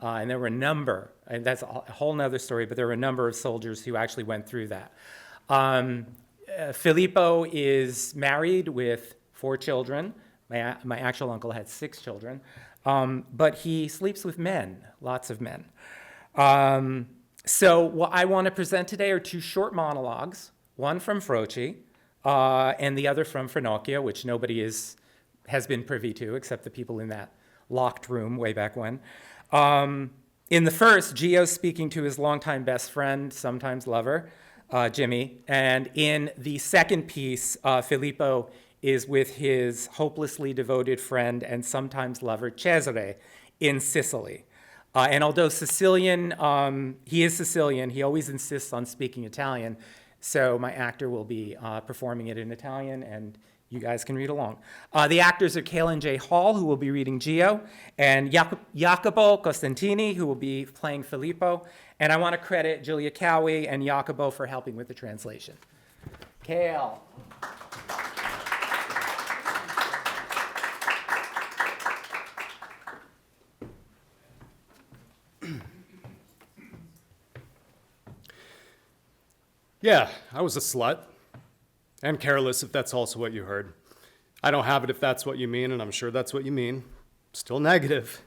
And there were a number, and that's a whole nother story, but there were a number of soldiers who actually went through that. Filippo is married with 4 children. My actual uncle had 6 children. But he sleeps with men, lots of men. So what I want to present today are 2 short monologues, one from Froci and the other from Finocchio, which nobody has been privy to except the people in that locked room way back when. In the first, Gio's speaking to his longtime best friend, sometimes lover, Jimmy. And in the second piece, Filippo is with his hopelessly devoted friend and sometimes lover, Cesare, in Sicily. And although Sicilian, he is Sicilian, he always insists on speaking Italian. So my actor will be performing it in Italian, and you guys can read along. The actors are Kaylin J. Hall, who will be reading Gio, and Jacopo Costantini, who will be playing Filippo. And I want to credit Julia Cowie and Jacopo for helping with the translation. Kale. Yeah, I was a slut. And careless, if that's also what you heard. I don't have it if that's what you mean, and I'm sure that's what you mean. Still negative.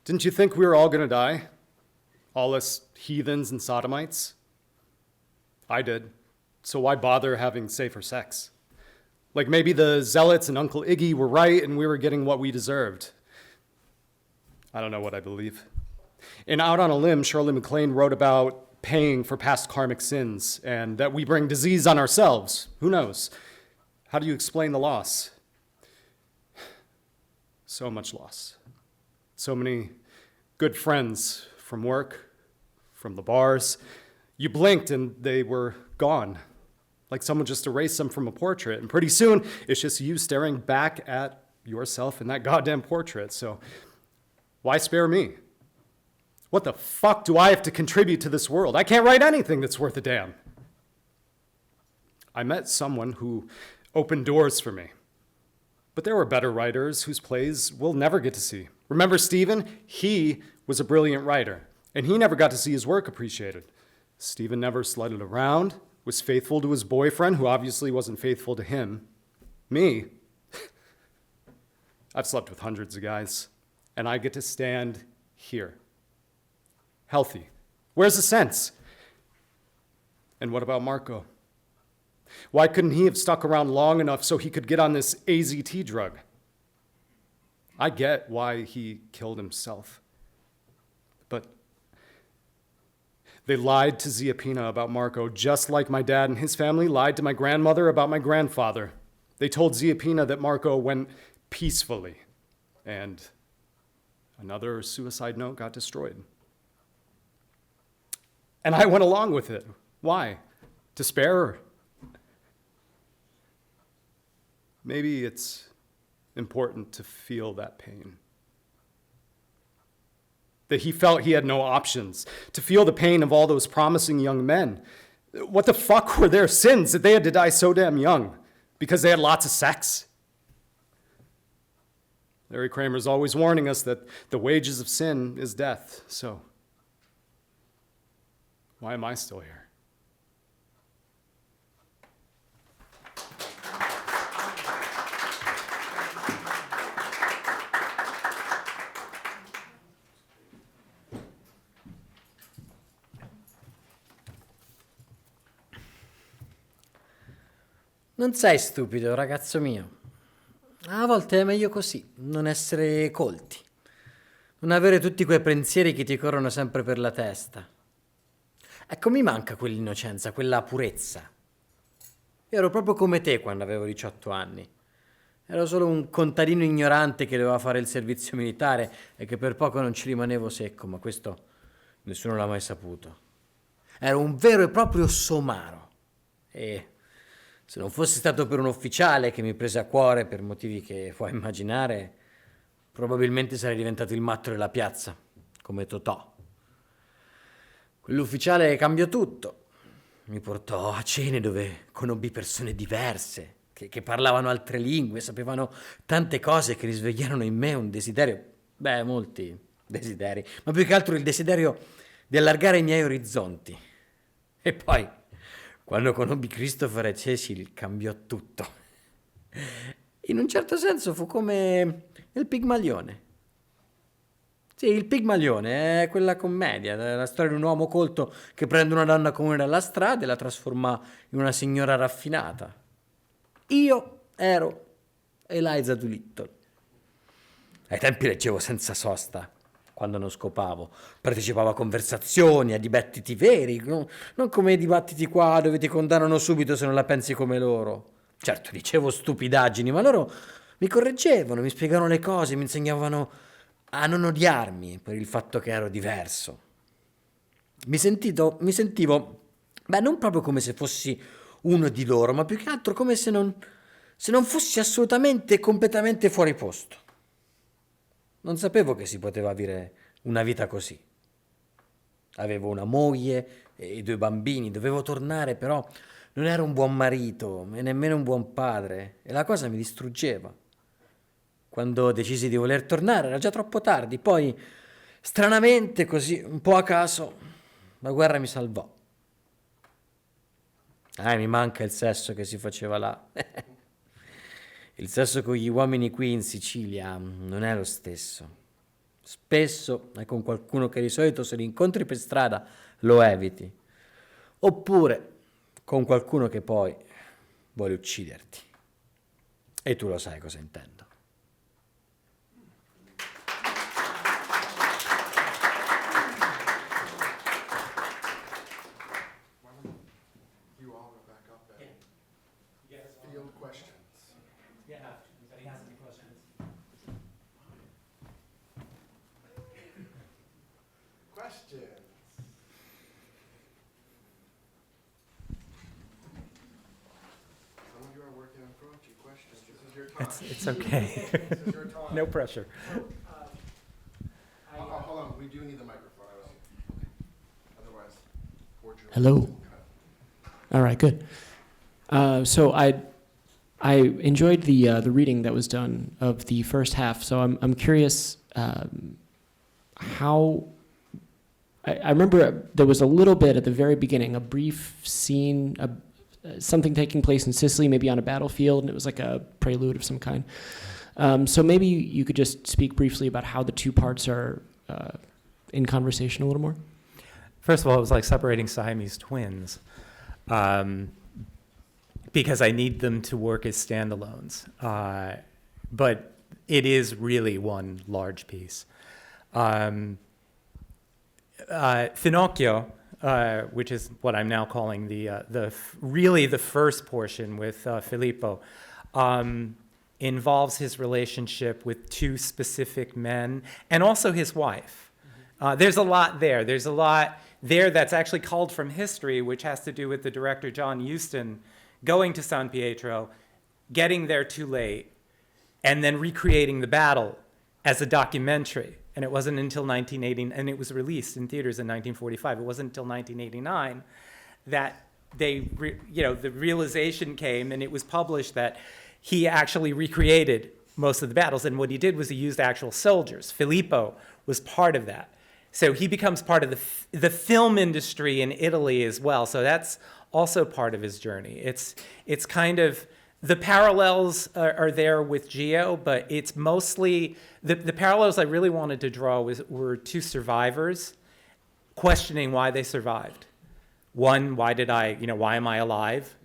Didn't you think we were all gonna die? All us heathens and sodomites? I did. So why bother having safer sex? Like maybe the zealots and Uncle Iggy were right and we were getting what we deserved. I don't know what I believe. In Out on a Limb, Shirley MacLaine wrote about paying for past karmic sins, and that we bring disease on ourselves. Who knows? How do you explain the loss? So much loss. So many good friends from work, from the bars. You blinked and they were gone. Like someone just erased them from a portrait, and pretty soon it's just you staring back at yourself in that goddamn portrait. So why spare me? What the fuck do I have to contribute to this world? I can't write anything that's worth a damn. I met someone who opened doors for me. But there were better writers whose plays we'll never get to see. Remember Stephen? He was a brilliant writer, and he never got to see his work appreciated. Stephen never slutted around, was faithful to his boyfriend, who obviously wasn't faithful to him. Me? I've slept with hundreds of guys, and I get to stand here. Healthy. Where's the sense? And what about Marco? Why couldn't he have stuck around long enough so he could get on this AZT drug? I get why he killed himself. But they lied to Zeapina about Marco, just like my dad and his family lied to my grandmother about my grandfather. They told Zeapina that Marco went peacefully, and Another suicide note got destroyed. And I went along with it. Why? Despair? Maybe it's important to feel that pain. That he felt he had no options, to feel the pain of all those promising young men. What the fuck were their sins that they had to die so damn young? Because they had lots of sex? Larry Kramer's always warning us that the wages of sin is death, so why am I still here? Non sei stupido, ragazzo mio. A volte è meglio così, non essere colti. Non avere tutti quei pensieri che ti corrono sempre per la testa. Ecco, mi manca quell'innocenza, quella purezza. Io ero proprio come te quando avevo 18 anni. Ero solo un contadino ignorante che doveva fare il servizio militare e che per poco non ci rimanevo secco, ma questo nessuno l'ha mai saputo. Ero un vero e proprio somaro. E se non fosse stato per un ufficiale che mi prese a cuore per motivi che puoi immaginare, probabilmente sarei diventato il matto della piazza, come Totò. Quell'ufficiale cambiò tutto. Mi portò a cene dove conobbi persone diverse, che parlavano altre lingue, sapevano tante cose che risvegliarono in me un desiderio, molti desideri, ma più che altro il desiderio di allargare i miei orizzonti. E poi, quando conobbi Christopher e Cecil, cambiò tutto. In un certo senso fu come il Pigmalione. Sì, il Pigmalione è quella commedia, la storia di un uomo colto che prende una donna comune dalla strada e la trasforma in una signora raffinata. Io ero Eliza Doolittle. Ai tempi leggevo senza sosta, quando non scopavo. Partecipavo a conversazioni, a dibattiti veri, non come i dibattiti qua dove ti condannano subito se non la pensi come loro. Certo, dicevo stupidaggini, ma loro mi correggevano, mi spiegavano le cose, mi insegnavano a non odiarmi per il fatto che ero diverso. Mi sentivo, non proprio come se fossi uno di loro, ma più che altro come se non fossi assolutamente e completamente fuori posto. Non sapevo che si poteva vivere una vita così. Avevo una moglie e 2 bambini, dovevo tornare, però non ero un buon marito e nemmeno un buon padre, e la cosa mi distruggeva. Quando decisi di voler tornare era già troppo tardi, poi, stranamente, così, un po' a caso, la guerra mi salvò. Mi manca il sesso che si faceva là. Il sesso con gli uomini qui in Sicilia non è lo stesso. Spesso è con qualcuno che di solito se lo incontri per strada lo eviti. Oppure con qualcuno che poi vuole ucciderti. E tu lo sai cosa intendo. It's okay. No pressure. Hold on, we do need the microphone. Otherwise, Hello. All right, good. So I enjoyed the reading that was done of the first half. So I'm curious how. I remember there was a little bit at the very beginning, a brief scene, something taking place in Sicily, maybe on a battlefield, and it was like a prelude of some kind. So maybe you could just speak briefly about how the two parts are in conversation a little more. First of all, it was like separating Siamese twins, because I need them to work as standalones. But it is really one large piece. Finocchio, which is what I'm now calling really the first portion with Filippo, involves his relationship with two specific men and also his wife. There's a lot there. There's a lot there that's actually culled from history, which has to do with the director John Huston going to San Pietro, getting there too late, and then recreating the battle as a documentary. And it wasn't until 1980, and it was released in theaters in 1945. It wasn't until 1989 that the realization came, and it was published that he actually recreated most of the battles. And what he did was he used actual soldiers. Filippo was part of that. So he becomes part of the film industry in Italy as well. So that's also part of his journey. It's kind of, the parallels are there with Gio, but it's mostly, the parallels I really wanted to draw were two survivors questioning why they survived. One, why am I alive?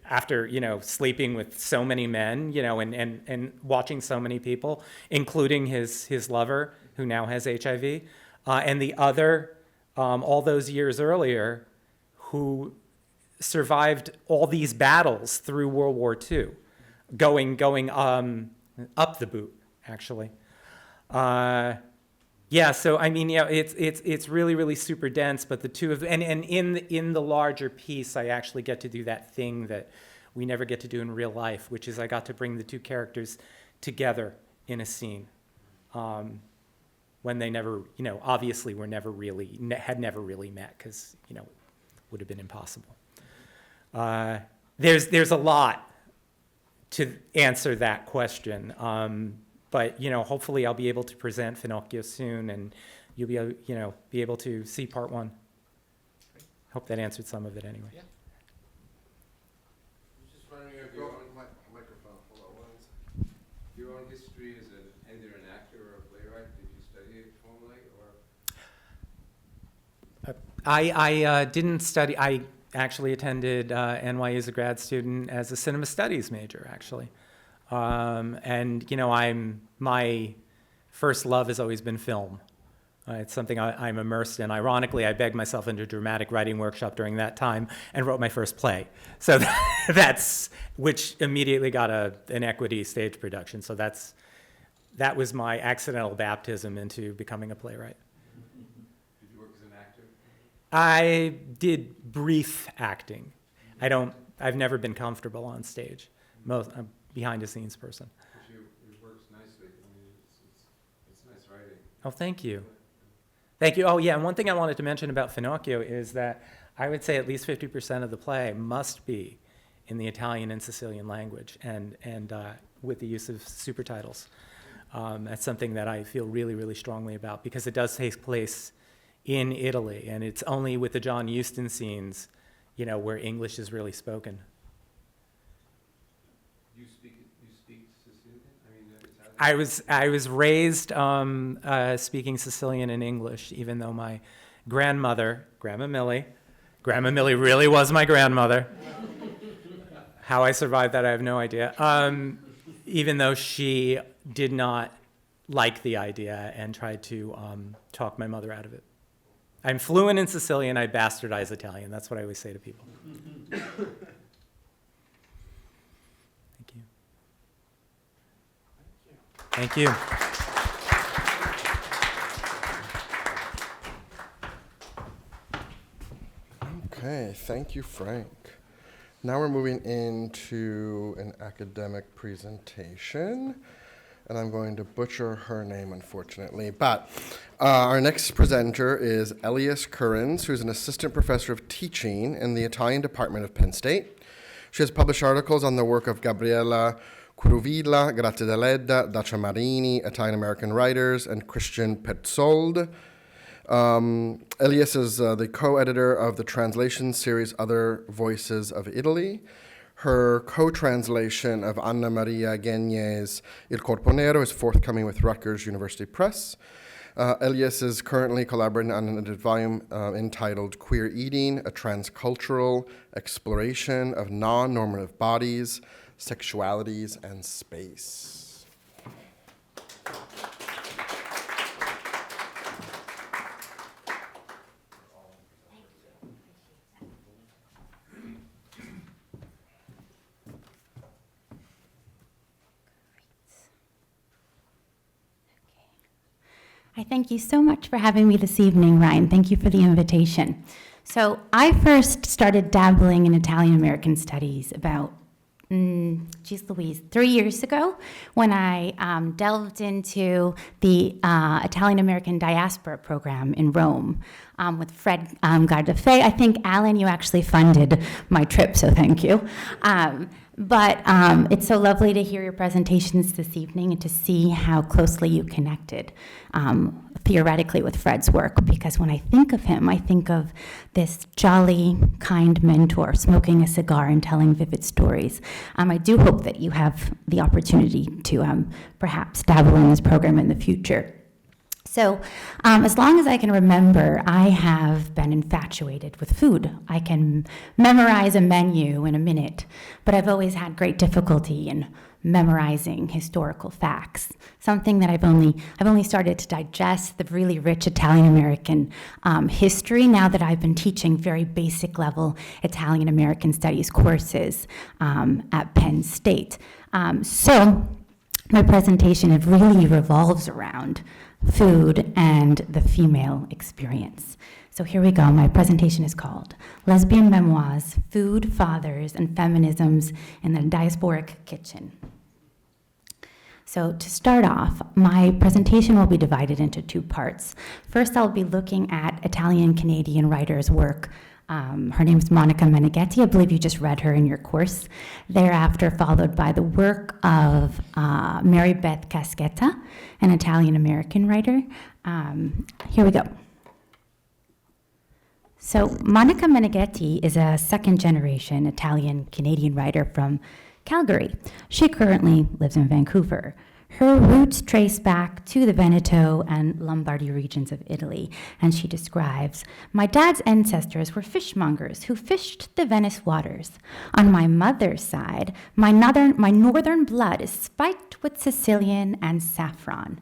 After, sleeping with so many men, and watching so many people, including his lover, who now has HIV. And the other, all those years earlier, who survived all these battles through World War II, going up the boot, actually. So I mean, it's really, really super dense. But the two of them, and in the larger piece, I actually get to do that thing that we never get to do in real life, which is I got to bring the two characters together in a scene. When they never, obviously had never really met, because, would have been impossible. There's a lot to answer that question, but hopefully I'll be able to present Finocchio soon, and you'll be able to see part one. Hope that answered some of it anyway. Yeah. Just wondering if your own microphone. Hold on one second. Your own history as either an actor or a playwright. Did you study it formally, or? I didn't study. I actually attended NYU as a grad student as a cinema studies major, actually. My first love has always been film. It's something I'm immersed in. Ironically, I begged myself into a dramatic writing workshop during that time and wrote my first play. So which immediately got an equity stage production. So that was my accidental baptism into becoming a playwright. Did you work as an actor? I did brief acting. I've never been comfortable on stage. I'm a behind-the-scenes person. It works nicely. I mean, it's nice writing. Oh, thank you. Thank you. Oh, yeah, and one thing I wanted to mention about Finocchio is that I would say at least 50% of the play must be in the Italian and Sicilian language, and with the use of supertitles. That's something that I feel really, really strongly about, because it does take place in Italy, and it's only with the John Huston scenes, where English is really spoken. You speak Sicilian? I mean, Italian? I was raised speaking Sicilian and English, even though my grandmother, Grandma Millie really was my grandmother. How I survived that, I have no idea. Even though she did not like the idea and tried to talk my mother out of it. I'm fluent in Sicilian, I bastardize Italian. That's what I always say to people. Thank you. Thank you. Okay, thank you, Frank. Now we're moving into an academic presentation, and I'm going to butcher her name, unfortunately. But our next presenter is Elias Currens, who's an assistant professor of teaching in the Italian department of Penn State. She has published articles on the work of Gabriella Curuvilla, Grazia Deledda, Dacia Marini, Italian American writers, and Christian Petzold. Elias is the co-editor of the translation series Other Voices of Italy. Her co-translation of Anna Maria Gagne's Il Corpo Nero is forthcoming with Rutgers University Press. Elias is currently collaborating on an edited volume entitled Queer Eating, a Transcultural Exploration of Non-Normative Bodies, Sexualities, and Space. I thank you so much for having me this evening, Ryan. Thank you for the invitation. So I first started dabbling in Italian American studies about, geez Louise, 3 years ago when I delved into the Italian American Diaspora program in Rome with Fred Gardafe. I think, Alan, you actually funded my trip, so thank you. But it's so lovely to hear your presentations this evening and to see how closely you connected theoretically with Fred's work, because when I think of him, I think of this jolly, kind mentor smoking a cigar and telling vivid stories. I do hope that you have the opportunity to perhaps dabble in this program in the future. So as long as I can remember, I have been infatuated with food. I can memorize a menu in a minute, but I've always had great difficulty in memorizing historical facts, something that I've only started to digest the really rich Italian American history now that I've been teaching very basic level Italian American studies courses at Penn State. So my presentation, it really revolves around food and the female experience. So here we go. My presentation is called Lesbian Memoirs, Food, Fathers, and Feminisms in the Diasporic Kitchen. So to start off, my presentation will be divided into two parts. First, I'll be looking at Italian-Canadian writers' work. Her name is Monica Meneghetti. I believe you just read her in your course. Thereafter, followed by the work of Mary Beth Caschetta, an Italian-American writer. Here we go. So Monica Meneghetti is a second-generation Italian-Canadian writer from Calgary. She currently lives in Vancouver. Her roots trace back to the Veneto and Lombardy regions of Italy, and she describes, "My dad's ancestors were fishmongers who fished the Venice waters. On my mother's side, my northern blood is spiked with Sicilian and saffron."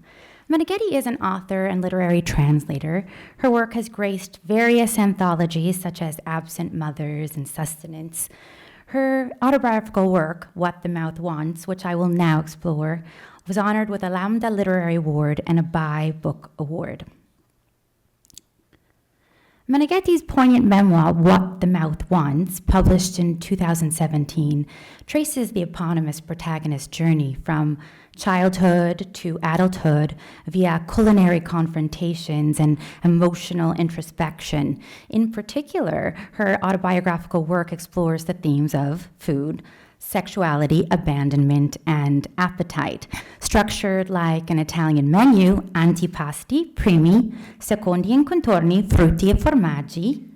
Meneghetti is an author and literary translator. Her work has graced various anthologies such as Absent Mothers and Sustenance. Her autobiographical work, What the Mouth Wants, which I will now explore, was honored with a Lambda Literary Award and a Bai Book Award. Meneghetti's poignant memoir, What the Mouth Wants, published in 2017, traces the eponymous protagonist's journey from childhood to adulthood via culinary confrontations and emotional introspection. In particular, her autobiographical work explores the themes of food, sexuality, abandonment, and appetite. Structured like an Italian menu, antipasti, primi, secondi and contorni, frutti e formaggi,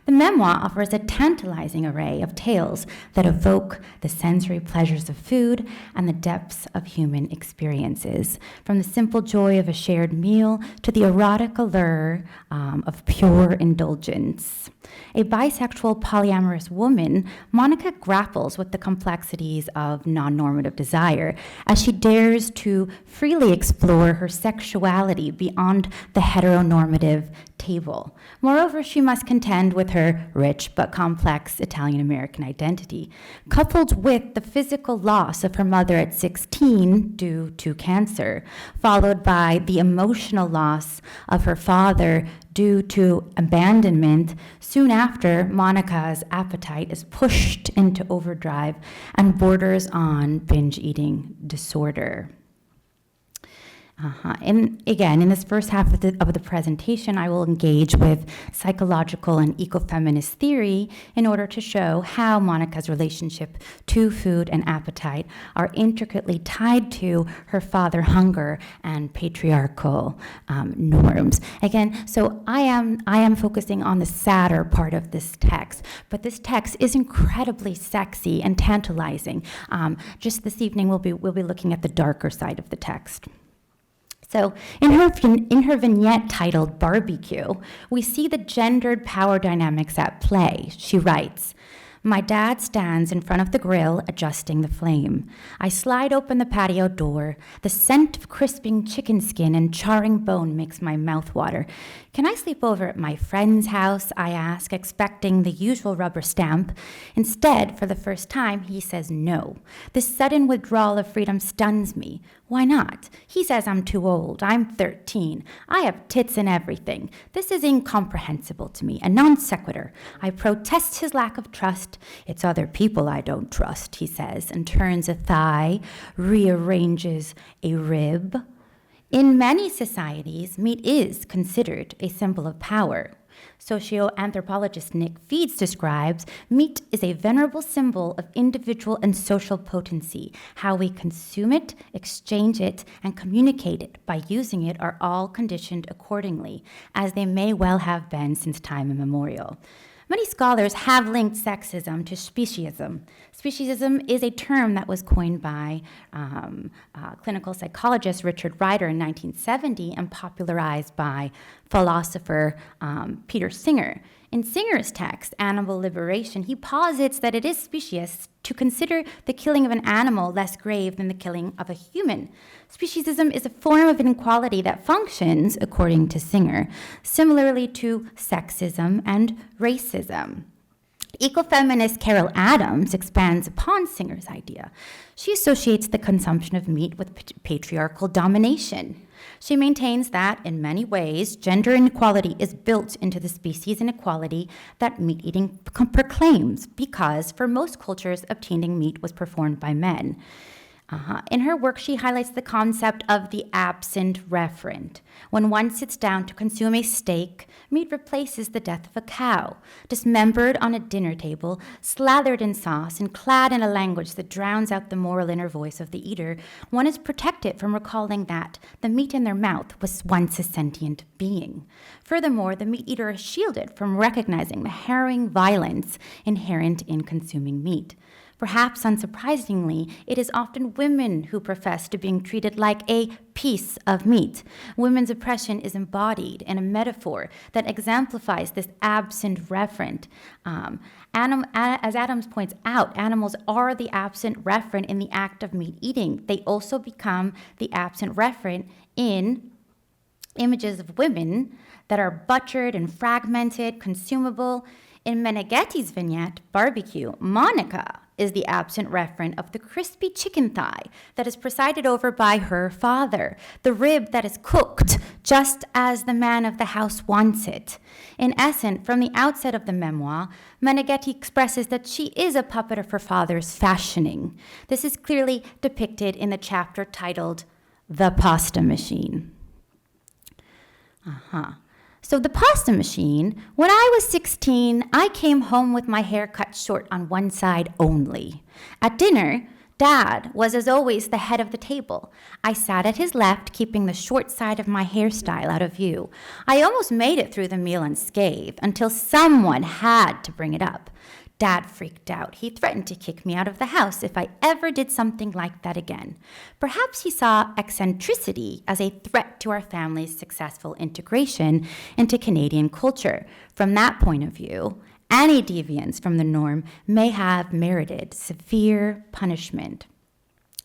the memoir offers a tantalizing array of tales that evoke the sensory pleasures of food and the depths of human experiences, from the simple joy of a shared meal to the erotic allure of pure indulgence. A bisexual polyamorous woman, Monica grapples with the complexities of non-normative desire as she dares to freely explore her sexuality beyond the heteronormative table. Moreover, she must contend with her rich but complex Italian-American identity, coupled with the physical loss of her mother at 16 due to cancer, followed by the emotional loss of her father due to abandonment. Soon after, Monica's appetite is pushed into overdrive and borders on binge eating disorder. And again, in this first half of the presentation, I will engage with psychological and ecofeminist theory in order to show how Monica's relationship to food and appetite are intricately tied to her father hunger and patriarchal norms. Again, so I am focusing on the sadder part of this text, but this text is incredibly sexy and tantalizing. Just this evening, we'll be looking at the darker side of the text. So in her vignette titled Barbecue, we see the gendered power dynamics at play. She writes, My dad stands in front of the grill, adjusting the flame. I slide open the patio door. The scent of crisping chicken skin and charring bone makes my mouth water. Can I sleep over at my friend's house? I ask, expecting the usual rubber stamp. Instead, for the first time, he says no. This sudden withdrawal of freedom stuns me. Why not? He says I'm too old. I'm 13. I have tits and everything. This is incomprehensible to me, a non sequitur. I protest his lack of trust. It's other people I don't trust, he says, and turns a thigh, rearranges a rib. In many societies, meat is considered a symbol of power. Socioanthropologist Nick Feeds describes, meat is a venerable symbol of individual and social potency. How we consume it, exchange it, and communicate it by using it are all conditioned accordingly, as they may well have been since time immemorial. Many scholars have linked sexism to speciesism. Speciesism is a term that was coined by clinical psychologist Richard Ryder in 1970 and popularized by philosopher Peter Singer. In Singer's text, Animal Liberation, he posits that it is specious to consider the killing of an animal less grave than the killing of a human. Speciesism is a form of inequality that functions, according to Singer, similarly to sexism and racism. Ecofeminist Carol Adams expands upon Singer's idea. She associates the consumption of meat with patriarchal domination. She maintains that, in many ways, gender inequality is built into the species inequality that meat eating proclaims, because for most cultures, obtaining meat was performed by men. In her work, she highlights the concept of the absent referent. When one sits down to consume a steak, meat replaces the death of a cow, dismembered on a dinner table, slathered in sauce, and clad in a language that drowns out the moral inner voice of the eater. One is protected from recalling that the meat in their mouth was once a sentient being. Furthermore, the meat eater is shielded from recognizing the harrowing violence inherent in consuming meat. Perhaps unsurprisingly, it is often women who profess to being treated like a piece of meat. Women's oppression is embodied in a metaphor that exemplifies this absent referent. As Adams points out, animals are the absent referent in the act of meat eating. They also become the absent referent in images of women that are butchered and fragmented, consumable. In Meneghetti's vignette, Barbecue, Monica is the absent referent of the crispy chicken thigh that is presided over by her father, the rib that is cooked just as the man of the house wants it. In essence, from the outset of the memoir, Meneghetti expresses that she is a puppet of her father's fashioning. This is clearly depicted in the chapter titled The Pasta Machine. So the pasta machine, when I was 16, I came home with my hair cut short on one side only. At dinner, Dad was, as always, the head of the table. I sat at his left, keeping the short side of my hairstyle out of view. I almost made it through the meal unscathed until someone had to bring it up. Dad freaked out. He threatened to kick me out of the house if I ever did something like that again. Perhaps he saw eccentricity as a threat to our family's successful integration into Canadian culture. From that point of view, any deviance from the norm may have merited severe punishment.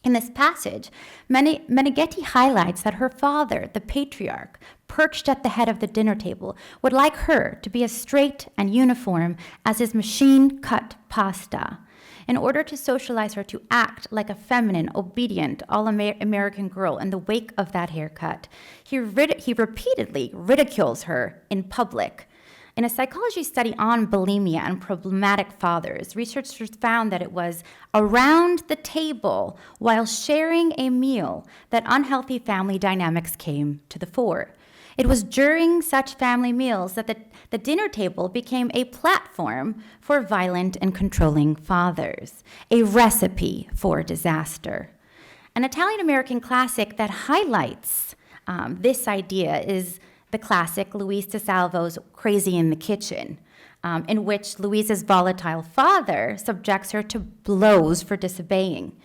In this passage, Meneghetti highlights that her father, the patriarch, perched at the head of the dinner table, would like her to be as straight and uniform as his machine-cut pasta. In order to socialize her to act like a feminine, obedient, all-American girl in the wake of that haircut, he repeatedly ridicules her in public. In a psychology study on bulimia and problematic fathers, researchers found that it was around the table while sharing a meal that unhealthy family dynamics came to the fore. It was during such family meals that the dinner table became a platform for violent and controlling fathers, a recipe for disaster. An Italian American classic that highlights this idea is the classic Luis de Salvo's Crazy in the Kitchen, in which Luisa's volatile father subjects her to blows for disobeying.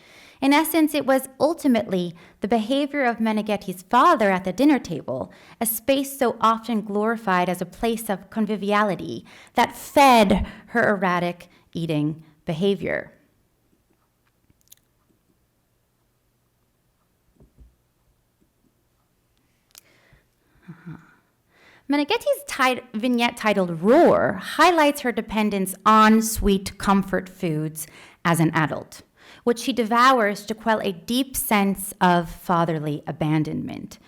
In essence, it was ultimately the behavior of Meneghetti's father at the dinner table, a space so often glorified as a place of conviviality, that fed her erratic eating behavior. Meneghetti's vignette titled Roar highlights her dependence on sweet comfort foods as an adult, which she devours to quell a deep sense of fatherly abandonment.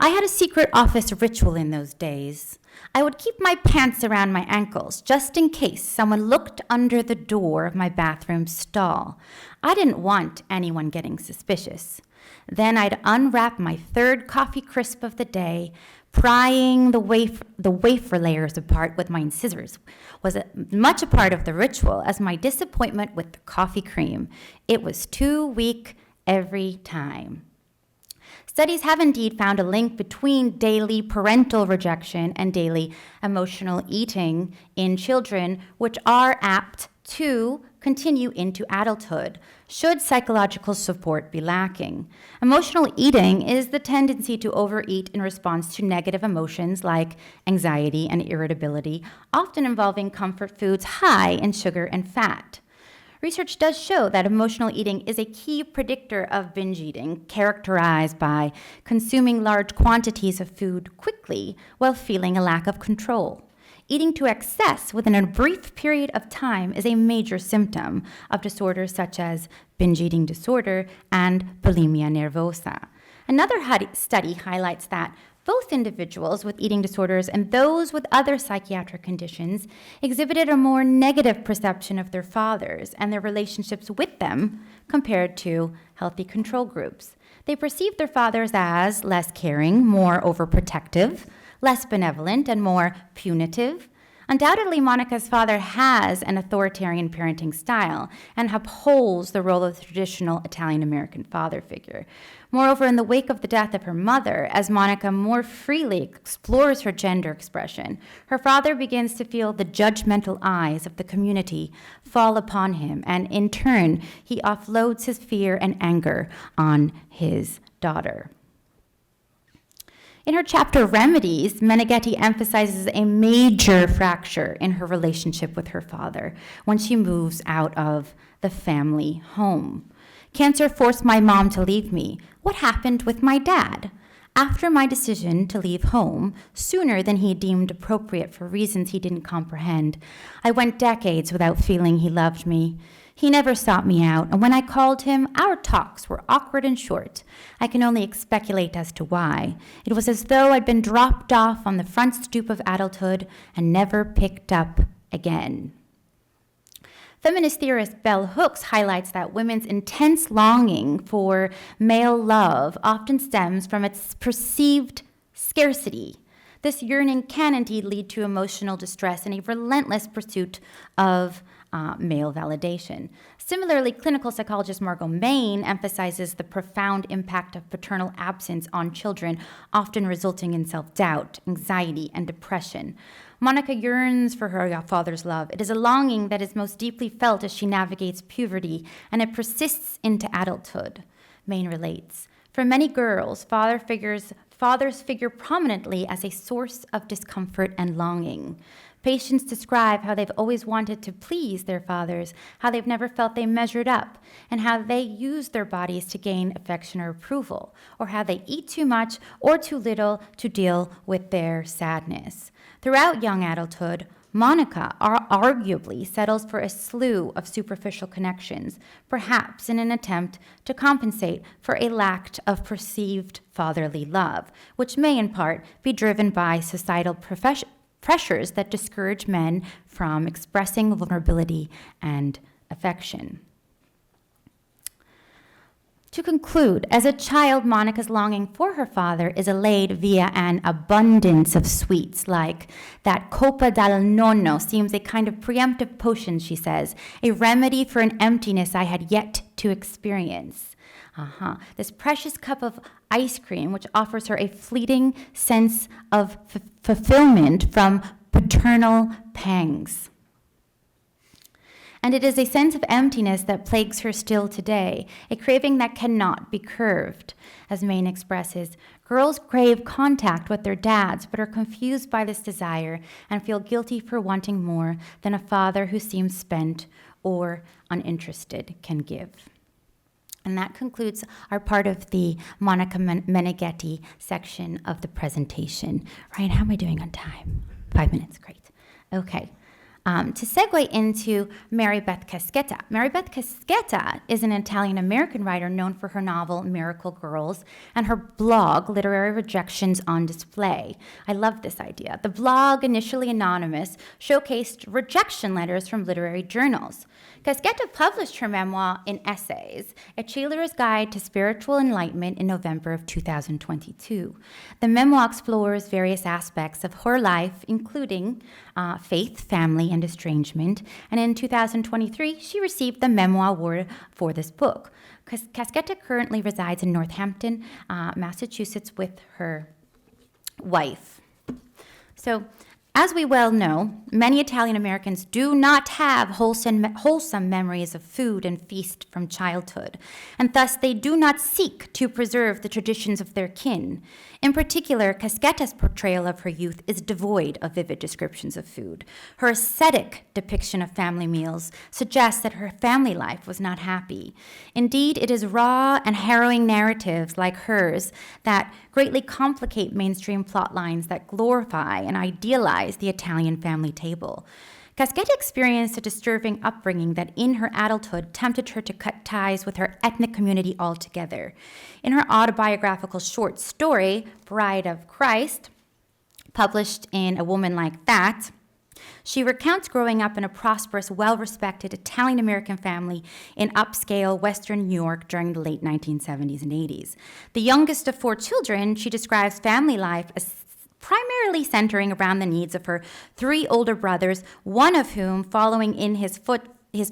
I had a secret office ritual in those days. I would keep my pants around my ankles just in case someone looked under the door of my bathroom stall. I didn't want anyone getting suspicious. Then I'd unwrap my third coffee crisp of the day, prying the wafer layers apart with my scissors was much a part of the ritual as my disappointment with the coffee cream. It was too weak every time. Studies have indeed found a link between daily parental rejection and daily emotional eating in children, which are apt to continue into adulthood, should psychological support be lacking. Emotional eating is the tendency to overeat in response to negative emotions like anxiety and irritability, often involving comfort foods high in sugar and fat. Research does show that emotional eating is a key predictor of binge eating, characterized by consuming large quantities of food quickly while feeling a lack of control. Eating to excess within a brief period of time is a major symptom of disorders such as binge eating disorder and bulimia nervosa. Another study highlights that both individuals with eating disorders and those with other psychiatric conditions exhibited a more negative perception of their fathers and their relationships with them compared to healthy control groups. They perceived their fathers as less caring, more overprotective, less benevolent, and more punitive. Undoubtedly, Monica's father has an authoritarian parenting style and upholds the role of the traditional Italian American father figure. Moreover, in the wake of the death of her mother, as Monica more freely explores her gender expression, her father begins to feel the judgmental eyes of the community fall upon him, and in turn, he offloads his fear and anger on his daughter. In her chapter Remedies, Meneghetti emphasizes a major fracture in her relationship with her father when she moves out of the family home. Cancer forced my mom to leave me. What happened with my dad? After my decision to leave home, sooner than he deemed appropriate for reasons he didn't comprehend, I went decades without feeling he loved me. He never sought me out, and when I called him, our talks were awkward and short. I can only speculate as to why. It was as though I'd been dropped off on the front stoop of adulthood and never picked up again. Feminist theorist Bell Hooks highlights that women's intense longing for male love often stems from its perceived scarcity. This yearning can indeed lead to emotional distress and a relentless pursuit of male validation. Similarly, clinical psychologist Margot Main emphasizes the profound impact of paternal absence on children, often resulting in self-doubt, anxiety, and depression. Monica yearns for her father's love. It is a longing that is most deeply felt as she navigates puberty, and it persists into adulthood. Main relates. For many girls, fathers figure prominently as a source of discomfort and longing. Patients describe how they've always wanted to please their fathers, how they've never felt they measured up, and how they use their bodies to gain affection or approval, or how they eat too much or too little to deal with their sadness. Throughout young adulthood, Monica arguably settles for a slew of superficial connections, perhaps in an attempt to compensate for a lack of perceived fatherly love, which may in part be driven by societal pressures that discourage men from expressing vulnerability and affection. To conclude, as a child, Monica's longing for her father is allayed via an abundance of sweets, like that Coppa dal Nonno seems a kind of preemptive potion, she says, a remedy for an emptiness I had yet to experience. This precious cup of ice cream, which offers her a fleeting sense of fulfillment from paternal pangs. And it is a sense of emptiness that plagues her still today, a craving that cannot be curbed. As Main expresses, Girls crave contact with their dads, but are confused by this desire and feel guilty for wanting more than a father who seems spent or uninterested can give. And that concludes our part of the Monica Meneghetti section of the presentation. Ryan, how am I doing on time? 5 minutes, great. Okay. To segue into Mary Beth Caschetta. Mary Beth Caschetta is an Italian-American writer known for her novel Miracle Girls and her blog, Literary Rejections on Display. I love this idea. The blog, initially anonymous, showcased rejection letters from literary journals. Caschetta published her memoir in Essays, A Chiller's Guide to Spiritual Enlightenment in November of 2022. The memoir explores various aspects of her life, including faith, family, and estrangement. And in 2023, she received the Memoir Award for this book. Caschetta currently resides in Northampton, Massachusetts, with her wife. So, as we well know, many Italian Americans do not have wholesome memories of food and feast from childhood, and thus they do not seek to preserve the traditions of their kin. In particular, Caschetta's portrayal of her youth is devoid of vivid descriptions of food. Her ascetic depiction of family meals suggests that her family life was not happy. Indeed, it is raw and harrowing narratives like hers that greatly complicate mainstream plot lines that glorify and idealize the Italian family table. Caschetta experienced a disturbing upbringing that in her adulthood tempted her to cut ties with her ethnic community altogether. In her autobiographical short story, Bride of Christ, published in A Woman Like That, she recounts growing up in a prosperous, well-respected Italian-American family in upscale Western New York during the late 1970s and 80s. The youngest of 4 children, she describes family life as primarily centering around the needs of her 3 older brothers, one of whom following in his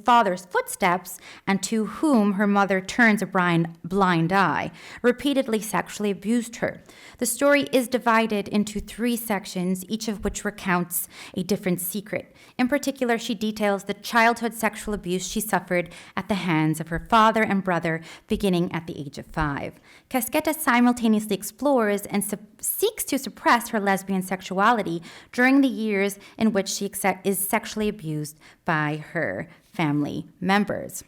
father's footsteps, and to whom her mother turns a blind eye, repeatedly sexually abused her. The story is divided into 3 sections, each of which recounts a different secret. In particular, she details the childhood sexual abuse she suffered at the hands of her father and brother beginning at the age of 5. Caschetta simultaneously explores and seeks to suppress her lesbian sexuality during the years in which she is sexually abused by her family members.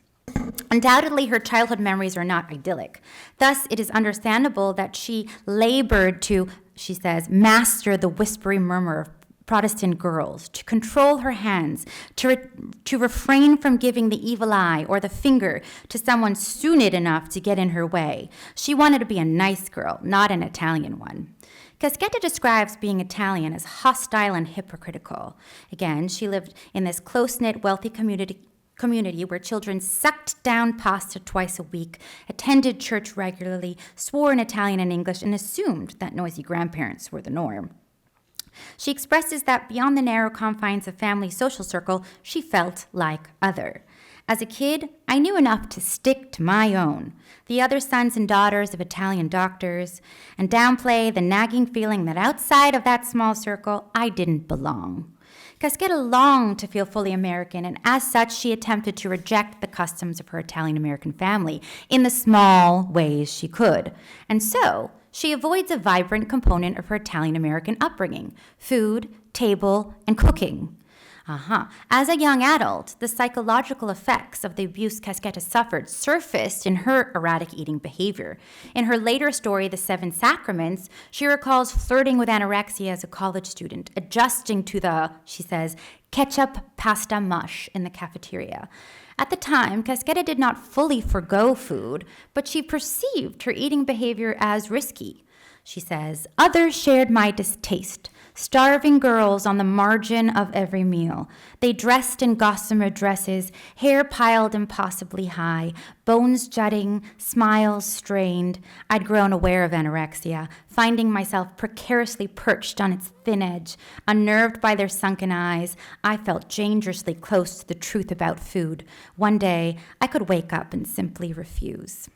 Undoubtedly, her childhood memories are not idyllic. Thus, it is understandable that she labored to, she says, master the whispery murmur of Protestant girls, to control her hands, to refrain from giving the evil eye or the finger to someone sooned enough to get in her way. She wanted to be a nice girl, not an Italian one. Caschetta describes being Italian as hostile and hypocritical. Again, she lived in this close-knit, wealthy community where children sucked down pasta twice a week, attended church regularly, swore in Italian and English, and assumed that noisy grandparents were the norm. She expresses that beyond the narrow confines of family's social circle, she felt like other. As a kid, I knew enough to stick to my own, the other sons and daughters of Italian doctors, and downplay the nagging feeling that outside of that small circle, I didn't belong. Caschetta longed to feel fully American, and as such, she attempted to reject the customs of her Italian-American family in the small ways she could. And so, she avoids a vibrant component of her Italian-American upbringing: food, table, and cooking. As a young adult, the psychological effects of the abuse Caschetta suffered surfaced in her erratic eating behavior. In her later story, The 7 Sacraments, she recalls flirting with anorexia as a college student, adjusting to the, she says, ketchup pasta mush in the cafeteria. At the time, Caschetta did not fully forgo food, but she perceived her eating behavior as risky. She says, others shared my distaste. Starving girls on the margin of every meal. They dressed in gossamer dresses, hair piled impossibly high, bones jutting, smiles strained. I'd grown aware of anorexia, finding myself precariously perched on its thin edge. Unnerved by their sunken eyes, I felt dangerously close to the truth about food. One day, I could wake up and simply refuse.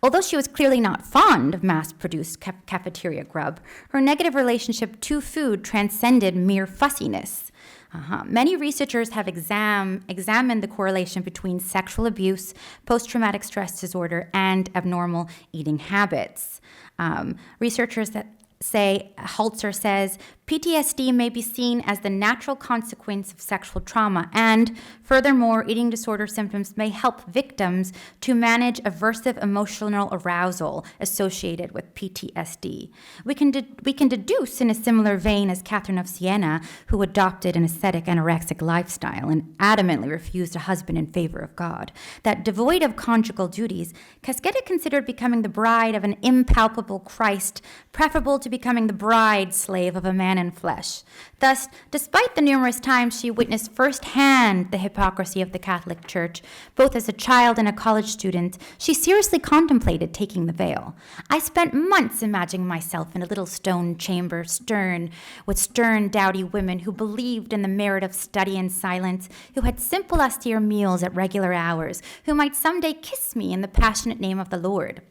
Although she was clearly not fond of mass-produced cafeteria grub, her negative relationship to food transcended mere fussiness. Many researchers have examined the correlation between sexual abuse, post-traumatic stress disorder, and abnormal eating habits. Researchers that Holzer says, PTSD may be seen as the natural consequence of sexual trauma, and furthermore, eating disorder symptoms may help victims to manage aversive emotional arousal associated with PTSD. We can deduce in a similar vein as Catherine of Siena, who adopted an ascetic anorexic lifestyle and adamantly refused a husband in favor of God, that devoid of conjugal duties, Casquetta considered becoming the bride of an impalpable Christ preferable to becoming the bride slave of a man in flesh. Thus, despite the numerous times she witnessed firsthand the hypocrisy of the Catholic Church, both as a child and a college student, she seriously contemplated taking the veil. I spent months imagining myself in a little stone chamber, with stern, dowdy women who believed in the merit of study and silence, who had simple, austere meals at regular hours, who might someday kiss me in the passionate name of the Lord.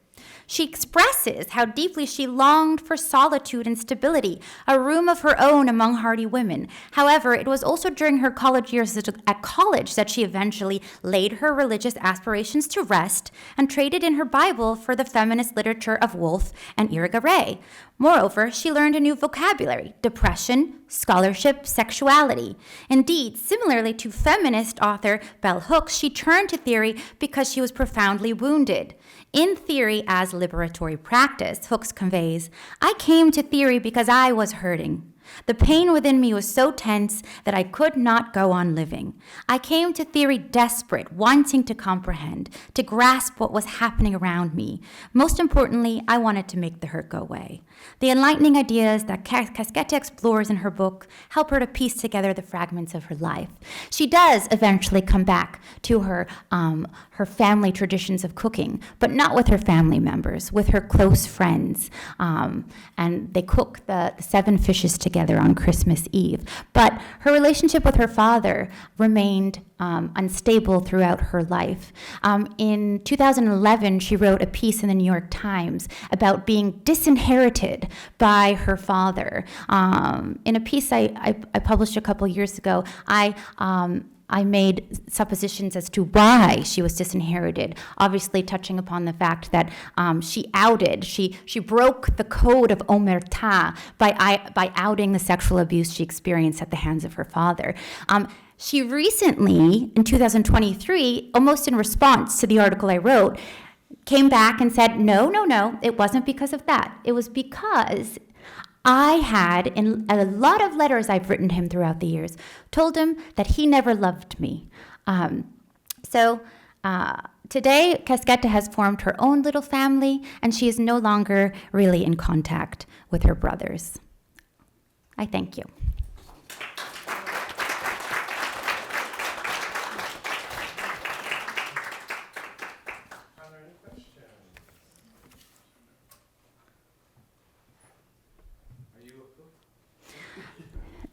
She expresses how deeply she longed for solitude and stability, a room of her own among hardy women. However, it was also during her college years at college that she eventually laid her religious aspirations to rest and traded in her Bible for the feminist literature of Woolf and Irigaray. Moreover, she learned a new vocabulary: depression, scholarship, sexuality. Indeed, similarly to feminist author Bell Hooks, she turned to theory because she was profoundly wounded. In Theory as Liberatory Practice, Hooks conveys, I came to theory because I was hurting. The pain within me was so tense that I could not go on living. I came to theory desperate, wanting to comprehend, to grasp what was happening around me. Most importantly, I wanted to make the hurt go away. The enlightening ideas that Casquetta explores in her book help her to piece together the fragments of her life. She does eventually come back to her family traditions of cooking, but not with her family members, with her close friends. And they cook the 7 fishes together on Christmas Eve. But her relationship with her father remained unstable throughout her life. In 2011, she wrote a piece in the New York Times about being disinherited by her father. In a piece I published a couple years ago, I made suppositions as to why she was disinherited, obviously touching upon the fact that she broke the code of omertà by outing the sexual abuse she experienced at the hands of her father. She recently, in 2023, almost in response to the article I wrote, came back and said, no, it wasn't because of that. It was because I had, in a lot of letters I've written him throughout the years, told him that he never loved me. Today, Casquetta has formed her own little family, and she is no longer really in contact with her brothers. I thank you.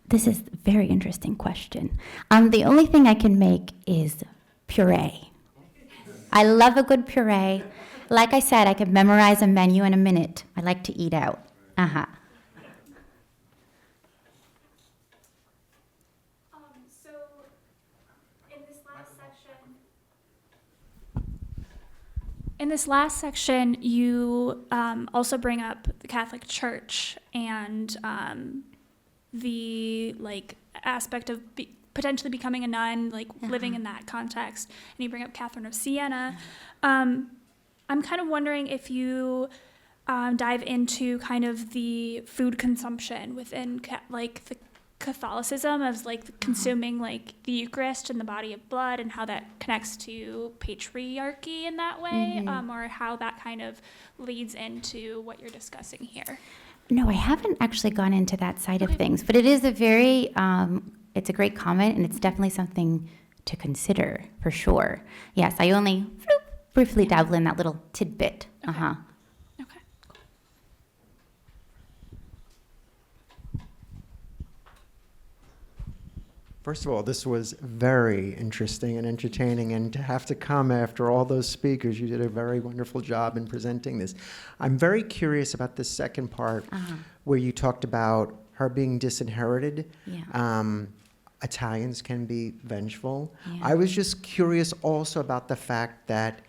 This is a very interesting question. The only thing I can make is puree. I love a good puree. Like I said, I could memorize a menu in a minute. I like to eat out. So, in this last section, you also bring up the Catholic Church and the aspect of potentially becoming a nun, living in that context, and you bring up Catherine of Siena. I'm kind of wondering if you dive into kind of the food consumption within the Catholicism of consuming the Eucharist and the body of blood, and how that connects to patriarchy in that way, or how that kind of leads into what you're discussing here. No, I haven't actually gone into that side of things, but it is it's a great comment, and it's definitely something to consider, for sure. Yes, I only briefly dabble in that little tidbit. Okay. First of all, this was very interesting and entertaining, and to have to come after all those speakers, you did a very wonderful job in presenting this. I'm very curious about the second part where you talked about her being disinherited. Yeah. Italians can be vengeful. Yeah. I was just curious also about the fact that,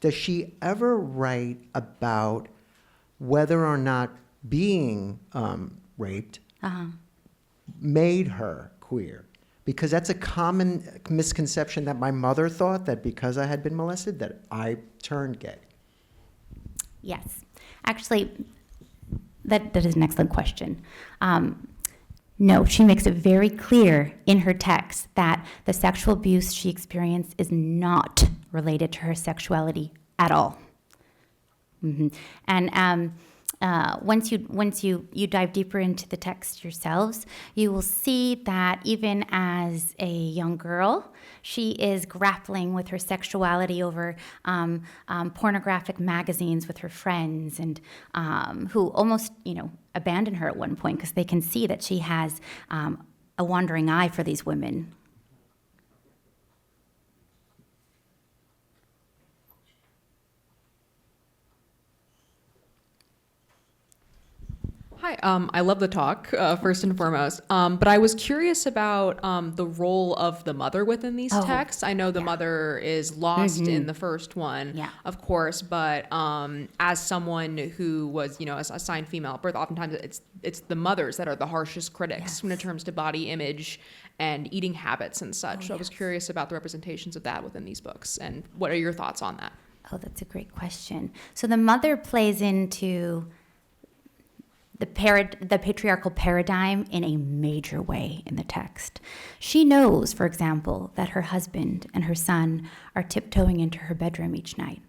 does she ever write about whether or not being raped made her queer? Because that's a common misconception that my mother thought, that because I had been molested, that I turned gay. Yes. Actually, that is an excellent question. No, she makes it very clear in her text that the sexual abuse she experienced is not related to her sexuality at all. And once you dive deeper into the text yourselves, you will see that even as a young girl, she is grappling with her sexuality over pornographic magazines with her friends, and who almost, abandon her at one point because they can see that she has a wandering eye for these women. Hi, I love the talk, first and foremost. But I was curious about the role of the mother within these texts. I know the mother is lost in the first one, of course, but as someone who was, assigned female at birth, oftentimes it's the mothers that are the harshest critics when it comes to body image and eating habits and such. So I was curious about the representations of that within these books, and what are your thoughts on that? Oh, that's a great question. So the mother plays into the patriarchal paradigm in a major way in the text. She knows, for example, that her husband and her son are tiptoeing into her bedroom each night.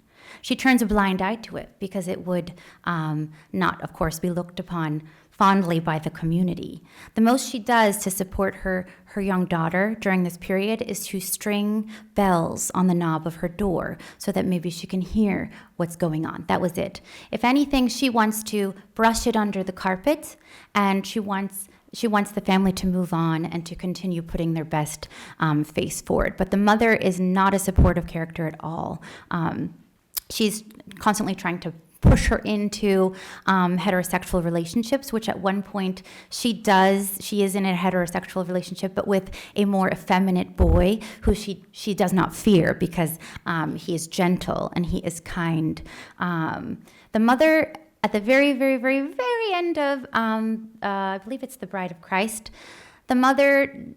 She turns a blind eye to it because it would not, of course, be looked upon fondly by the community. The most she does to support her young daughter during this period is to string bells on the knob of her door so that maybe she can hear what's going on. That was it. If anything, she wants to brush it under the carpet, and she wants the family to move on and to continue putting their best face forward. But the mother is not a supportive character at all. She's constantly trying to push her into heterosexual relationships, which at one point she does. She is in a heterosexual relationship, but with a more effeminate boy who she does not fear because he is gentle and he is kind. The mother, at the very, very, very, very end of, I believe it's The Bride of Christ, the mother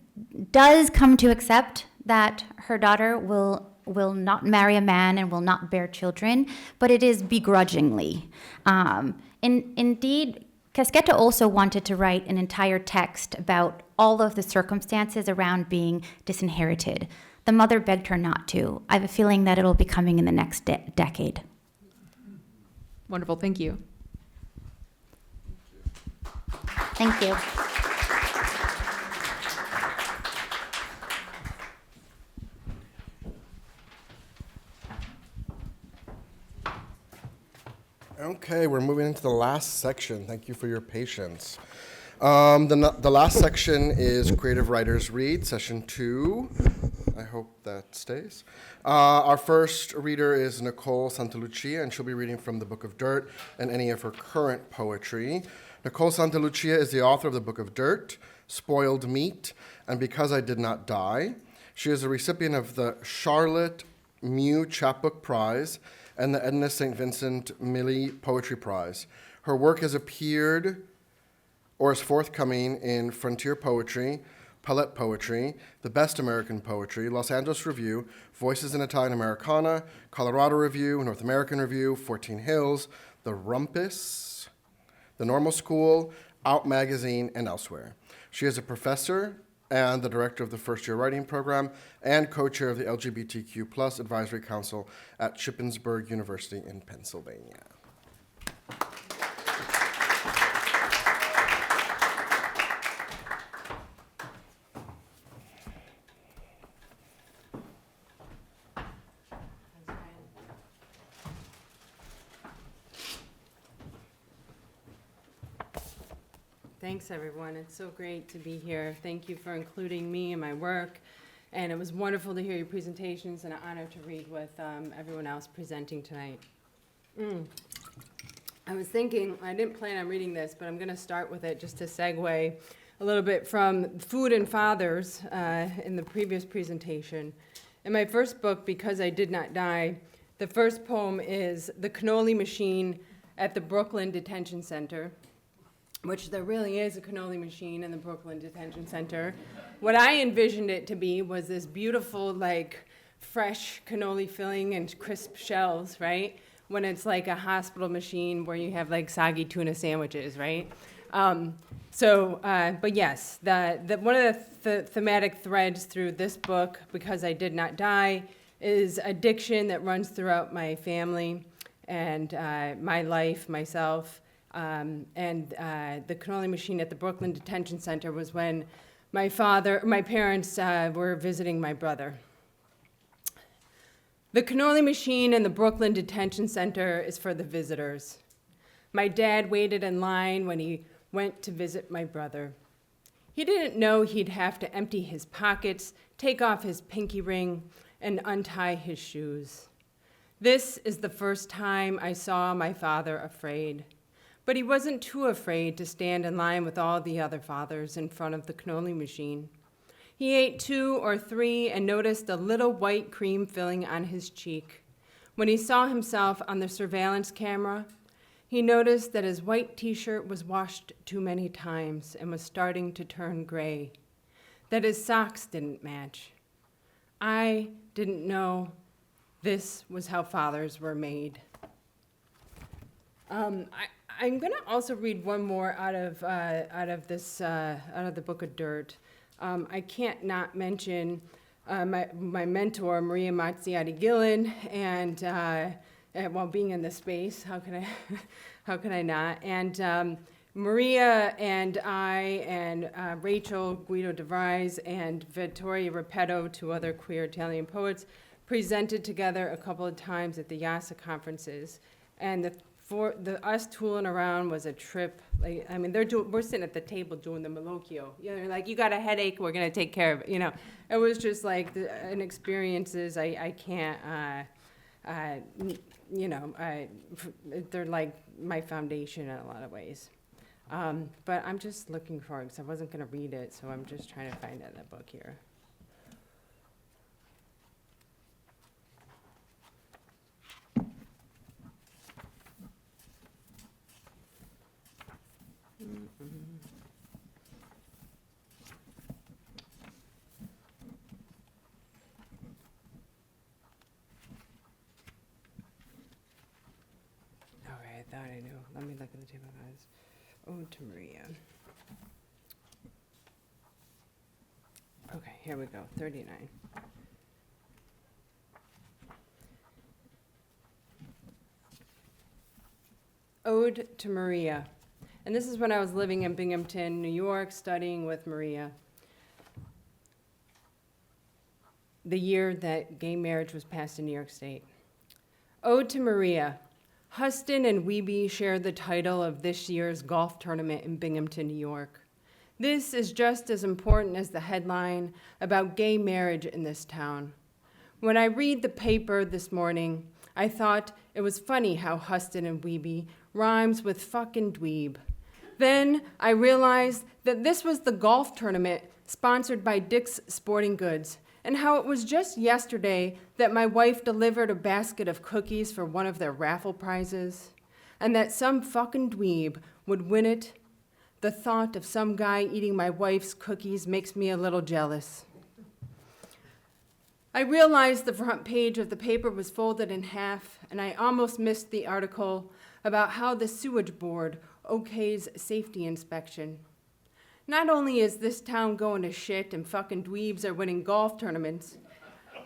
does come to accept that her daughter will not marry a man and will not bear children, but it is begrudgingly. Indeed, Caschetta also wanted to write an entire text about all of the circumstances around being disinherited. The mother begged her not to. I have a feeling that it'll be coming in the next decade. Wonderful, thank you. Thank you. Okay, we're moving into the last section. Thank you for your patience. The last section is Creative Writers Read, session 2. I hope that stays. Our first reader is Nicole Santalucia, and she'll be reading from the Book of Dirt and any of her current poetry. Nicole Santalucia is the author of the Book of Dirt, Spoiled Meat, and Because I Did Not Die. She is a recipient of the Charlotte Mew Chapbook Prize and the Edna St. Vincent Millay Poetry Prize. Her work has appeared or is forthcoming in Frontier Poetry, Palette Poetry, The Best American Poetry, Los Angeles Review, Voices in Italian Americana, Colorado Review, North American Review, 14 Hills, The Rumpus, The Normal School, Out Magazine, and elsewhere. She is a professor and the director of the first-year writing program and co-chair of the LGBTQ+ Advisory Council at Shippensburg University in Pennsylvania. Thanks, everyone. It's so great to be here. Thank you for including me in my work. And it was wonderful to hear your presentations and an honor to read with everyone else presenting tonight. I was thinking, I didn't plan on reading this, but I'm going to start with it just to segue a a little bit from Food and Fathers in the previous presentation. In my first book, Because I Did Not Die, the first poem is The Cannoli Machine at the Brooklyn Detention Center, which there really is a cannoli machine in the Brooklyn Detention Center. What I envisioned it to be was this beautiful, like, fresh cannoli filling and crisp shells, right? When it's like a hospital machine where you have like soggy tuna sandwiches, right? But yes, one of the thematic threads through this book, Because I Did Not Die, is addiction that runs throughout my family and my life, myself. The cannoli machine at the Brooklyn Detention Center was when my parents were visiting my brother. The cannoli machine in the Brooklyn Detention Center is for the visitors. My dad waited in line when he went to visit my brother. He didn't know he'd have to empty his pockets, take off his pinky ring, and untie his shoes. This is the first time I saw my father afraid. But he wasn't too afraid to stand in line with all the other fathers in front of the cannoli machine. He ate 2 or 3 and noticed a little white cream filling on his cheek. When he saw himself on the surveillance camera, he noticed that his white t-shirt was washed too many times and was starting to turn gray, that his socks didn't match. I didn't know this was how fathers were made. I'm going to also read one more out of the Book of Dirt. I can't not mention my mentor, Maria Mazziati Gillen, and while being in this space, how can I not? And Maria and I and Rachel Guido de Vries and Vittoria Repetto, 2 other queer Italian poets, presented together a couple of times at the YASA conferences. And us tooling around was a trip. Like, I mean, we're sitting at the table doing the Malocchio. They're like, you got a headache, we're gonna take care of it. It was just like an experiences I can't. They're like my foundation in a lot of ways. But I'm just looking for it because I wasn't gonna read it, so I'm just trying to find it in the book here. Thought I knew. Let me look at the table of eyes. Ode to Maria. Okay, here we go. 39. Ode to Maria. And this is when I was living in Binghamton, New York, studying with Maria. The year that gay marriage was passed in New York State. Ode to Maria. Huston and Wiebe share the title of this year's golf tournament in Binghamton, New York. This is just as important as the headline about gay marriage in this town. When I read the paper this morning, I thought it was funny how Huston and Wiebe rhymes with fucking dweeb. Then I realized that this was the golf tournament sponsored by Dick's Sporting Goods, and how it was just yesterday that my wife delivered a basket of cookies for one of their raffle prizes, and that some fucking dweeb would win it. The thought of some guy eating my wife's cookies makes me a little jealous. I realized the front page of the paper was folded in half, and I almost missed the article about how the sewage board okays safety inspection. Not only is this town going to shit and fucking dweebs are winning golf tournaments,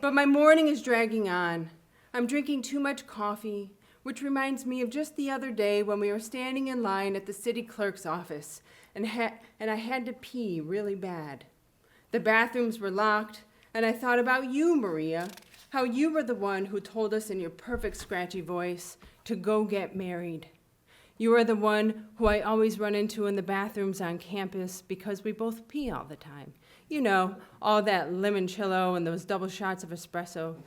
but my morning is dragging on. I'm drinking too much coffee, which reminds me of just the other day when we were standing in line at the city clerk's office and I had to pee really bad. The bathrooms were locked, and I thought about you, Maria, how you were the one who told us in your perfect scratchy voice to go get married. You are the one who I always run into in the bathrooms on campus because we both pee all the time. You know, all that limoncello and those double shots of espresso.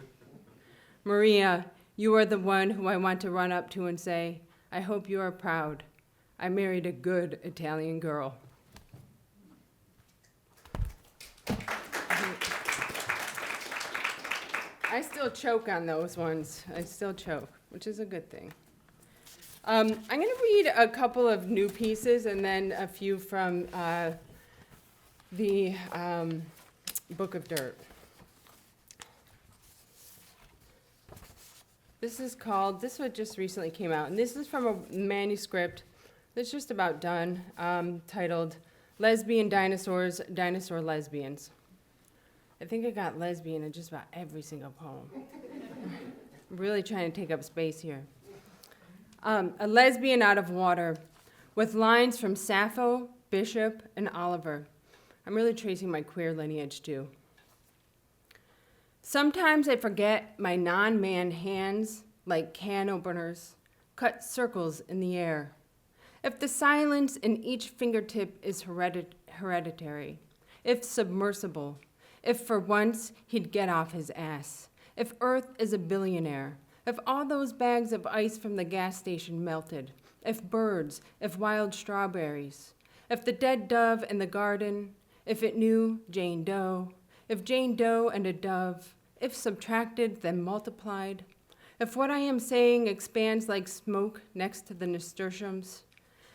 Maria, you are the one who I want to run up to and say, I hope you are proud. I married a good Italian girl. I still choke on those ones. I still choke, which is a good thing. I'm going to read a couple of new pieces and then a few from the Book of Dirt. This one just recently came out, and this is from a manuscript that's just about done, titled Lesbian Dinosaurs, Dinosaur Lesbians. I think I got lesbian in just about every single poem. I'm really trying to take up space here. A lesbian out of water, with lines from Sappho, Bishop, and Oliver. I'm really tracing my queer lineage too. Sometimes I forget my non-man hands, like can openers, cut circles in the air. If the silence in each fingertip is hereditary, if submersible, if for once he'd get off his ass, if Earth is a billionaire, if all those bags of ice from the gas station melted, if birds, if wild strawberries, if the dead dove in the garden, if it knew Jane Doe, if Jane Doe and a dove, if subtracted then multiplied, if what I am saying expands like smoke next to the nasturtiums,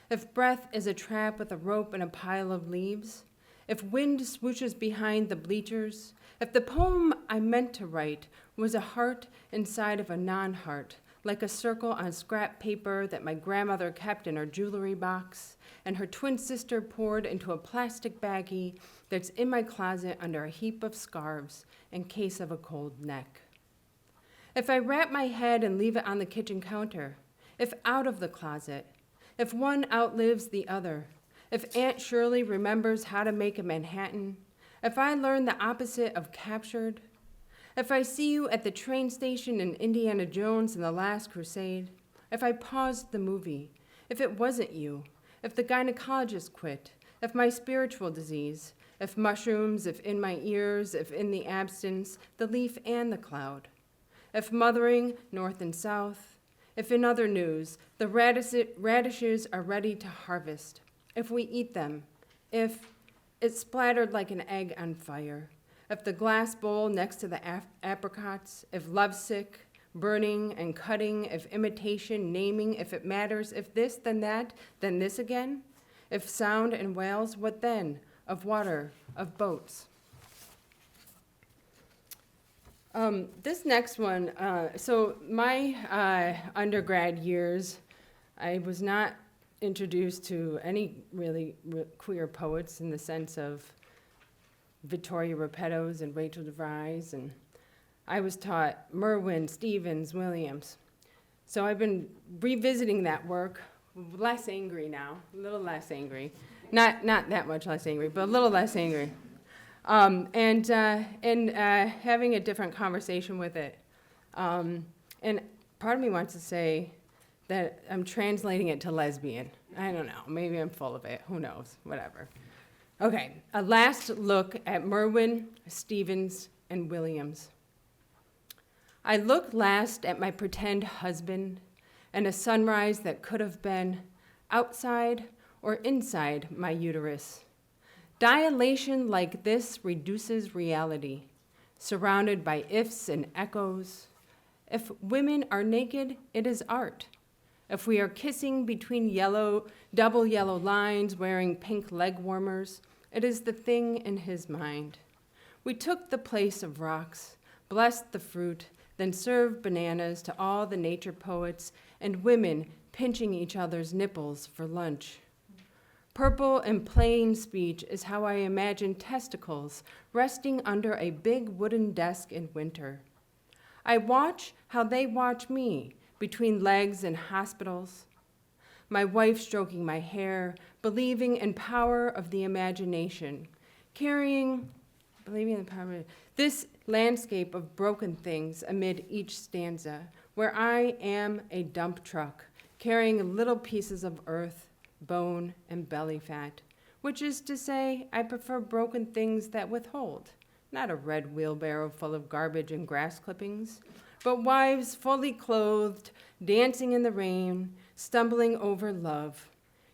if breath is a trap with a rope and a pile of leaves, if wind swooshes behind the bleachers, if the poem I meant to write was a heart inside of a non-heart, like a circle on scrap paper that my grandmother kept in her jewelry box, and her twin sister poured into a plastic baggie that's in my closet under a heap of scarves in case of a cold neck. If I wrap my head and leave it on the kitchen counter, if out of the closet, if one outlives the other, if Aunt Shirley remembers how to make a Manhattan, if I learn the opposite of captured, if I see you at the train station in Indiana Jones and the Last Crusade, if I paused the movie, if it wasn't you, if the gynecologist quit, if my spiritual disease, if mushrooms, if in my ears, if in the absence, the leaf and the cloud, if mothering north and south, if in other news, the radishes are ready to harvest, if we eat them, if it's splattered like an egg on fire, if the glass bowl next to the apricots, if lovesick, burning and cutting, if imitation, naming, if it matters, if this, then that, then this again, if sound and wails, what then? Of water, of boats. This next one, so my undergrad years, I was not introduced to any really queer poets in the sense of Vittoria Repetto's and Rachel DeVries, and I was taught Merwin, Stevens, Williams. So I've been revisiting that work, less angry now, a little less angry. Not that much less angry, but a little less angry. And having a different conversation with it. And part of me wants to say that I'm translating it to lesbian. I don't know, maybe I'm full of it, who knows, whatever. Okay, a last look at Merwin, Stevens, and Williams. I look last at my pretend husband and a sunrise that could have been outside or inside my uterus. Dilation like this reduces reality, surrounded by ifs and echoes. If women are naked, it is art. If we are kissing between double yellow lines, wearing pink leg warmers, it is the thing in his mind. We took the place of rocks, blessed the fruit, then served bananas to all the nature poets and women pinching each other's nipples for lunch. Purple and plain speech is how I imagine testicles resting under a big wooden desk in winter. I watch how they watch me between legs and hospitals. My wife stroking my hair, believing in power of the imagination, believing in the power of this landscape of broken things amid each stanza, where I am a dump truck, carrying little pieces of earth, bone, and belly fat, which is to say, I prefer broken things that withhold, not a red wheelbarrow full of garbage and grass clippings, but wives fully clothed, dancing in the rain, stumbling over love,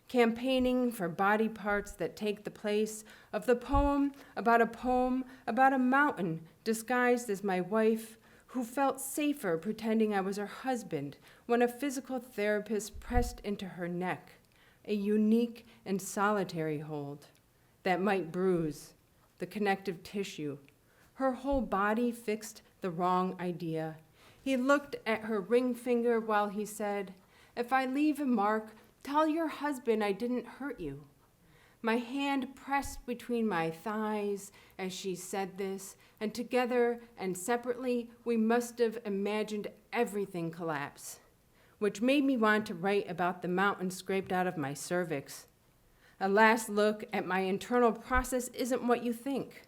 campaigning for body parts that take the place of the poem about a mountain disguised as my wife who felt safer pretending I was her husband when a physical therapist pressed into her neck, a unique and solitary hold that might bruise the connective tissue. Her whole body fixed the wrong idea. He looked at her ring finger while he said, "If I leave a mark, tell your husband I didn't hurt you." My hand pressed between my thighs as she said this, and together and separately, we must have imagined everything collapse, which made me want to write about the mountain scraped out of my cervix. A last look at my internal process isn't what you think.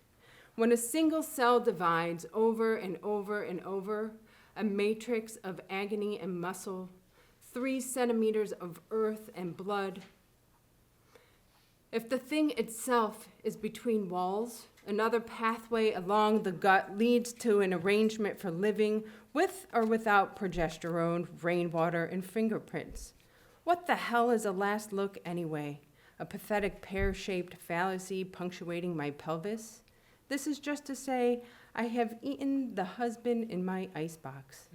When a single cell divides over and over and over, a matrix of agony and muscle, 3 centimeters of earth and blood. If the thing itself is between walls, another pathway along the gut leads to an arrangement for living with or without progesterone, rainwater, and fingerprints. What the hell is a last look anyway? A pathetic pear-shaped fallacy punctuating my pelvis? This is just to say I have eaten the husband in my icebox.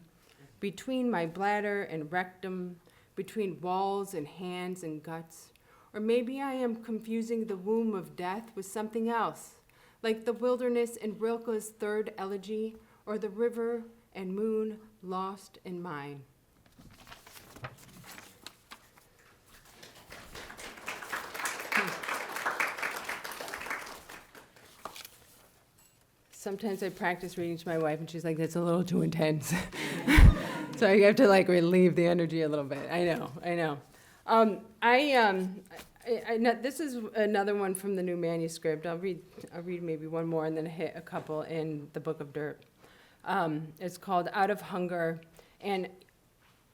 Between my bladder and rectum, between walls and hands and guts. Or maybe I am confusing the womb of death with something else, like the wilderness in Rilke's third elegy, or the river and moon lost in mine. Sometimes I practice reading to my wife, and she's like, "That's a little too intense." So I have to like relieve the energy a little bit. I know. This is another one from the new manuscript. I'll read maybe one more and then hit a couple in the Book of Dirt. It's called Out of Hunger, and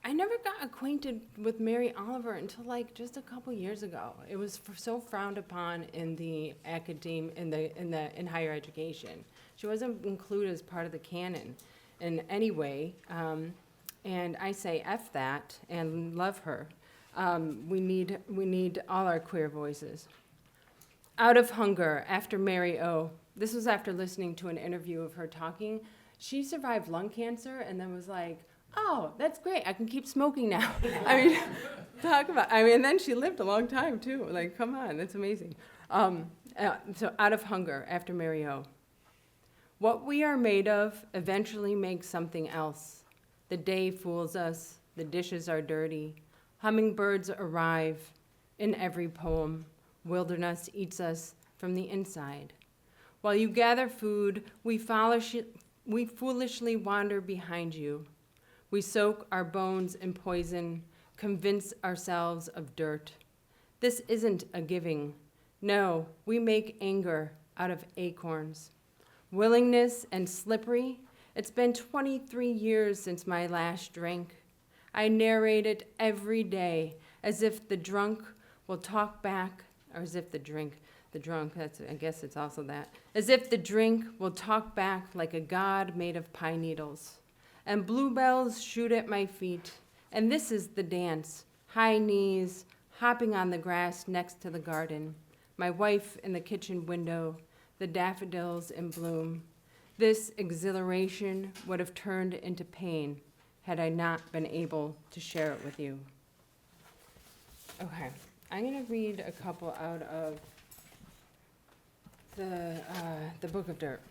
I never got acquainted with Mary Oliver until like just a couple years ago. It was so frowned upon in the in higher education. She wasn't included as part of the canon in any way, and I say F that and love her. We need all our queer voices. Out of Hunger, after Mary O. This was after listening to an interview of her talking. She survived lung cancer and then was like, "Oh, that's great. I can keep smoking now." And then she lived a long time too. Like, come on, that's amazing. So Out of Hunger, after Mary O. What we are made of eventually makes something else. The day fools us. The dishes are dirty. Hummingbirds arrive in every poem. Wilderness eats us from the inside. While you gather food, we foolishly wander behind you. We soak our bones in poison, convince ourselves of dirt. This isn't a giving. No, we make anger out of acorns. Willingness and slippery. It's been 23 years since my last drink. I narrate it every day as if the drunk will talk back, or as if the drunk, I guess it's also that, as if the drink will talk back like a god made of pine needles. And bluebells shoot at my feet, and this is the dance, high knees, hopping on the grass next to the garden, my wife in the kitchen window, the daffodils in bloom. This exhilaration would have turned into pain had I not been able to share it with you. Okay, I'm gonna read a couple out of the Book of Dirt.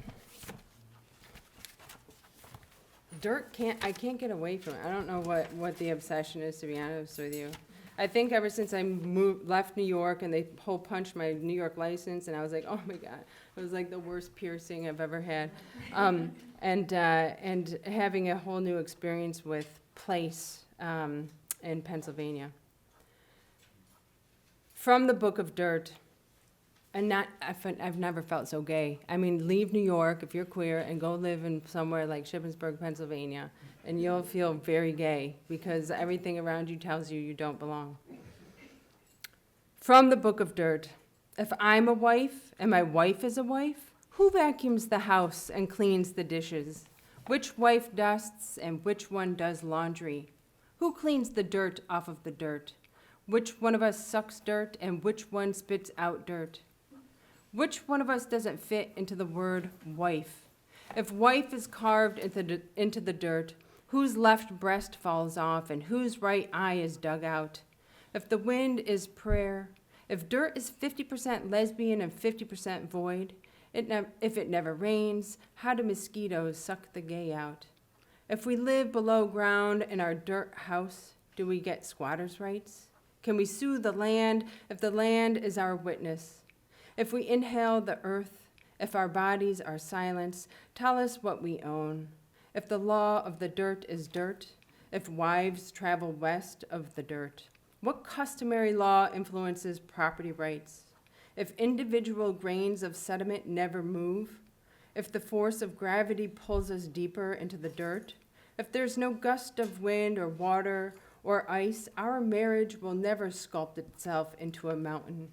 I can't get away from it. I don't know what the obsession is, to be honest with you. I think ever since I left New York and they hole punched my New York license, and I was like, oh my God, it was like the worst piercing I've ever had. And having a whole new experience with place in Pennsylvania. From the Book of Dirt, I've never felt so gay. I mean, leave New York if you're queer and go live in somewhere like Shippensburg, Pennsylvania, and you'll feel very gay because everything around you tells you you don't belong. From the Book of Dirt, if I'm a wife and my wife is a wife, who vacuums the house and cleans the dishes? Which wife dusts and which one does laundry? Who cleans the dirt off of the dirt? Which one of us sucks dirt and which one spits out dirt? Which one of us doesn't fit into the word wife? If wife is carved into the dirt, whose left breast falls off and whose right eye is dug out? If the wind is prayer, if dirt is 50% lesbian and 50% void, if it never rains, how do mosquitoes suck the gay out? If we live below ground in our dirt house, do we get squatters' rights? Can we sue the land if the land is our witness? If we inhale the earth, if our bodies are silence, tell us what we own. If the law of the dirt is dirt, if wives travel west of the dirt, what customary law influences property rights? If individual grains of sediment never move, if the force of gravity pulls us deeper into the dirt, if there's no gust of wind or water or ice, our marriage will never sculpt itself into a mountain.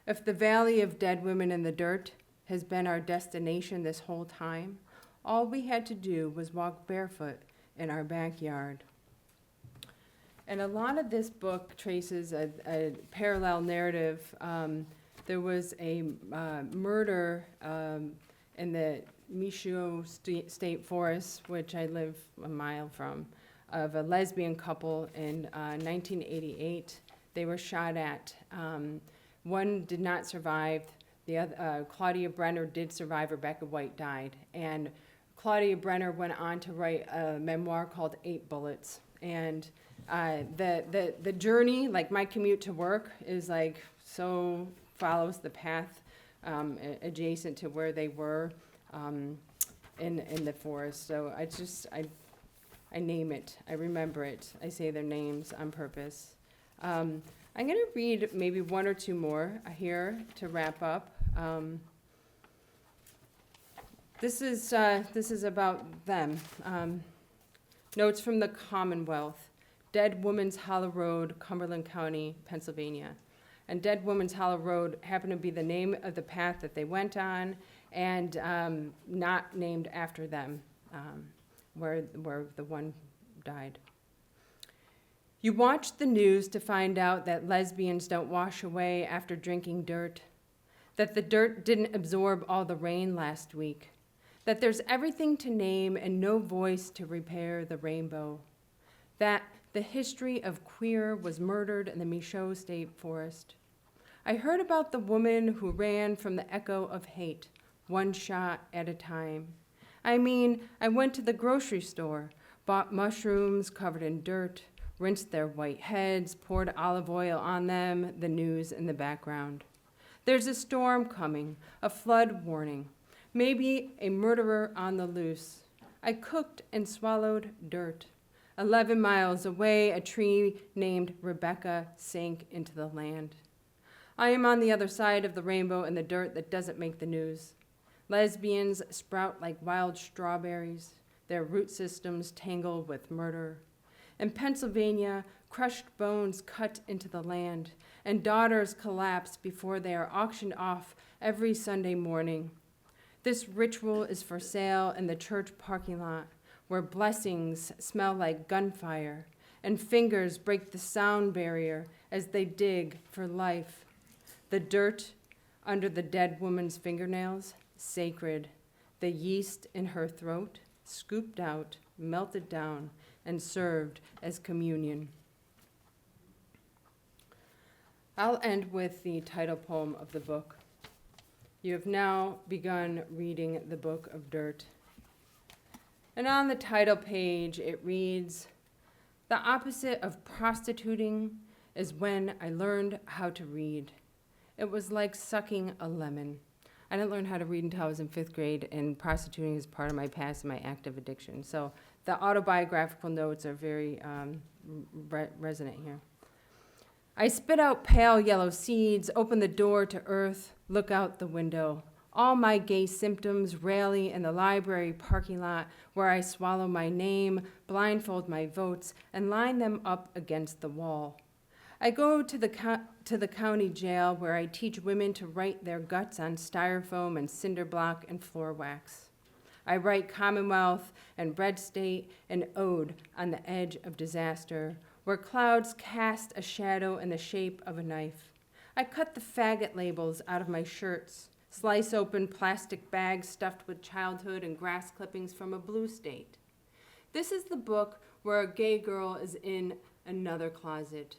If the valley of dead women in the dirt has been our destination this whole time, all we had to do was walk barefoot in our backyard. And a lot of this book traces a parallel narrative. There was a murder in the Michoud State Forest, which I live a mile from, of a lesbian couple in 1988. They were shot at. One did not survive. The other, Claudia Brenner did survive. Rebecca White died. And Claudia Brenner went on to write a memoir called 8 Bullets. And the journey, like my commute to work, is like so follows the path adjacent to where they were in the forest. So I name it, I remember it, I say their names on purpose. I'm going to read maybe one or two more here to wrap up. This is about them. Notes from the Commonwealth. Dead Woman's Hollow Road, Cumberland County, Pennsylvania. And Dead Woman's Hollow Road happened to be the name of the path that they went on, and not named after them, where the one died. You watch the news to find out that lesbians don't wash away after drinking dirt, that the dirt didn't absorb all the rain last week, that there's everything to name and no voice to repair the rainbow, that the history of queer was murdered in the Michoud State Forest. I heard about the woman who ran from the echo of hate, one shot at a time. I mean, I went to the grocery store, bought mushrooms covered in dirt, rinsed their white heads, poured olive oil on them, the news in the background. There's a storm coming, a flood warning, maybe a murderer on the loose. I cooked and swallowed dirt. 11 miles away, a tree named Rebecca sank into the land. I am on the other side of the rainbow in the dirt that doesn't make the news. Lesbians sprout like wild strawberries, their root systems tangled with murder. In Pennsylvania, crushed bones cut into the land, and daughters collapse before they are auctioned off every Sunday morning. This ritual is for sale in the church parking lot, where blessings smell like gunfire, and fingers break the sound barrier as they dig for life. The dirt under the dead woman's fingernails, sacred. The yeast in her throat, scooped out, melted down, and served as communion. I'll end with the title poem of the book. You have now begun reading the Book of Dirt. And on the title page, it reads, "The opposite of prostituting is when I learned how to read. It was like sucking a lemon." I didn't learn how to read until I was in 5th grade, and prostituting is part of my past and my active addiction. So the autobiographical notes are very resonant here. I spit out pale yellow seeds, open the door to earth, look out the window. All my gay symptoms rally in the library parking lot where I swallow my name, blindfold my votes, and line them up against the wall. I go to the county jail where I teach women to write their guts on styrofoam and cinder block and floor wax. I write Commonwealth and Red State and Ode on the edge of disaster, where clouds cast a shadow in the shape of a knife. I cut the faggot labels out of my shirts, Slice open plastic bags stuffed with childhood and grass clippings from a blue state. This is the book where a gay girl is in another closet,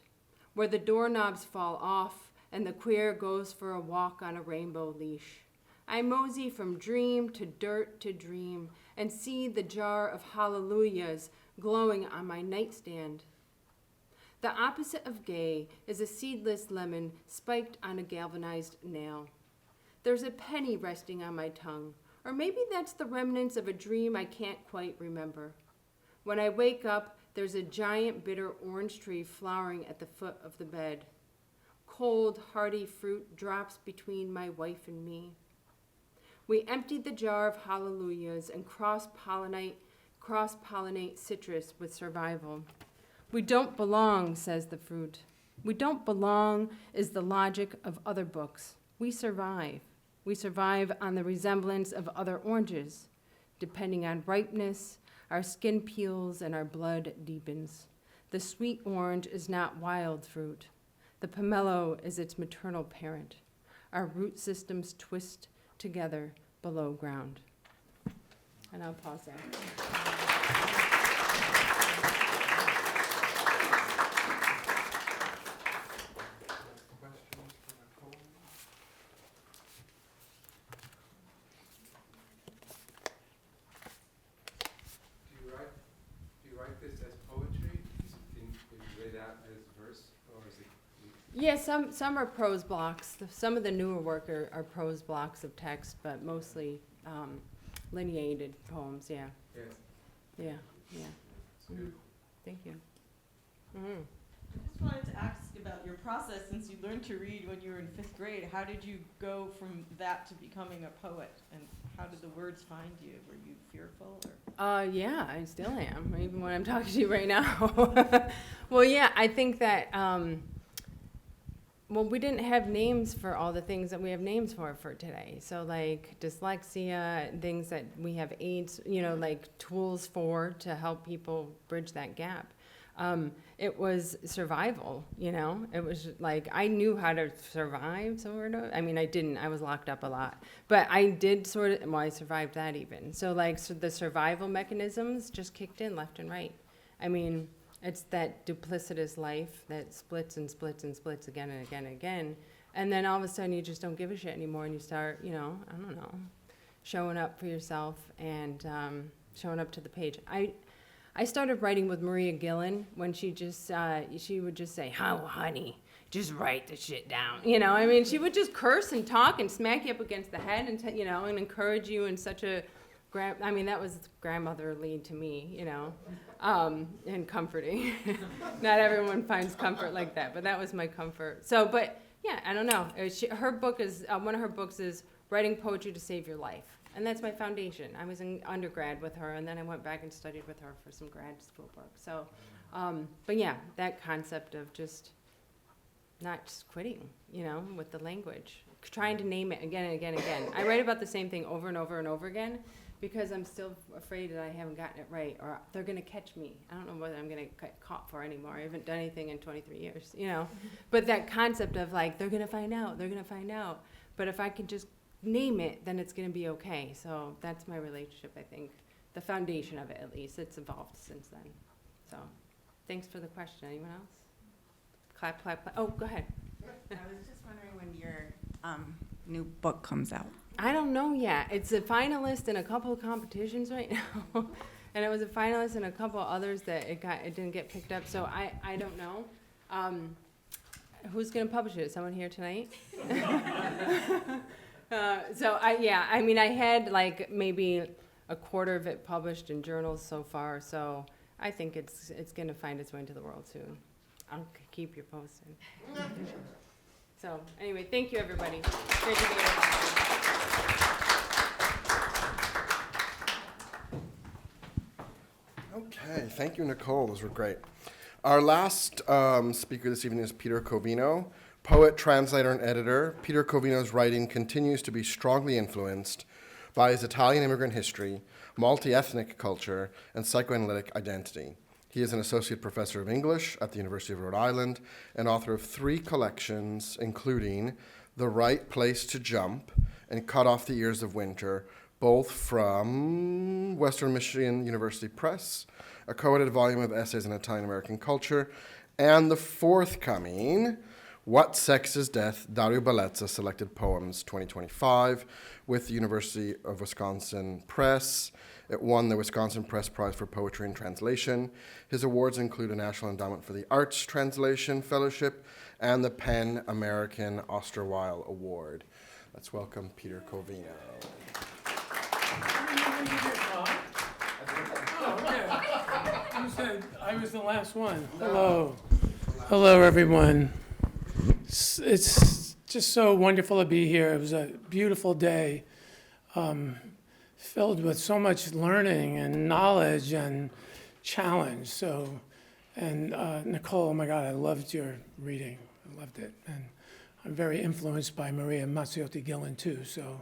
where the doorknobs fall off and the queer goes for a walk on a rainbow leash. I mosey from dream to dirt to dream and see the jar of hallelujahs glowing on my nightstand. The opposite of gay is a seedless lemon spiked on a galvanized nail. There's a penny resting on my tongue, or maybe that's the remnants of a dream I can't quite remember. When I wake up, there's a giant bitter orange tree flowering at the foot of the bed. Cold, hardy fruit drops between my wife and me. We emptied the jar of hallelujahs and cross-pollinate citrus with survival. We don't belong, says the fruit. We don't belong is the logic of other books. We survive. We survive on the resemblance of other oranges. Depending on ripeness, our skin peels and our blood deepens. The sweet orange is not wild fruit. The pomelo is its maternal parent. Our root systems twist together below ground. And I'll pause there. Do you write this as poetry? Is it laid out as verse, or is it? Yeah, some are prose blocks. Some of the newer work are prose blocks of text, but mostly lineated poems, yeah. Yes. Yeah, yeah. Mhm. Thank you. Mhm. I just wanted to ask about your process since you learned to read when you were in 5th grade. How did you go from that to becoming a poet? And how did the words find you? Were you fearful? Or? Yeah, I still am, even when I'm talking to you right now. Well, yeah, I think that, well, we didn't have names for all the things that we have names for today. So like dyslexia, things that we have aids, like tools for to help people bridge that gap. It was survival, it was like, I knew how to survive, sort of. I mean, I didn't, I was locked up a lot, but I did sort of, well, I survived that even. So like, so the survival mechanisms just kicked in left and right. I mean, it's that duplicitous life that splits and splits and splits again and again and again. And then all of a sudden you just don't give a shit anymore and you start, I don't know, showing up for yourself and showing up to the page. I started writing with Maria Gillen when she would just say, "Oh, honey, just write the shit down." I mean, she would just curse and talk and smack you up against the head and, and encourage you in such a, I mean, that was grandmotherly to me, and comforting. Not everyone finds comfort like that, but that was my comfort. So, but yeah, I don't know. Her book is, one of her books is Writing Poetry to Save Your Life. And that's my foundation. I was in undergrad with her, and then I went back and studied with her for some grad school work. So, but yeah, that concept of just not just quitting, with the language, trying to name it again and again and again. I write about the same thing over and over and over again because I'm still afraid that I haven't gotten it right, or they're going to catch me. I don't know whether I'm going to get caught for anymore. I haven't done anything in 23 years, But that concept of like, they're going to find out, they're going to find out. But if I can just name it, then it's going to be okay. So that's my relationship, I think. The foundation of it, at least. It's evolved since then. So thanks for the question. Anyone else? Clap, clap, clap. Oh, go ahead. I was just wondering when your new book comes out. I don't know yet. It's a finalist in a couple of competitions right now. And it was a finalist in a couple of others that it didn't get picked up. So I don't know. Who's going to publish it? Someone here tonight? I mean, I had like maybe a quarter of it published in journals so far, so I think it's going to find its way into the world soon. I'll keep you posted. So anyway, thank you, everybody. Great to be here. Okay, thank you, Nicole. Those were great. Our last speaker this evening is Peter Covino. Poet, translator, and editor, Peter Covino's writing continues to be strongly influenced by his Italian immigrant history, multi-ethnic culture, and psychoanalytic identity. He is an associate professor of English at the University of Rhode Island and author of 3 collections, including The Right Place to Jump, and Cut Off the Ears of Winter, both from Western Michigan University Press, a co-edited volume of essays on Italian American culture, and the forthcoming What Sex is Death? Dario Bellezza Selected Poems 2025 with the University of Wisconsin Press. It won the Wisconsin Press Prize for Poetry and Translation. His awards include a National Endowment for the Arts Translation Fellowship and the PEN American Osterweil Award. Let's welcome Peter Covino. You said I was the last one. Hello. Hello, everyone. It's just so wonderful to be here. It was a beautiful day, filled with so much learning and knowledge and challenge. And Nicole, oh my God, I loved your reading. I loved it. And I'm very influenced by Maria Mazziotti-Gillen too. So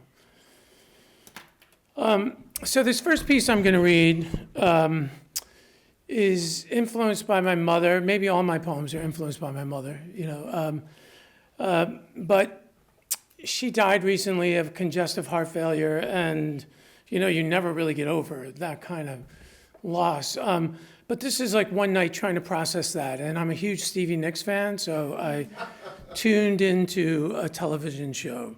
this first piece I'm going to read is influenced by my mother. Maybe all my poems are influenced by my mother, but she died recently of congestive heart failure, and you never really get over that kind of loss. But this is like one night trying to process that, and I'm a huge Stevie Nicks fan, so I tuned into a television show,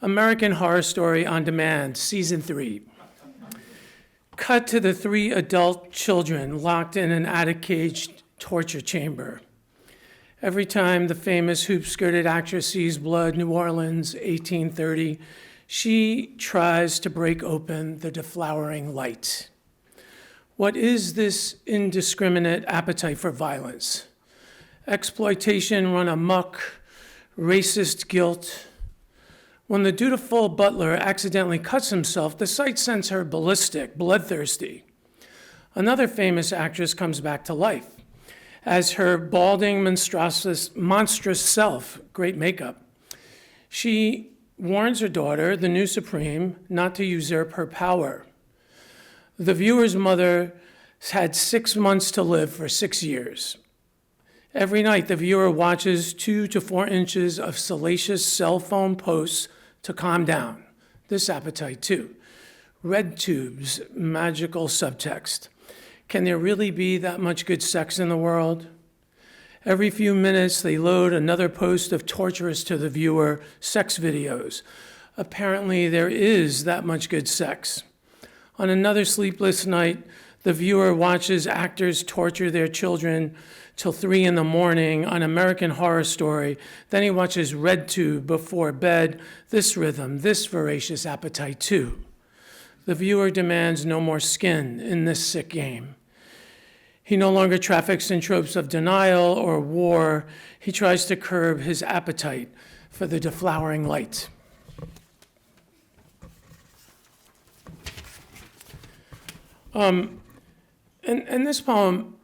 American Horror Story on Demand, Season 3. Cut to the 3 adult children locked in an attic-caged torture chamber. Every time the famous hoop-skirted actress sees blood, New Orleans, 1830, she tries to break open the deflowering light. What is this indiscriminate appetite for violence? Exploitation run amok, racist guilt. When the dutiful butler accidentally cuts himself, the sight sends her ballistic, bloodthirsty. Another famous actress comes back to life as her balding, monstrous self, great makeup. She warns her daughter, the new supreme, not to usurp her power. The viewer's mother had 6 months to live for 6 years. Every night, the viewer watches 2 to 4 inches of salacious cell phone posts to calm down. This appetite, too. Red tubes, magical subtext. Can there really be that much good sex in the world? Every few minutes, they load another post of torturous to the viewer sex videos. Apparently, there is that much good sex. On another sleepless night, the viewer watches actors torture their children till 3 a.m. on American Horror Story. Then he watches RedTube before bed. This rhythm, this voracious appetite too. The viewer demands no more skin in this sick game. He no longer traffics in tropes of denial or war. He tries to curb his appetite for the deflowering light. And this poem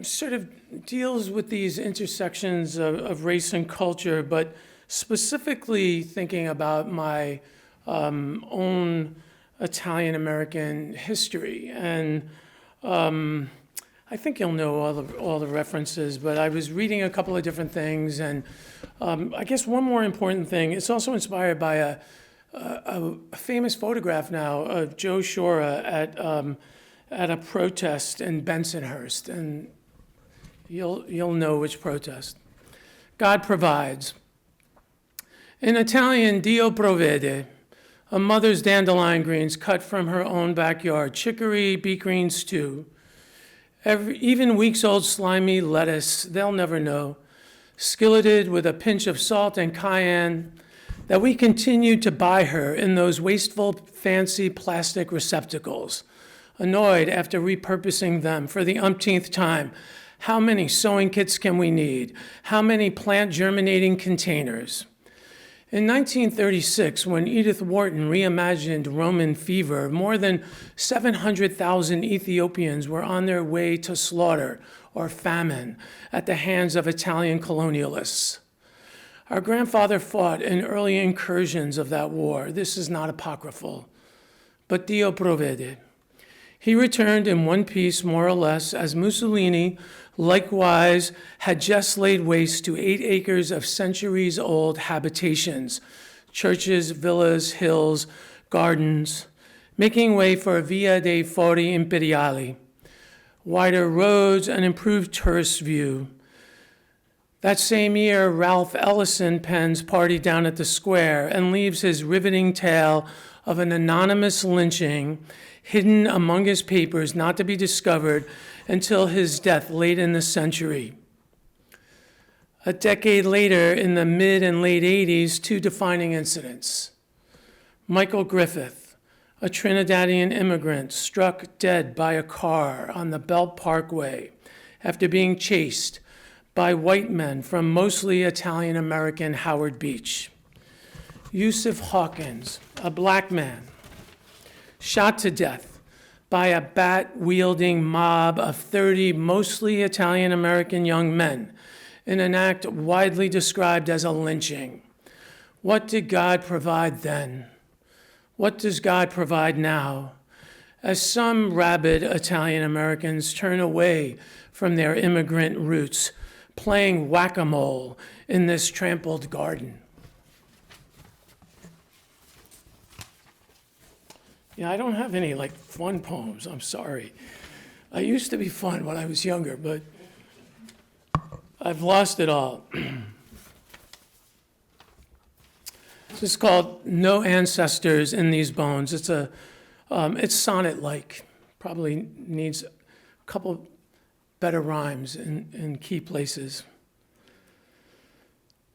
sort of deals with these intersections of race and culture, but specifically thinking about my own Italian American history. And I think you'll know all the references, but I was reading a couple of different things, and I guess one more important thing, it's also inspired by a famous photograph now of Joe Shora at a protest in Bensonhurst, and you'll know which protest. God provides. In Italian, Dio provvede. A mother's dandelion greens cut from her own backyard, chicory, beet green stew. Even weeks-old slimy lettuce, they'll never know. Skilleted with a pinch of salt and cayenne, that we continued to buy her in those wasteful, fancy plastic receptacles. Annoyed after repurposing them for the umpteenth time. How many sewing kits can we need? How many plant germinating containers? In 1936, when Edith Wharton reimagined Roman fever, more than 700,000 Ethiopians were on their way to slaughter or famine at the hands of Italian colonialists. Our grandfather fought in early incursions of that war. This is not apocryphal, but Dio provvede. He returned in one piece, more or less, as Mussolini likewise had just laid waste to 8 acres of centuries-old habitations, churches, villas, hills, gardens, making way for Via dei Fori Imperiali, wider roads, and improved tourist view. That same year, Ralph Ellison pens Party Down at the Square and leaves his riveting tale of an anonymous lynching hidden among his papers, not to be discovered until his death late in the century. A decade later, in the mid and late 80s, two defining incidents. Michael Griffith, a Trinidadian immigrant, struck dead by a car on the Belt Parkway after being chased by white men from mostly Italian American Howard Beach. Yusuf Hawkins, a black man, shot to death by a bat-wielding mob of 30 mostly Italian American young men in an act widely described as a lynching. What did God provide then? What does God provide now? As some rabid Italian Americans turn away from their immigrant roots, playing whack-a-mole in this trampled garden. Yeah, I don't have any fun poems, I'm sorry. I used to be fun when I was younger, but I've lost it all. This is called No Ancestors in These Bones. It's sonnet-like, probably needs a couple better rhymes in key places.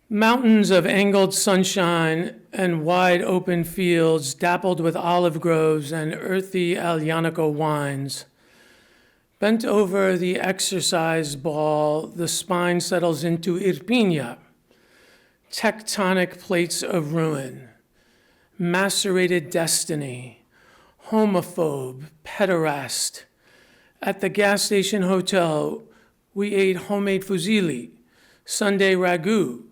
Mountains of angled sunshine and wide open fields dappled with olive groves and earthy Aglianico wines. Bent over the exercise ball, the spine settles into Irpinia, tectonic plates of ruin, macerated destiny, homophobe, pederast. At the gas station hotel, we ate homemade fusilli, Sunday ragu,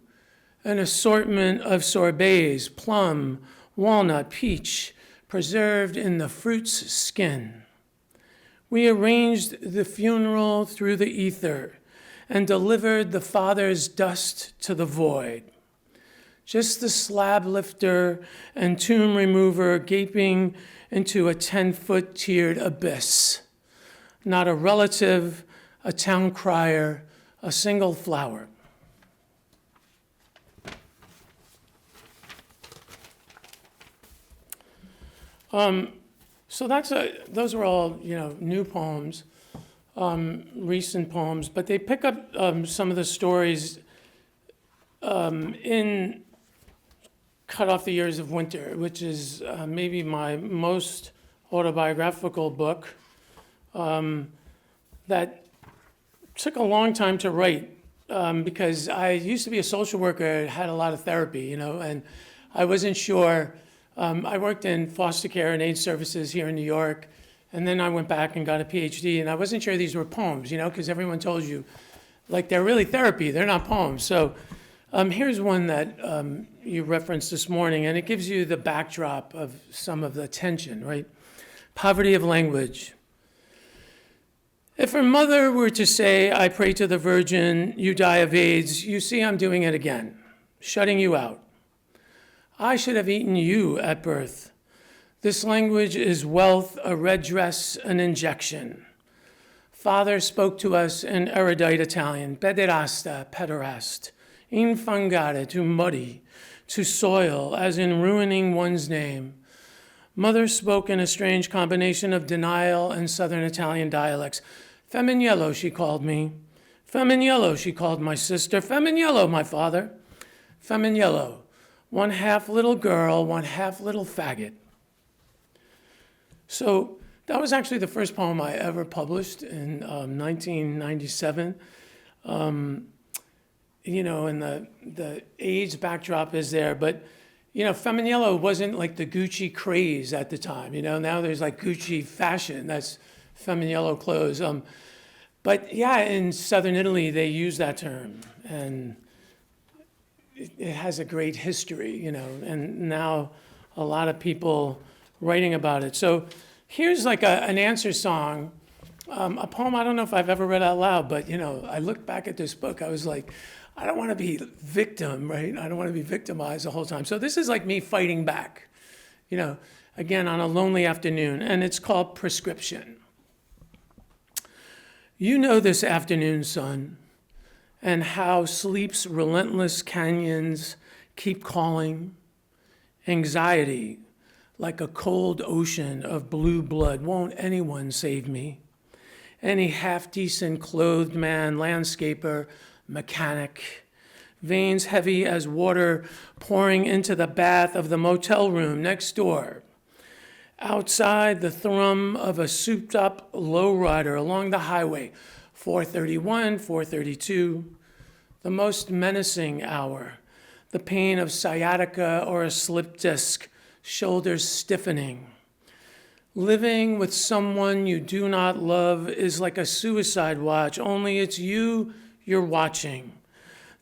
an assortment of sorbets, plum, walnut, peach, preserved in the fruit's skin. We arranged the funeral through the ether and delivered the father's dust to the void. Just the slab lifter and tomb remover gaping into a 10-foot tiered abyss. Not a relative, a town crier, a single flower. So those are all, new poems, recent poems, but they pick up some of the stories in Cut Off the Years of Winter, which is maybe my most autobiographical book that took a long time to write because I used to be a social worker, had a lot of therapy, and I wasn't sure. I worked in foster care and aid services here in New York, and then I went back and got a PhD, and I wasn't sure these were poems, because everyone told you, they're really therapy, they're not poems. So here's one that you referenced this morning, and it gives you the backdrop of some of the tension, right? Poverty of language. If her mother were to say, I pray to the Virgin, you die of AIDS, you see I'm doing it again, shutting you out. I should have eaten you at birth. This language is wealth, a red dress, an injection. Father spoke to us in erudite Italian, pederasta, pederast, infangare, to muddy, to soil, as in ruining one's name. Mother spoke in a strange combination of denial and Southern Italian dialects. Feminiello, she called me. Feminiello, she called my sister. Feminiello, my father. Feminiello. One half little girl, one half little faggot. So that was actually the first poem I ever published in 1997. And the AIDS backdrop is there, but Feminiello wasn't like the Gucci craze at the time. Now there's like Gucci fashion, that's Feminiello clothes. But yeah, in Southern Italy, they use that term, and it has a great history, and now a lot of people writing about it. So here's like an answer song, a poem I don't know if I've ever read out loud, but I look back at this book, I was like, I don't want to be victim, right? I don't want to be victimized the whole time. So this is like me fighting back, you know, again, on a lonely afternoon, and it's called prescription. You know this afternoon sun, and how sleep's relentless canyons keep calling. Anxiety, like a cold ocean of blue blood, won't anyone save me? Any half-decent clothed man, landscaper, mechanic, veins heavy as water pouring into the bath of the motel room next door. Outside, the thrum of a souped-up lowrider along the highway, 431, 432, the most menacing hour, the pain of sciatica or a slip disc, shoulders stiffening. Living with someone you do not love is like a suicide watch, only it's you're watching.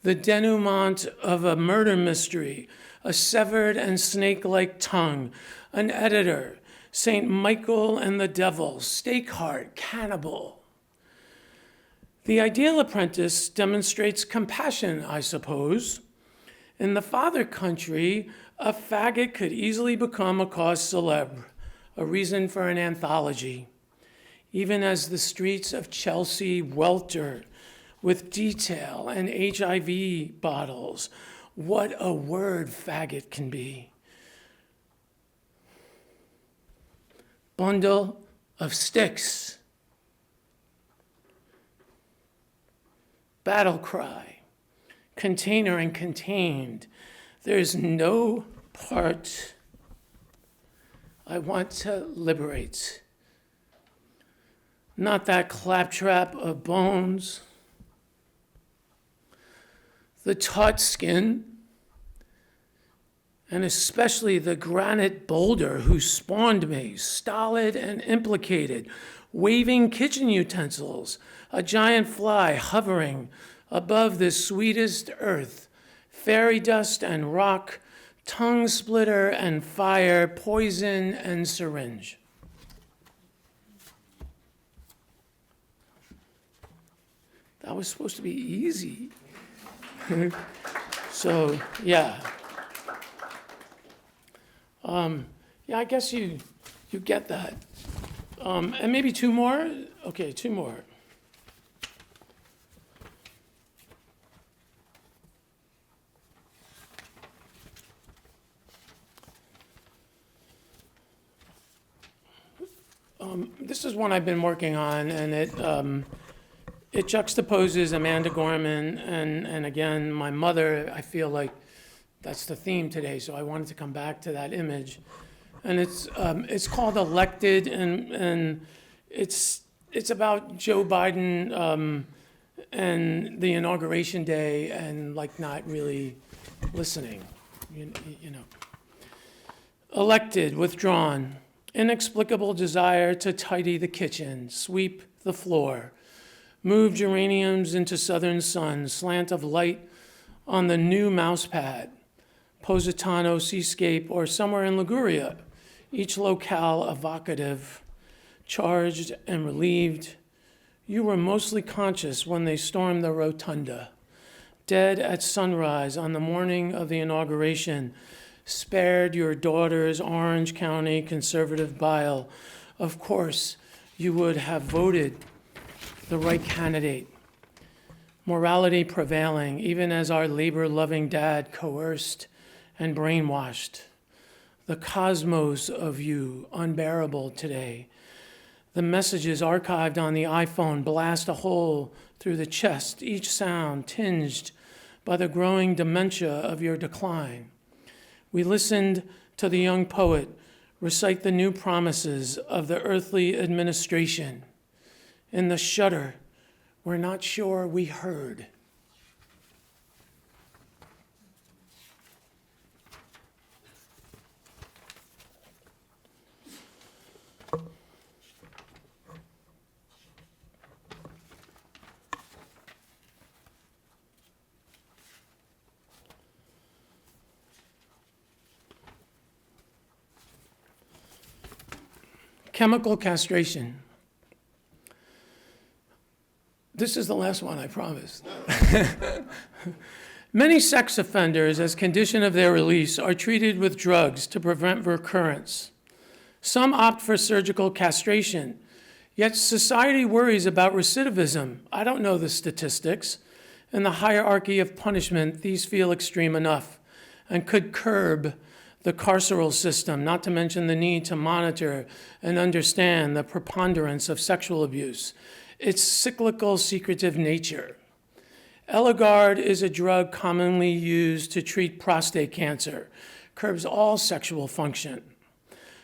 The denouement of a murder mystery, a severed and snake-like tongue, an editor, St. Michael and the Devil, Stakeheart, cannibal. The ideal apprentice demonstrates compassion, I suppose. In the father country, a faggot could easily become a cause célèbre, a reason for an anthology, even as the streets of Chelsea welter with detail and HIV bottles. What a word faggot can be. Bundle of sticks. Battle cry. Container and contained. There's no part I want to liberate. Not that claptrap of bones. The taut skin, and especially the granite boulder who spawned me, stolid and implicated, waving kitchen utensils, a giant fly hovering above the sweetest earth, fairy dust and rock, tongue splitter and fire, poison and syringe. That was supposed to be easy. So, yeah. Yeah, I guess you get that. And maybe two more? Okay, two more. This is one I've been working on, and it juxtaposes Amanda Gorman and again, my mother. I feel like that's the theme today, so I wanted to come back to that image. And it's called Elected, and it's about Joe Biden and the inauguration day and like not really listening, you know. Elected, withdrawn, inexplicable desire to tidy the kitchen, sweep the floor, move geraniums into southern sun, slant of light on the new mouse pad, Positano seascape, or somewhere in Liguria, each locale evocative, charged and relieved. You were mostly conscious when they stormed the rotunda, dead at sunrise on the morning of the inauguration, spared your daughter's Orange County conservative bile. Of course, you would have voted the right candidate. Morality prevailing, even as our labor-loving dad coerced and brainwashed. The cosmos of you, unbearable today. The messages archived on the iPhone blast a hole through the chest, each sound tinged by the growing dementia of your decline. We listened to the young poet recite the new promises of the earthly administration. In the shudder, we're not sure we heard. Chemical castration. This is the last one, I promise. Many sex offenders, as condition of their release, are treated with drugs to prevent recurrence. Some opt for surgical castration, yet society worries about recidivism. I don't know the statistics. In the hierarchy of punishment, these feel extreme enough and could curb the carceral system, not to mention the need to monitor and understand the preponderance of sexual abuse, its cyclical, secretive nature. Eligard is a drug commonly used to treat prostate cancer, curbs all sexual function.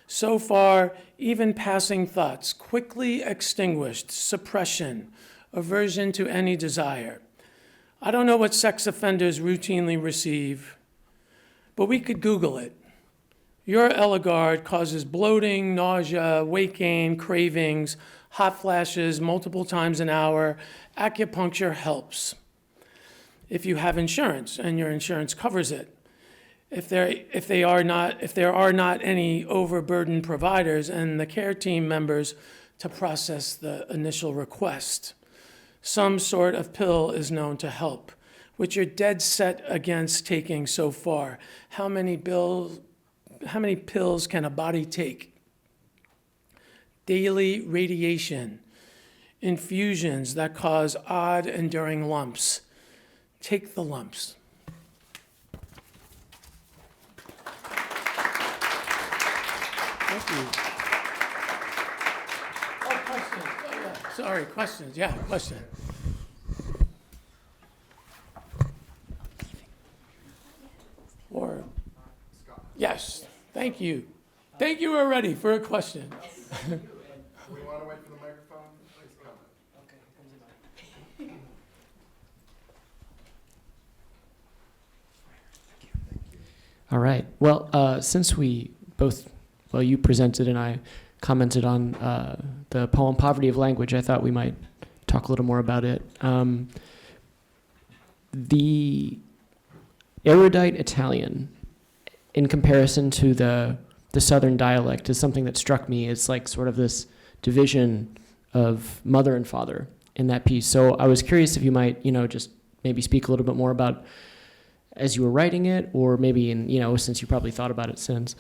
So far, even passing thoughts quickly extinguished, suppression, aversion to any desire. I don't know what sex offenders routinely receive, but we could Google it. Your Eligard causes bloating, nausea, weight gain, cravings, hot flashes multiple times an hour. Acupuncture helps if you have insurance and your insurance covers it. If there are not any overburdened providers and the care team members to process the initial request. Some sort of pill is known to help, which you're dead set against taking so far. How many pills can a body take? Daily radiation, infusions that cause odd enduring lumps. Take the lumps. Thank you. Oh, questions. Oh, yeah. Sorry, questions. Yeah, question. Or, yes, thank you. Thank you already for a question. We want to wait for the microphone? Please come. All right. Well, since we both, well, you presented and I commented on the poem Poverty of Language, I thought we might talk a little more about it. The erudite Italian, in comparison to the Southern dialect, is something that struck me. It's like sort of this division of mother and father in that piece. So I was curious if you might, just maybe speak a little bit more about, as you were writing it, or maybe since you probably thought about it since,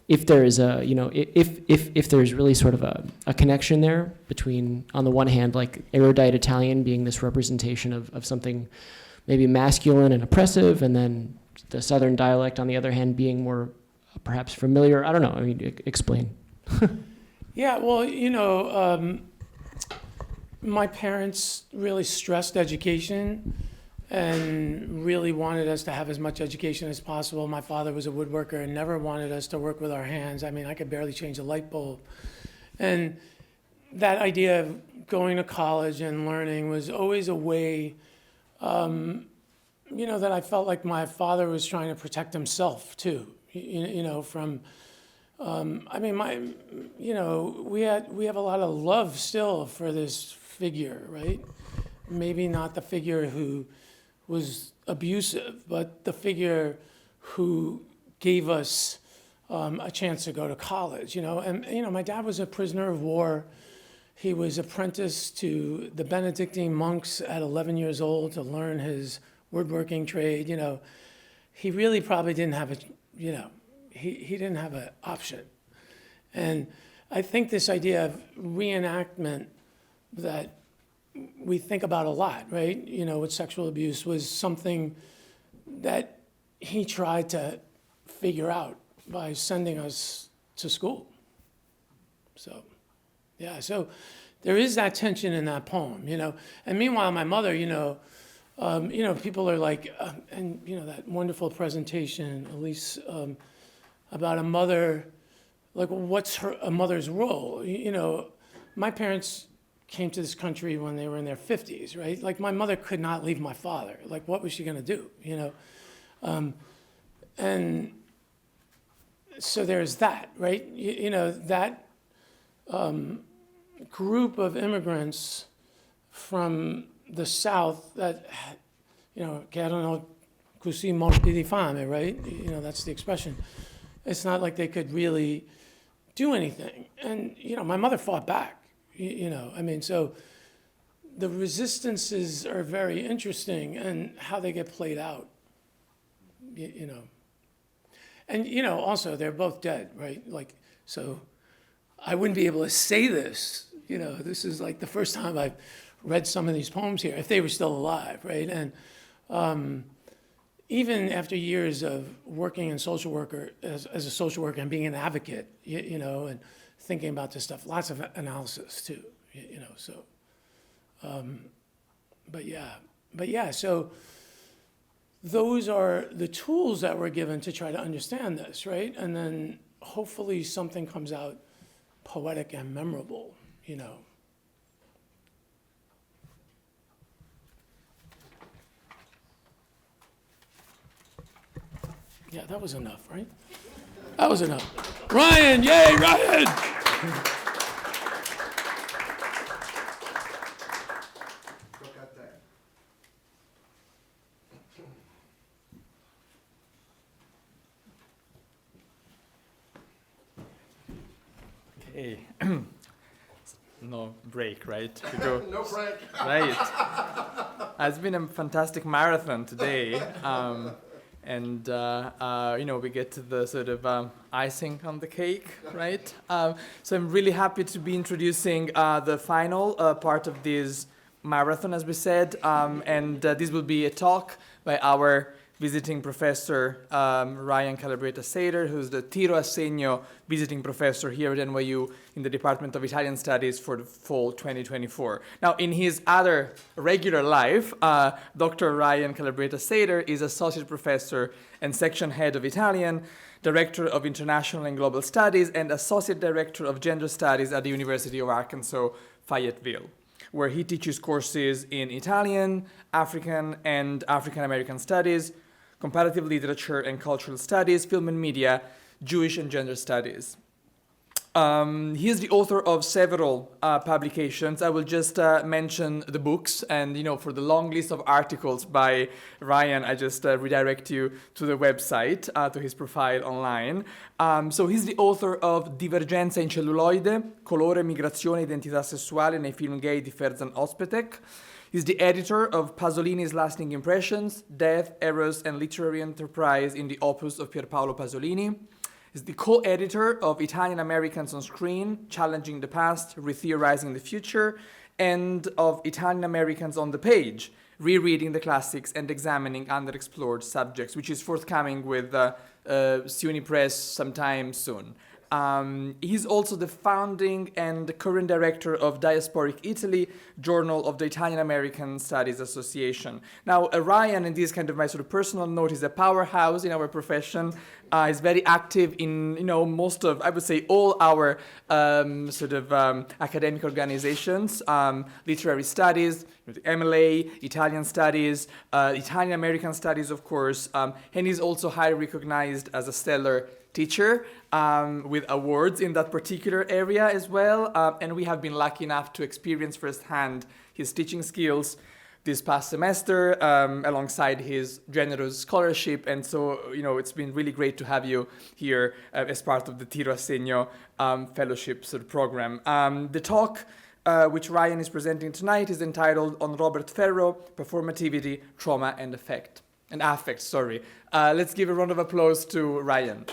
if there is if there's really sort of a connection there between, on the one hand, like erudite Italian being this representation of something maybe masculine and oppressive, and then the Southern dialect, on the other hand, being more perhaps familiar. I don't know. I mean, explain. Yeah, well, my parents really stressed education and really wanted us to have as much education as possible. My father was a woodworker and never wanted us to work with our hands. I mean, I could barely change a light bulb. And that idea of going to college and learning was always a way, that I felt like my father was trying to protect himself too, from, we have a lot of love still for this figure, right? Maybe not the figure who was abusive, but the figure who gave us a chance to go to college, And, my dad was a prisoner of war. He was apprenticed to the Benedictine monks at 11 years old to learn his woodworking trade. He really probably didn't have he didn't have an option. And I think this idea of reenactment that we think about a lot, right? With sexual abuse was something that he tried to figure out by sending us to school. So, yeah, so there is that tension in that poem, And meanwhile, my mother, people are like, and that wonderful presentation, Elise, about a mother, like, what's a mother's role? My parents came to this country when they were in their 50s, right? Like, my mother could not leave my father. Like, what was she going to do, And so there's that, right? That group of immigrants from the South that, che erano così morti di fame, right? That's the expression. It's not like they could really do anything. And, my mother fought back, So the resistances are very interesting and how they get played out, you know. And, you know, also they're both dead, right? Like, so I wouldn't be able to say this, you know, this is like the first time I've read some of these poems here, if they were still alive, right? And even after years of working in social worker, as a social worker and being an advocate, you know, and thinking about this stuff, lots of analysis too, you know, so. But yeah, so those are the tools that we're given to try to understand this, right? And then hopefully something comes out poetic and memorable, you know. Yeah, that was enough, right? That was enough. Ryan, yay, Ryan! Okay. No break, right? To go. No break. Right. It's been a fantastic marathon today. And you know, we get to the sort of icing on the cake, right? So I'm really happy to be introducing the final part of this marathon, as we said, and this will be a talk by our visiting professor, Ryan Calabretta-Sajder, who's the Tiro Segno visiting professor here at NYU in the Department of Italian Studies for the fall 2024. Now, in his other regular life, Dr. Ryan Calabretta-Sajder is associate professor and section head of Italian, director of international and global studies, and associate director of gender studies at the University of Arkansas, Fayetteville, where he teaches courses in Italian, African, and African American studies, comparative literature and cultural studies, film and media, Jewish and gender studies. He is the author of several publications. I will just mention the books, and you know, for the long list of articles by Ryan, I just redirect you to the website, to his profile online. So he's the author of Divergenza in celluloide, colore, migrazione, identità sessuale nei film gay di Ferzan Ozpetek. He's the editor of Pasolini's Lasting Impressions, Death, Errors, and Literary Enterprise in the Opus of Pierpaolo Pasolini. He's the co-editor of Italian Americans on Screen, Challenging the Past, Retheorizing the Future, and of Italian Americans on the Page, Rereading the Classics and Examining Underexplored Subjects, which is forthcoming with SUNY Press sometime soon. He's also the founding and current director of Diasporic Italy, Journal of the Italian American Studies Association. Now, Ryan, and this is kind of my sort of personal note, is a powerhouse in our profession. He's very active in, you know, most of, I would say, all our academic organizations, literary studies, the MLA, Italian studies, Italian American studies, of course, and he's also highly recognized as a stellar teacher with awards in that particular area as well. And we have been lucky enough to experience firsthand his teaching skills this past semester alongside his generous scholarship. And so, you know, it's been really great to have you here as part of the Tiro Segno fellowship sort of program. The talk which Ryan is presenting tonight is entitled On Robert Ferro, Performativity, Trauma and Affect. Let's give a round of applause to Ryan.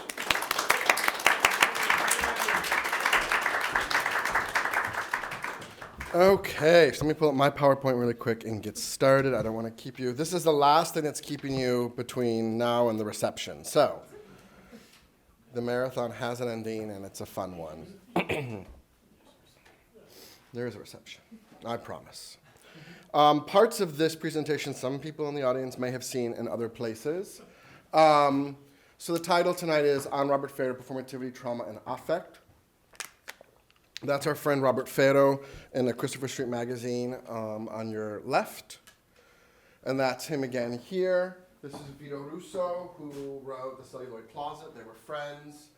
Okay, so let me pull up my PowerPoint really quick and get started. I don't want to keep you. This is the last thing that's keeping you between now and the reception. So, the marathon has an ending, and it's a fun one. There is a reception, I promise. Parts of this presentation, some people in the audience may have seen in other places. So the title tonight is On Robert Ferro, Performativity, Trauma, and Affect. That's our friend Robert Ferro in the Christopher Street magazine on your left. And that's him again here. This is Vito Russo, who wrote The Celluloid Closet. They were friends.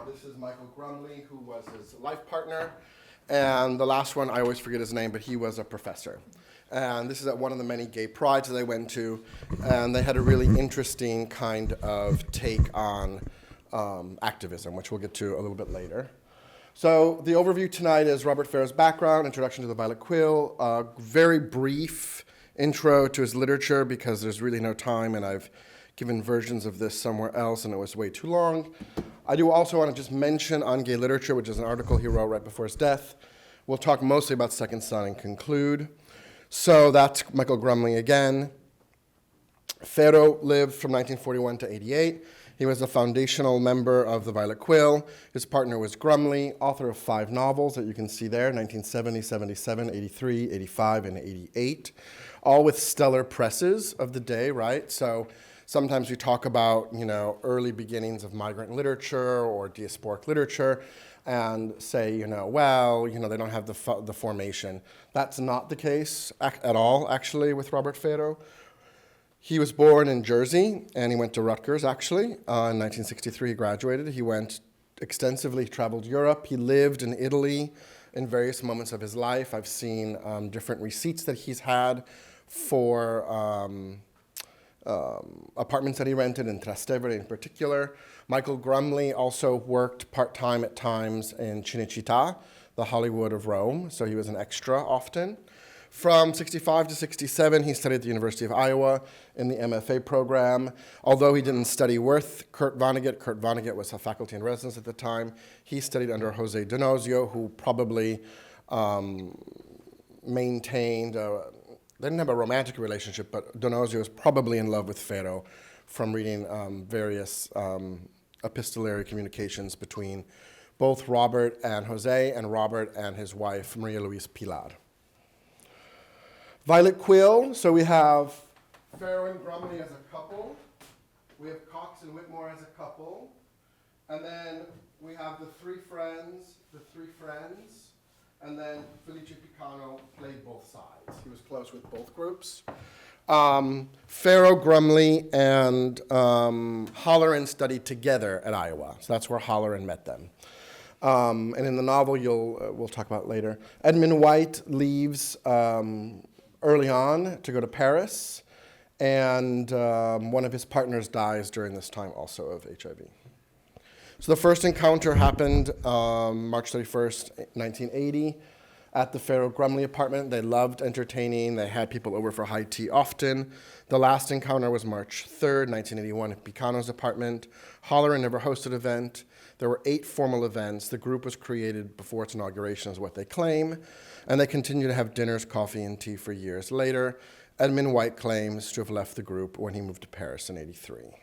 This is Michael Grumley, who was his life partner. And the last one, I always forget his name, but he was a professor. And this is at one of the many gay prides that I went to. And they had a really interesting kind of take on activism, which we'll get to a little bit later. So the overview tonight is Robert Farrow's background, introduction to the Violet Quill, very brief intro to his literature because there's really no time, and I've given versions of this somewhere else and it was way too long. I do also want to just mention On Gay Literature, which is an article he wrote right before his death. We'll talk mostly about Second Son and conclude. So that's Michael Grumley again. Farrow lived from 1941 to 88. He was a foundational member of the Violet Quill. His partner was Grumley, author of 5 novels that you can see there, 1970, 77, 83, 85, and 88, all with stellar presses of the day, right? So sometimes we talk about, early beginnings of migrant literature or diasporic literature and say, they don't have the formation. That's not the case at all, actually, with Robert Farrow. He was born in Jersey, and he went to Rutgers, actually. In 1963, he graduated. He went extensively, traveled Europe. He lived in Italy in various moments of his life. I've seen different receipts that he's had for apartments that he rented in Trastevere in particular. Michael Grumley also worked part-time at times in Cinecittà, the Hollywood of Rome, so he was an extra often. From 65 to 67, he studied at the University of Iowa in the MFA program. Although he didn't study with Kurt Vonnegut was a faculty in residence at the time. He studied under Jose Donosio, who probably maintained, they didn't have a romantic relationship, but Donosio was probably in love with Farrow from reading various epistolary communications between both Robert and Jose and Robert and his wife, Maria Luisa Pilar. Violet Quill, so we have Farrow and Grumley as a couple. We have Cox and Whitmore as a couple. And then we have the three friends, and then Felice Picano played both sides. He was close with both groups. Farrow, Grumley, and Holleran studied together at Iowa. So that's where Holleran met them. And in the novel, we'll talk about later. Edmund White leaves early on to go to Paris, and one of his partners dies during this time also of HIV. So the first encounter happened March 31st, 1980, at the Farrow-Grumley apartment. They loved entertaining. They had people over for high tea often. The last encounter was March 3rd, 1981, at Picano's apartment. Holleran never hosted an event. There were 8 formal events. The group was created before its inauguration, is what they claim, and they continue to have dinners, coffee, and tea for years later. Edmund White claims to have left the group when he moved to Paris in '83.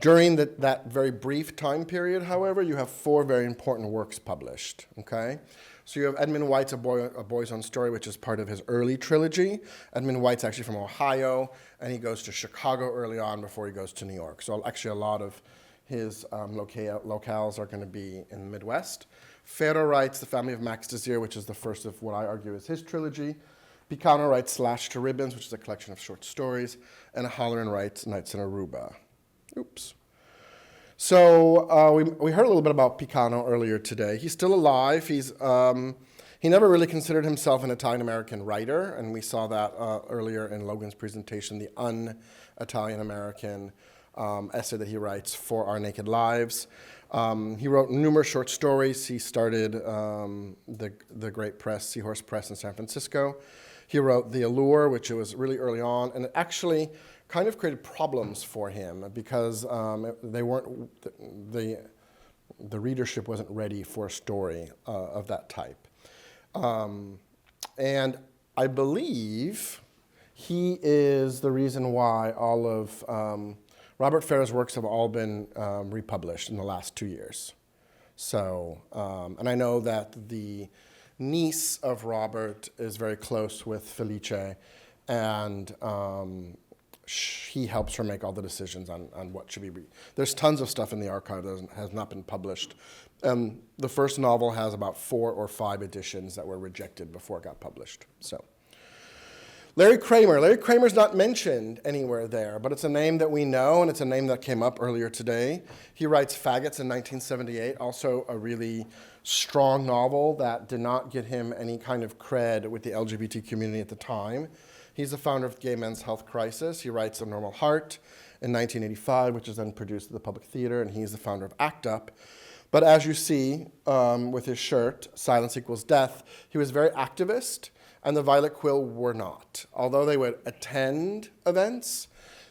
During that very brief time period, however, you have 4 very important works published, okay? So you have Edmund White's A Boy's Own Story, which is part of his early trilogy. Edmund White's actually from Ohio, and he goes to Chicago early on before he goes to New York. So actually a lot of his locales are going to be in the Midwest. Farrow writes The Family of Max Desir, which is the first of what I argue is his trilogy. Picano writes Slashed to Ribbons, which is a collection of short stories. And Holleran writes Nights in Aruba. Oops. So we heard a little bit about Picano earlier today. He's still alive. He never really considered himself an Italian American writer, and we saw that earlier in Logan's presentation, the un-Italian American essay that he writes for Our Naked Lives. He wrote numerous short stories. He started the great press, Seahorse Press in San Francisco. He wrote The Allure, which was really early on, and it actually kind of created problems for him because the readership wasn't ready for a story of that type. And I believe he is the reason why all of Robert Farrow's works have all been republished in the last 2 years. So, and I know that the niece of Robert is very close with Felice, and he helps her make all the decisions on what should be read. There's tons of stuff in the archive that has not been published. The first novel has about 4 or 5 editions that were rejected before it got published. So, Larry Kramer. Larry Kramer's not mentioned anywhere there, but it's a name that we know, and it's a name that came up earlier today. He writes Faggots in 1978, also a really strong novel that did not get him any kind of cred with the LGBT community at the time. He's the founder of Gay Men's Health Crisis. He writes A Normal Heart in 1985, which is then produced at the Public Theater, and he's the founder of ACT UP. But as you see with his shirt, Silence Equals Death, he was very activist, and the Violet Quill were not. Although they would attend events,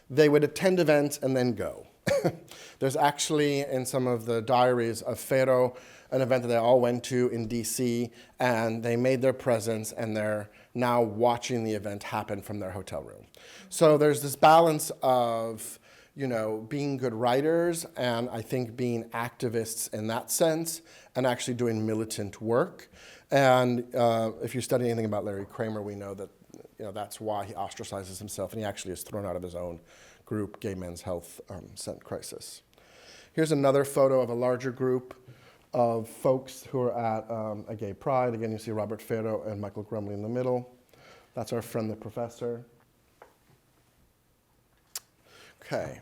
they would attend events and then go. There's actually, in some of the diaries of Ferro, an event that they all went to in DC, and they made their presence, and they're now watching the event happen from their hotel room. So there's this balance of, you know, being good writers, and I think being activists in that sense, and actually doing militant work. And if you study anything about Larry Kramer, we know that, you know, that's why he ostracizes himself, and he actually is thrown out of his own group, Gay Men's Health Crisis. Here's another photo of a larger group of folks who are at a gay pride. Again, you see Robert Ferro and Michael Grumley in the middle. That's our friend, the professor. Okay.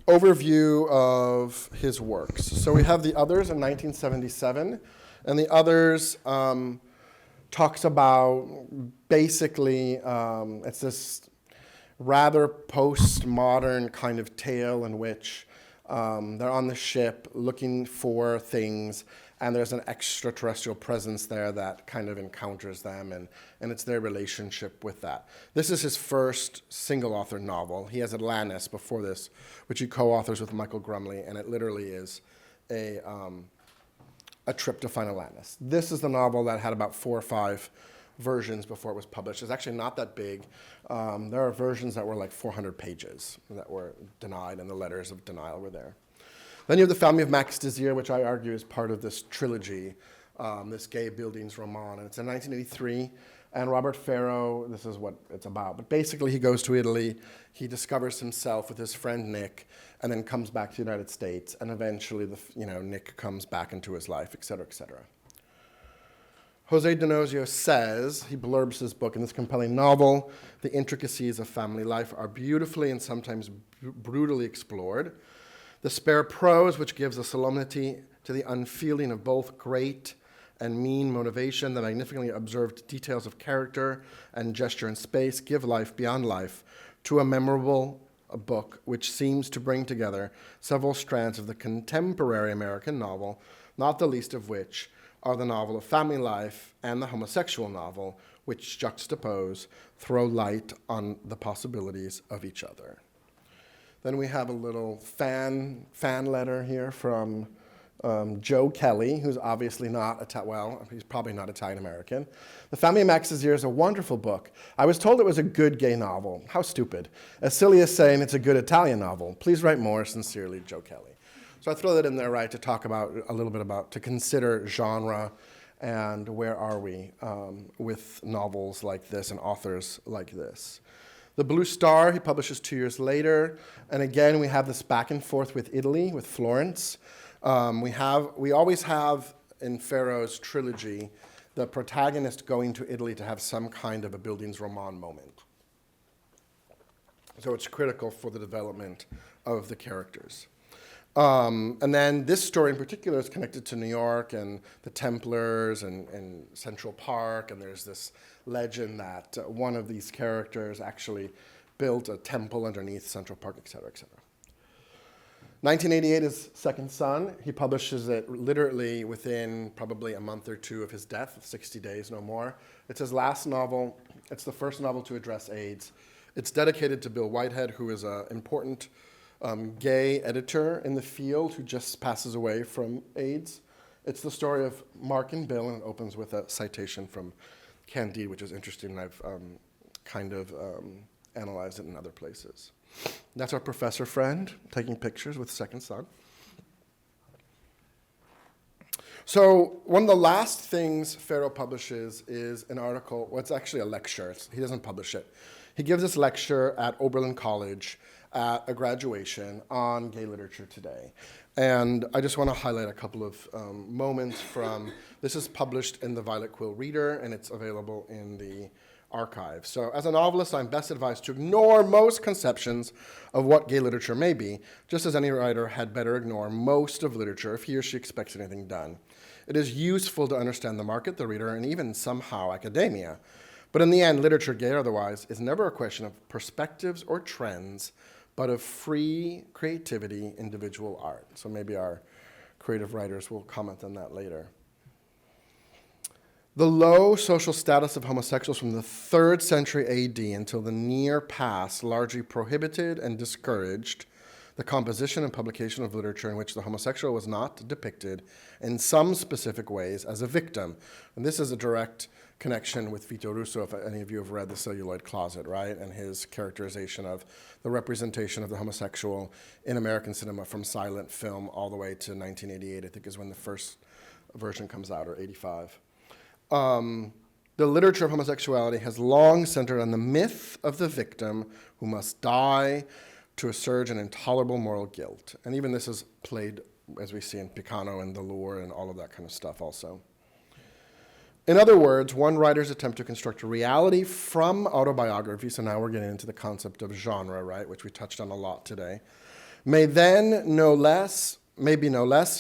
Overview of his works. So we have The Others in 1977, and The Others talks about basically, it's this rather postmodern kind of tale in which they're on the ship looking for things, and there's an extraterrestrial presence there that kind of encounters them, and it's their relationship with that. This is his first single-author novel. He has Atlantis before this, which he co-authors with Michael Grumley, and it literally is a trip to find Atlantis. This is the novel that had about 4 or 5 versions before it was published. It's actually not that big. There are versions that were like 400 pages that were denied, and the letters of denial were there. Then you have The Family of Max Desir, which I argue is part of this trilogy, this gay Bildungsroman, and it's in 1983. And Robert Ferro, this is what it's about. But basically, he goes to Italy, he discovers himself with his friend Nick, and then comes back to the United States, and eventually, Nick comes back into his life, et cetera, et cetera. Jose Donozio says, he blurbs his book, in this compelling novel, the intricacies of family life are beautifully and sometimes brutally explored. The spare prose, which gives a solemnity to the unfeeling of both great and mean motivation, the magnificently observed details of character and gesture and space, give life beyond life to a memorable book which seems to bring together several strands of the contemporary American novel, not the least of which are the novel of family life and the homosexual novel, which juxtapose, throw light on the possibilities of each other. Then we have a little fan letter here from Joe Kelly, who's obviously not, he's probably not Italian American. The Family of Max Desir is a wonderful book. I was told it was a good gay novel. How stupid. As silly as saying it's a good Italian novel. Please write more. Sincerely, Joe Kelly. So I throw that in there, right, to talk about a little bit about, to consider genre and where are we with novels like this and authors like this. The Blue Star, he publishes 2 years later. And again, we have this back and forth with Italy, with Florence. We always have in Ferro's trilogy the protagonist going to Italy to have some kind of a Bildungsroman moment. So it's critical for the development of the characters. And then this story in particular is connected to New York and the Templars and Central Park, and there's this legend that one of these characters actually built a temple underneath Central Park, et cetera, et cetera. 1988 is Second Son. He publishes it literally within probably a month or 2 of his death, 60 days, no more. It's his last novel. It's the first novel to address AIDS. It's dedicated to Bill Whitehead, who is an important gay editor in the field who just passes away from AIDS. It's the story of Mark and Bill, and it opens with a citation from Candide, which is interesting, and I've analyzed it in other places. That's our professor friend taking pictures with Second Son. So one of the last things Ferro publishes is an article, well, it's actually a lecture. He doesn't publish it. He gives this lecture at Oberlin College at a graduation on gay literature today. And I just want to highlight a couple of moments from, this is published in the Violet Quill Reader, and it's available in the archive. So as a novelist, I'm best advised to ignore most conceptions of what gay literature may be, just as any writer had better ignore most of literature if he or she expects anything done. It is useful to understand the market, the reader, and even somehow academia. But in the end, literature, gay or otherwise, is never a question of perspectives or trends, but of free creativity, individual art. So maybe our creative writers will comment on that later. The low social status of homosexuals from the 3rd century AD until the near past largely prohibited and discouraged the composition and publication of literature in which the homosexual was not depicted in some specific ways as a victim. And this is a direct connection with Vito Russo, if any of you have read The Celluloid Closet, right? And his characterization of the representation of the homosexual in American cinema from silent film all the way to 1988, I think is when the first version comes out, or 85. The literature of homosexuality has long centered on the myth of the victim who must die to assuage an intolerable moral guilt. And even this is played, as we see in Picano and The Lure and all of that kind of stuff also. In other words, one writer's attempt to construct a reality from autobiography, so now we're getting into the concept of genre, right, which we touched on a lot today, may be no less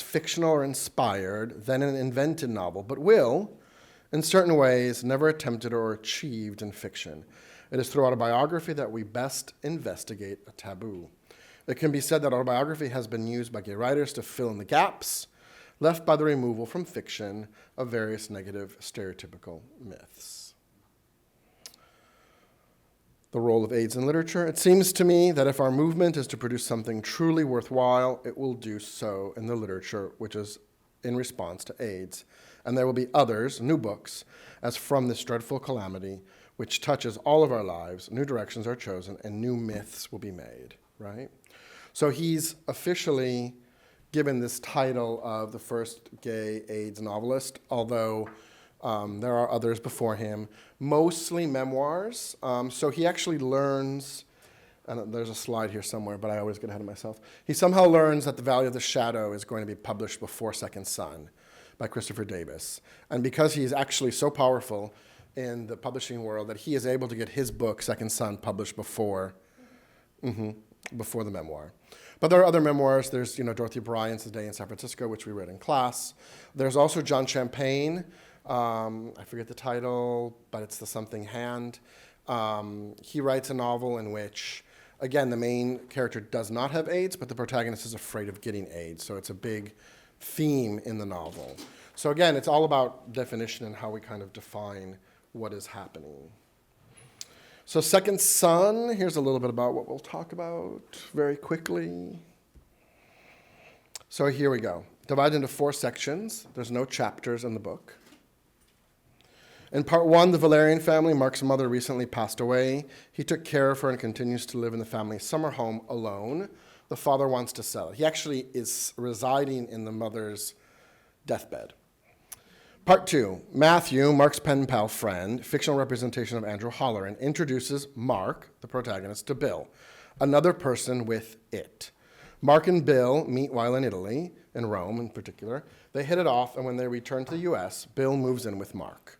fictional or inspired than an invented novel, but will, in certain ways, never attempted or achieved in fiction. It is through autobiography that we best investigate a taboo. It can be said that autobiography has been used by gay writers to fill in the gaps left by the removal from fiction of various negative stereotypical myths. The role of AIDS in literature. It seems to me that if our movement is to produce something truly worthwhile, it will do so in the literature which is in response to AIDS. And there will be others, new books, as from this dreadful calamity, which touches all of our lives, new directions are chosen, and new myths will be made, right? So he's officially given this title of the first gay AIDS novelist, although there are others before him, mostly memoirs. So he actually learns, and there's a slide here somewhere, but I always get ahead of myself. He somehow learns that The Valley of the Shadow is going to be published before Second Son by Christopher Davis. And because he's actually so powerful in the publishing world that he is able to get his book, Second Son, published before the memoir. But there are other memoirs. There's, Dorothy Bryant's The Day in San Francisco, which we read in class. There's also John Champagne. I forget the title, but it's The Something Hand. He writes a novel in which, again, the main character does not have AIDS, but the protagonist is afraid of getting AIDS. So it's a big theme in the novel. So again, it's all about definition and how we kind of define what is happening. So Second Son, here's a little bit about what we'll talk about very quickly. So here we go. Divided into 4 sections. There's no chapters in the book. In part 1, the Valerian family, Mark's mother recently passed away. He took care of her and continues to live in the family's summer home alone. The father wants to sell it. He actually is residing in the mother's deathbed. Part 2, Matthew, Mark's pen pal friend, fictional representation of Andrew Holleran, introduces Mark, the protagonist, to Bill, another person with it. Mark and Bill meet while in Italy, in Rome in particular. They hit it off, and when they return to the US, Bill moves in with Mark.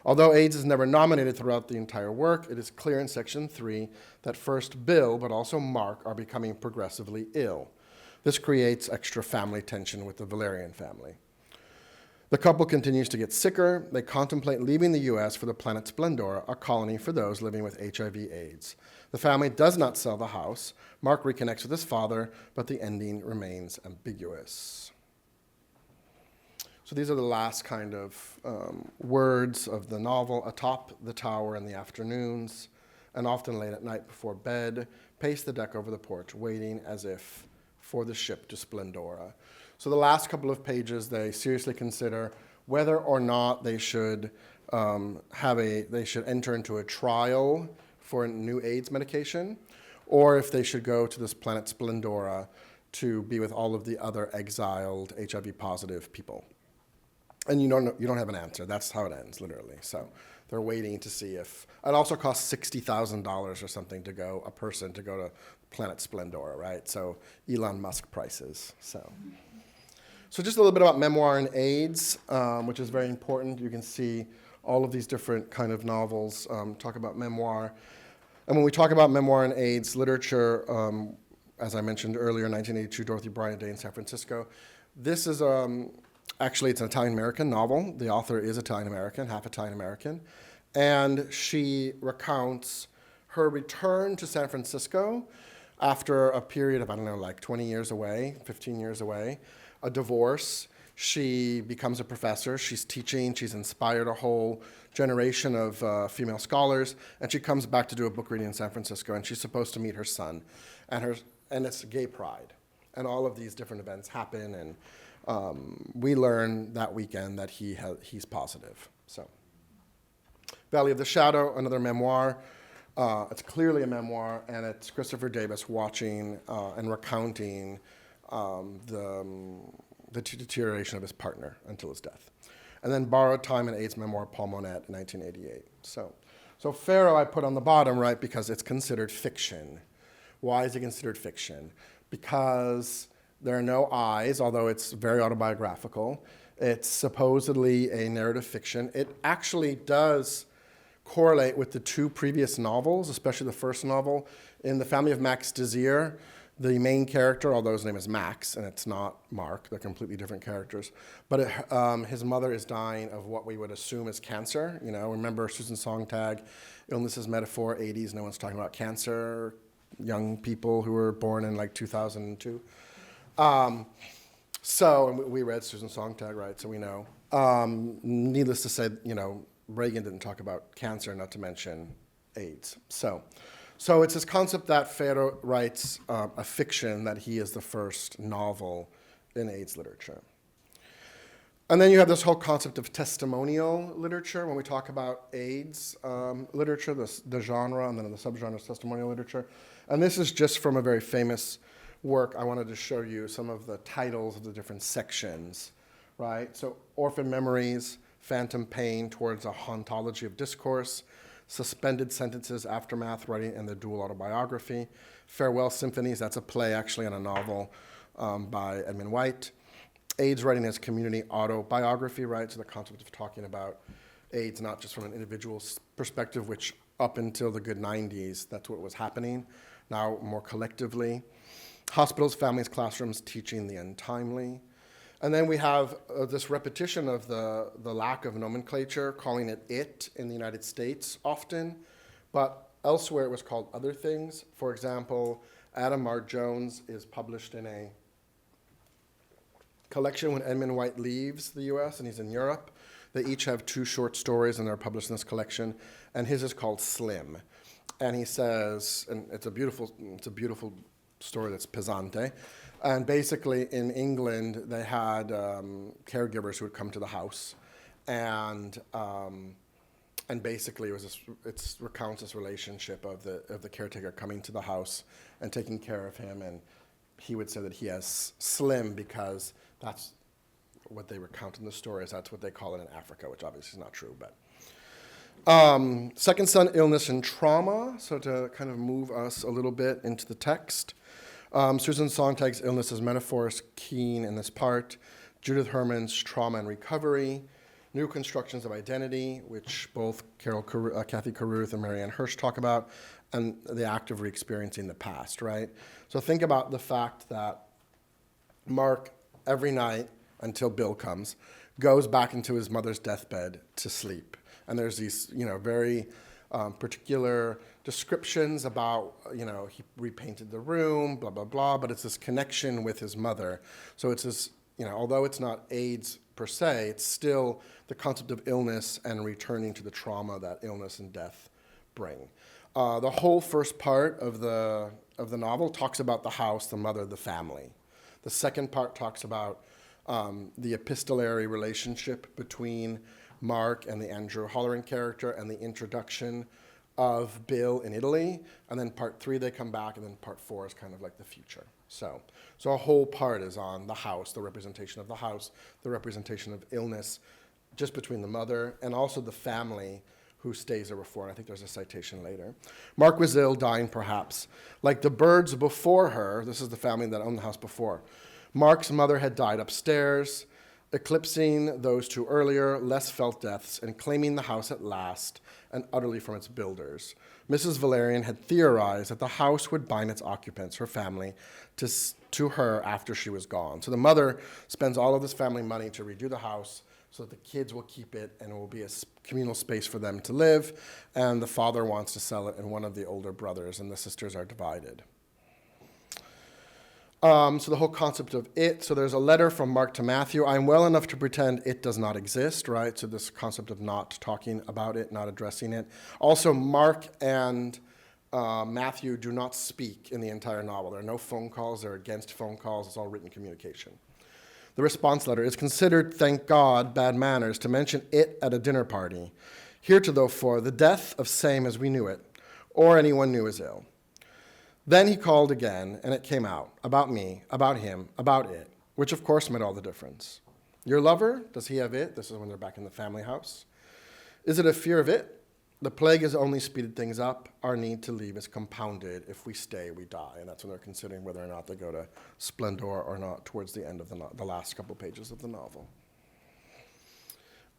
Although AIDS is never nominated throughout the entire work, it is clear in section 3 that first Bill, but also Mark, are becoming progressively ill. This creates extra family tension with the Valerian family. The couple continues to get sicker. They contemplate leaving the US for the planet Splendora, a colony for those living with HIV/AIDS. The family does not sell the house. Mark reconnects with his father, but the ending remains ambiguous. So these are the last kind of words of the novel. Atop the tower in the afternoons, and often late at night before bed, pace the deck over the porch, waiting as if for the ship to Splendora. So the last couple of pages, they seriously consider whether or not they should enter into a trial for a new AIDS medication, or if they should go to this planet Splendora to be with all of the other exiled HIV-positive people. And you don't have an answer. That's how it ends, literally. So they're waiting to see if it also costs $60,000 or something to go to planet Splendora, right? So Elon Musk prices. So just a little bit about memoir and AIDS, which is very important. You can see all of these different kind of novels talk about memoir. And when we talk about memoir and AIDS literature, as I mentioned earlier, 1982, Dorothy Bryant, Day in San Francisco. This is actually, it's an Italian American novel. The author is Italian American, half Italian American. And she recounts her return to San Francisco After a period of, I don't know, like 20 years away, 15 years away, a divorce, she becomes a professor. She's teaching. She's inspired a whole generation of female scholars. And she comes back to do a book reading in San Francisco. And she's supposed to meet her son. And it's gay pride. And all of these different events happen. And we learn that weekend that he's positive. So, Valley of the Shadow, another memoir. It's clearly a memoir. And it's Christopher Davis watching and recounting the deterioration of his partner until his death. And then Borrowed Time and AIDS memoir, Paul Monette, 1988. So Pharaoh I put on the bottom, right, because it's considered fiction. Why is it considered fiction? Because there are no eyes, although it's very autobiographical. It's supposedly a narrative fiction. It actually does correlate with the two previous novels, especially the first novel. In The Family of Max Désir, the main character, although his name is Max, and it's not Mark, they're completely different characters, but his mother is dying of what we would assume is cancer. You know, remember Susan Sontag, illness is metaphor, 80s, no one's talking about cancer, young people who were born in like 2002. So, and we read Susan Sontag, right, so we know. Needless to say, you know, Reagan didn't talk about cancer, not to mention AIDS. So it's this concept that Pharaoh writes a fiction that he is the first novel in AIDS literature. And then you have this whole concept of testimonial literature when we talk about AIDS literature, the genre, and then the subgenre is testimonial literature. And this is just from a very famous work. I wanted to show you some of the titles of the different sections, right? So Orphan Memories, Phantom Pain, Towards a Hauntology of Discourse, Suspended Sentences, Aftermath, Writing, and the Dual Autobiography. Farewell Symphonies, that's a play actually on a novel by Edmund White. AIDS Writing as Community Autobiography, right? So the concept of talking about AIDS not just from an individual's perspective, which up until the good 90s, that's what was happening. Now more collectively. Hospitals, Families, Classrooms, Teaching the Untimely. And then we have this repetition of the lack of nomenclature, calling it in the United States often, but elsewhere it was called other things. For example, Adam Mark Jones is published in a collection when Edmund White leaves the US and he's in Europe. They each have 2 short stories and they're published in this collection, and his is called Slim. And he says, and it's a beautiful story that's pesante. And basically, in England, they had caregivers who would come to the house, and basically it recounts this relationship of the caretaker coming to the house and taking care of him, and he would say that he has Slim because that's what they recount in the stories. That's what they call it in Africa, which obviously is not true, but. Second son, Illness and Trauma. So to kind of move us a little bit into the text. Susan Sontag's Illness as Metaphor is keen in this part. Judith Herman's Trauma and Recovery. New Constructions of Identity, which both Kathy Carruth and Marianne Hirsch talk about, and the act of re-experiencing the past, right? So think about the fact that Mark, every night until Bill comes, goes back into his mother's deathbed to sleep. And there's these, very particular descriptions about, he repainted the room, blah, blah, blah, but it's this connection with his mother. So it's this, although it's not AIDS per se, it's still the concept of illness and returning to the trauma that illness and death bring. The whole first part of the novel talks about the house, the mother, the family. The second part talks about the epistolary relationship between Mark and the Andrew Holleran character and the introduction of Bill in Italy. And then part 3, they come back, and then part 4 is kind of like the future. So a whole part is on the house, the representation of the house, the representation of illness, just between the mother and also the family who stays there before. And I think there's a citation later. Mark was ill, dying perhaps. Like the birds before her, this is the family that owned the house before. Mark's mother had died upstairs, eclipsing those 2 earlier, less felt deaths, and claiming the house at last, and utterly from its builders. Mrs. Valerian had theorized that the house would bind its occupants, her family, to her after she was gone. So the mother spends all of this family money to redo the house so that the kids will keep it and it will be a communal space for them to live, and the father wants to sell it, and one of the older brothers and the sisters are divided. So the whole concept of it, so there's a letter from Mark to Matthew. I'm well enough to pretend it does not exist, right? So this concept of not talking about it, not addressing it. Also, Mark and Matthew do not speak in the entire novel. There are no phone calls, they're against phone calls, it's all written communication. The response letter is considered, thank God, bad manners to mention it at a dinner party. Heretofore, the death of same as we knew it, or anyone knew is ill. Then he called again, and it came out, about me, about him, about it, which of course made all the difference. Your lover, does he have it? This is when they're back in the family house. Is it a fear of it? The plague has only speeded things up. Our need to leave is compounded. If we stay, we die. And that's when they're considering whether or not they go to Splendor or not towards the end of the last couple pages of the novel.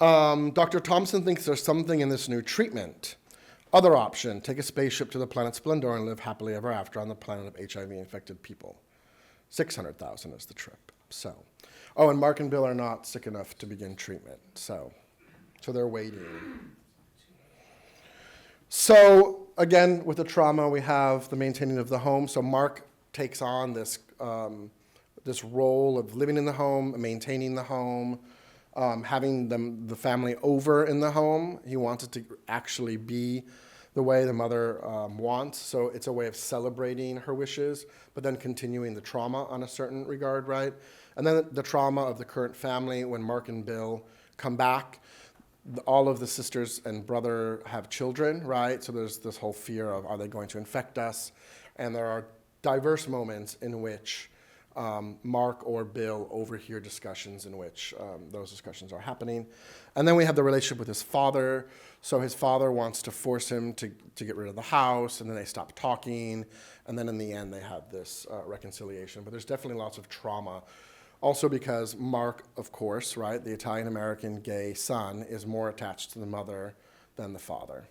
Dr. Thompson thinks there's something in this new treatment. Other option, take a spaceship to the planet Splendor and live happily ever after on the planet of HIV-infected people. 600,000 is the trip. So, and Mark and Bill are not sick enough to begin treatment. So they're waiting. So again, with the trauma, we have the maintaining of the home. So Mark takes on this this role of living in the home, maintaining the home, having the family over in the home. He wants it to actually be the way the mother wants. So it's a way of celebrating her wishes, but then continuing the trauma on a certain regard, right? And then the trauma of the current family when Mark and Bill come back. All of the sisters and brother have children, right? So there's this whole fear of, are they going to infect us? And there are diverse moments in which Mark or Bill overhear discussions in which those discussions are happening. And then we have the relationship with his father. So his father wants to force him to get rid of the house, and then they stop talking. And then in the end, they have this reconciliation. But there's definitely lots of trauma. Also because Mark, of course, right, the Italian American gay son, is more attached to the mother than the father.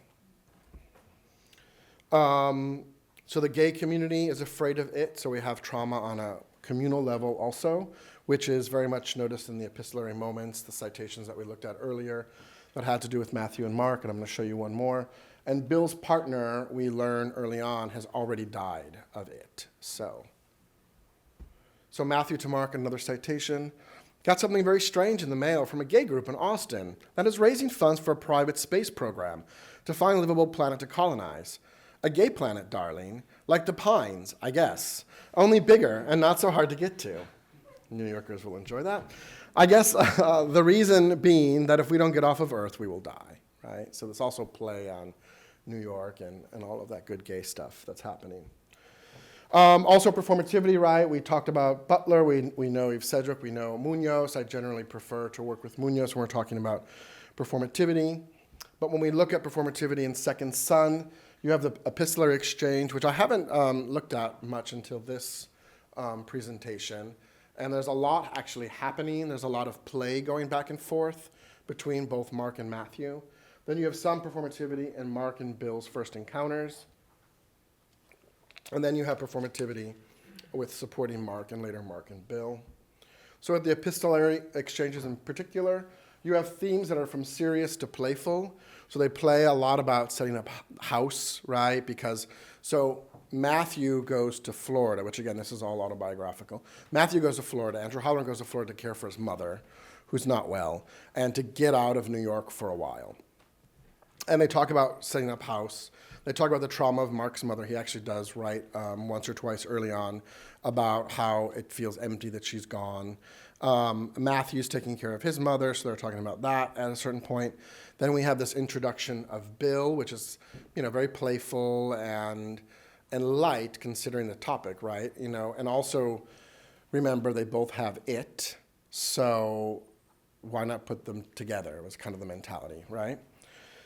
So the gay community is afraid of it. So we have trauma on a communal level also, which is very much noticed in the epistolary moments, the citations that we looked at earlier that had to do with Matthew and Mark, and I'm going to show you one more. And Bill's partner, we learn early on, has already died of it. So Matthew to Mark, another citation. Got something very strange in the mail from a gay group in Austin that is raising funds for a private space program to find a livable planet to colonize. A gay planet, darling, like the Pines, I guess, only bigger and not so hard to get to. New Yorkers will enjoy that. I guess the reason being that if we don't get off of Earth, we will die, right? So this also play on New York and all of that good gay stuff that's happening. Also performativity, right? We talked about Butler, we know Eve Sedgwick, we know Munoz. I generally prefer to work with Munoz when we're talking about performativity. But when we look at performativity in Second Son, you have the epistolary exchange, which I haven't looked at much until this presentation. And there's a lot actually happening. There's a lot of play going back and forth between both Mark and Matthew. Then you have some performativity in Mark and Bill's first encounters. And then you have performativity with supporting Mark and later Mark and Bill. So at the epistolary exchanges in particular, you have themes that are from serious to playful. So they play a lot about setting up house, right? Because, so Matthew goes to Florida, which again, this is all autobiographical. Matthew goes to Florida. Andrew Holland goes to Florida to care for his mother, who's not well, and to get out of New York for a while. And they talk about setting up house. They talk about the trauma of Mark's mother. He actually does write once or twice early on about how it feels empty that she's gone. Matthew's taking care of his mother, so they're talking about that at a certain point. Then we have this introduction of Bill, which is, very playful and light considering the topic, right? And also remember they both have it, so why not put them together? It was kind of the mentality, right?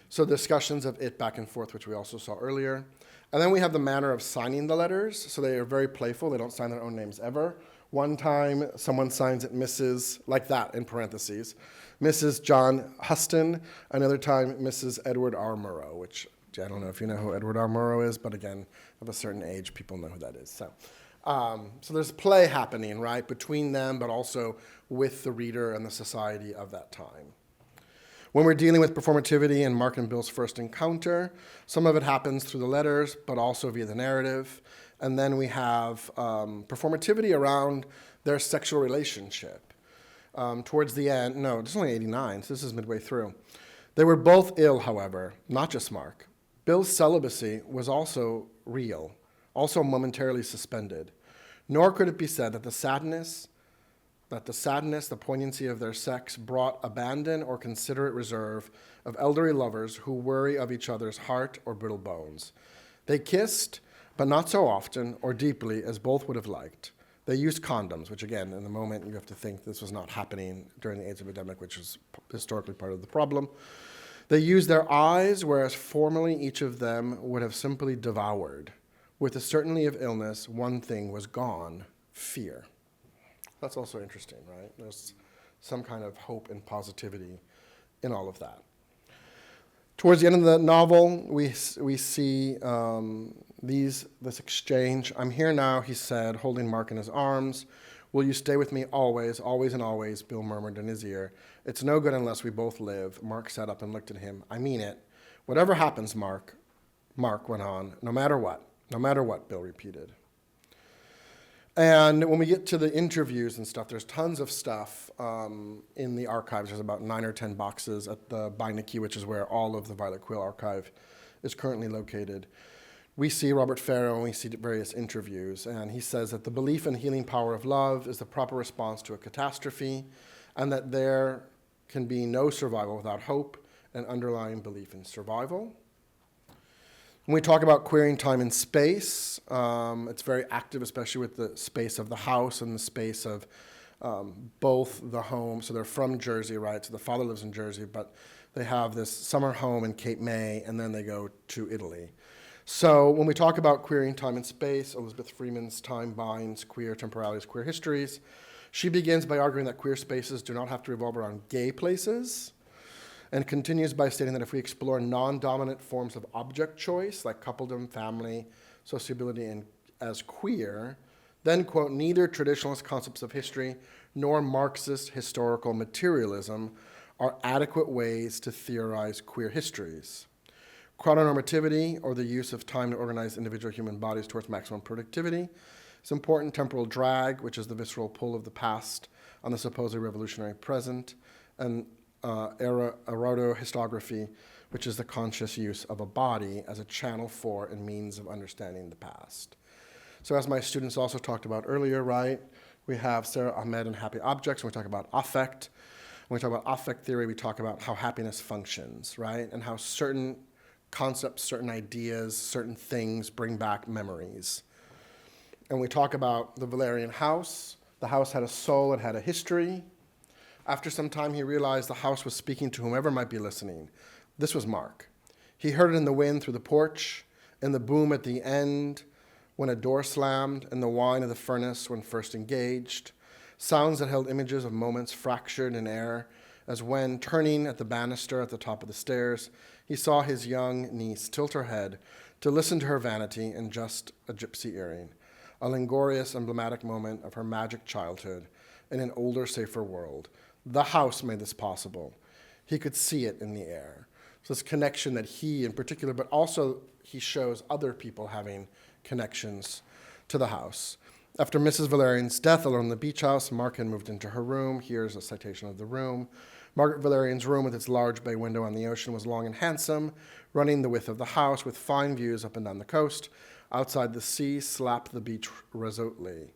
So discussions of it back and forth, which we also saw earlier. And then we have the manner of signing the letters. So they are very playful. They don't sign their own names ever. One time, someone signs it Mrs., like that in parentheses, Mrs. John Huston. Another time, Mrs. Edward R. Murrow, which I don't know if you know who Edward R. Murrow is, but again, of a certain age, people know who that is. So there's play happening, right, between them, but also with the reader and the society of that time. When we're dealing with performativity and Mark and Bill's first encounter, some of it happens through the letters, but also via the narrative. And then we have performativity around their sexual relationship. Towards the end, no, it's only 89, so this is midway through. They were both ill, however, not just Mark. Bill's celibacy was also real, also momentarily suspended. Nor could it be said that the sadness, the poignancy of their sex brought abandon or considerate reserve of elderly lovers who worry of each other's heart or brittle bones. They kissed, but not so often or deeply as both would have liked. They used condoms, which again, in the moment, you have to think this was not happening during the AIDS epidemic, which is historically part of the problem. They used their eyes, whereas formerly each of them would have simply devoured. With the certainty of illness, one thing was gone: fear. That's also interesting, right? There's some kind of hope and positivity in all of that. Towards the end of the novel, we see this exchange. "I'm here now," he said, holding Mark in his arms. "Will you stay with me always, always and always?" Bill murmured in his ear. "It's no good unless we both live." Mark sat up and looked at him. "I mean it. Whatever happens, Mark," Mark went on. "No matter what. No matter what," Bill repeated. And when we get to the interviews and stuff, there's tons of stuff in the archives. There's about 9 or 10 boxes at the Beinecke, which is where all of the Violet Quill archive is currently located. We see Robert Farrow and we see various interviews, and he says that the belief in healing power of love is the proper response to a catastrophe, and that there can be no survival without hope and underlying belief in survival. When we talk about queering time and space, it's very active, especially with the space of the house and the space of both the home. So they're from Jersey, right? So the father lives in Jersey, but they have this summer home in Cape May, and then they go to Italy. So when we talk about queering time and space, Elizabeth Freeman's Time Binds Queer Temporalities, Queer Histories, she begins by arguing that queer spaces do not have to revolve around gay places, and continues by stating that if we explore non-dominant forms of object choice, like coupledom, family, sociability, and as queer, then, quote, neither traditionalist concepts of history nor Marxist historical materialism are adequate ways to theorize queer histories. Chrononormativity, or the use of time to organize individual human bodies towards maximum productivity, is important. Temporal drag, which is the visceral pull of the past on the supposedly revolutionary present, and erotohistography, which is the conscious use of a body as a channel for and means of understanding the past. So as my students also talked about earlier, right, we have Sarah Ahmed and Happy Objects, and we talk about affect. When we talk about affect theory, we talk about how happiness functions, right, and how certain concepts, certain ideas, certain things bring back memories. And we talk about the Valerian house. The house had a soul, it had a history. After some time, he realized the house was speaking to whomever might be listening. This was Mark. He heard it in the wind through the porch, in the boom at the end when a door slammed, in the whine of the furnace when first engaged, sounds that held images of moments fractured in air, as when, turning at the banister at the top of the stairs, he saw his young niece tilt her head to listen to her vanity and just a gypsy earring, a languorous, emblematic moment of her magic childhood in an older, safer world. The house made this possible. He could see it in the air. So this connection that he in particular, but also he shows other people having connections to the house. After Mrs. Valerian's death alone in the beach house, Mark had moved into her room. Here's a citation of the room. Margaret Valerian's room with its large bay window on the ocean was long and handsome, running the width of the house with fine views up and down the coast. Outside the sea slapped the beach resolutely.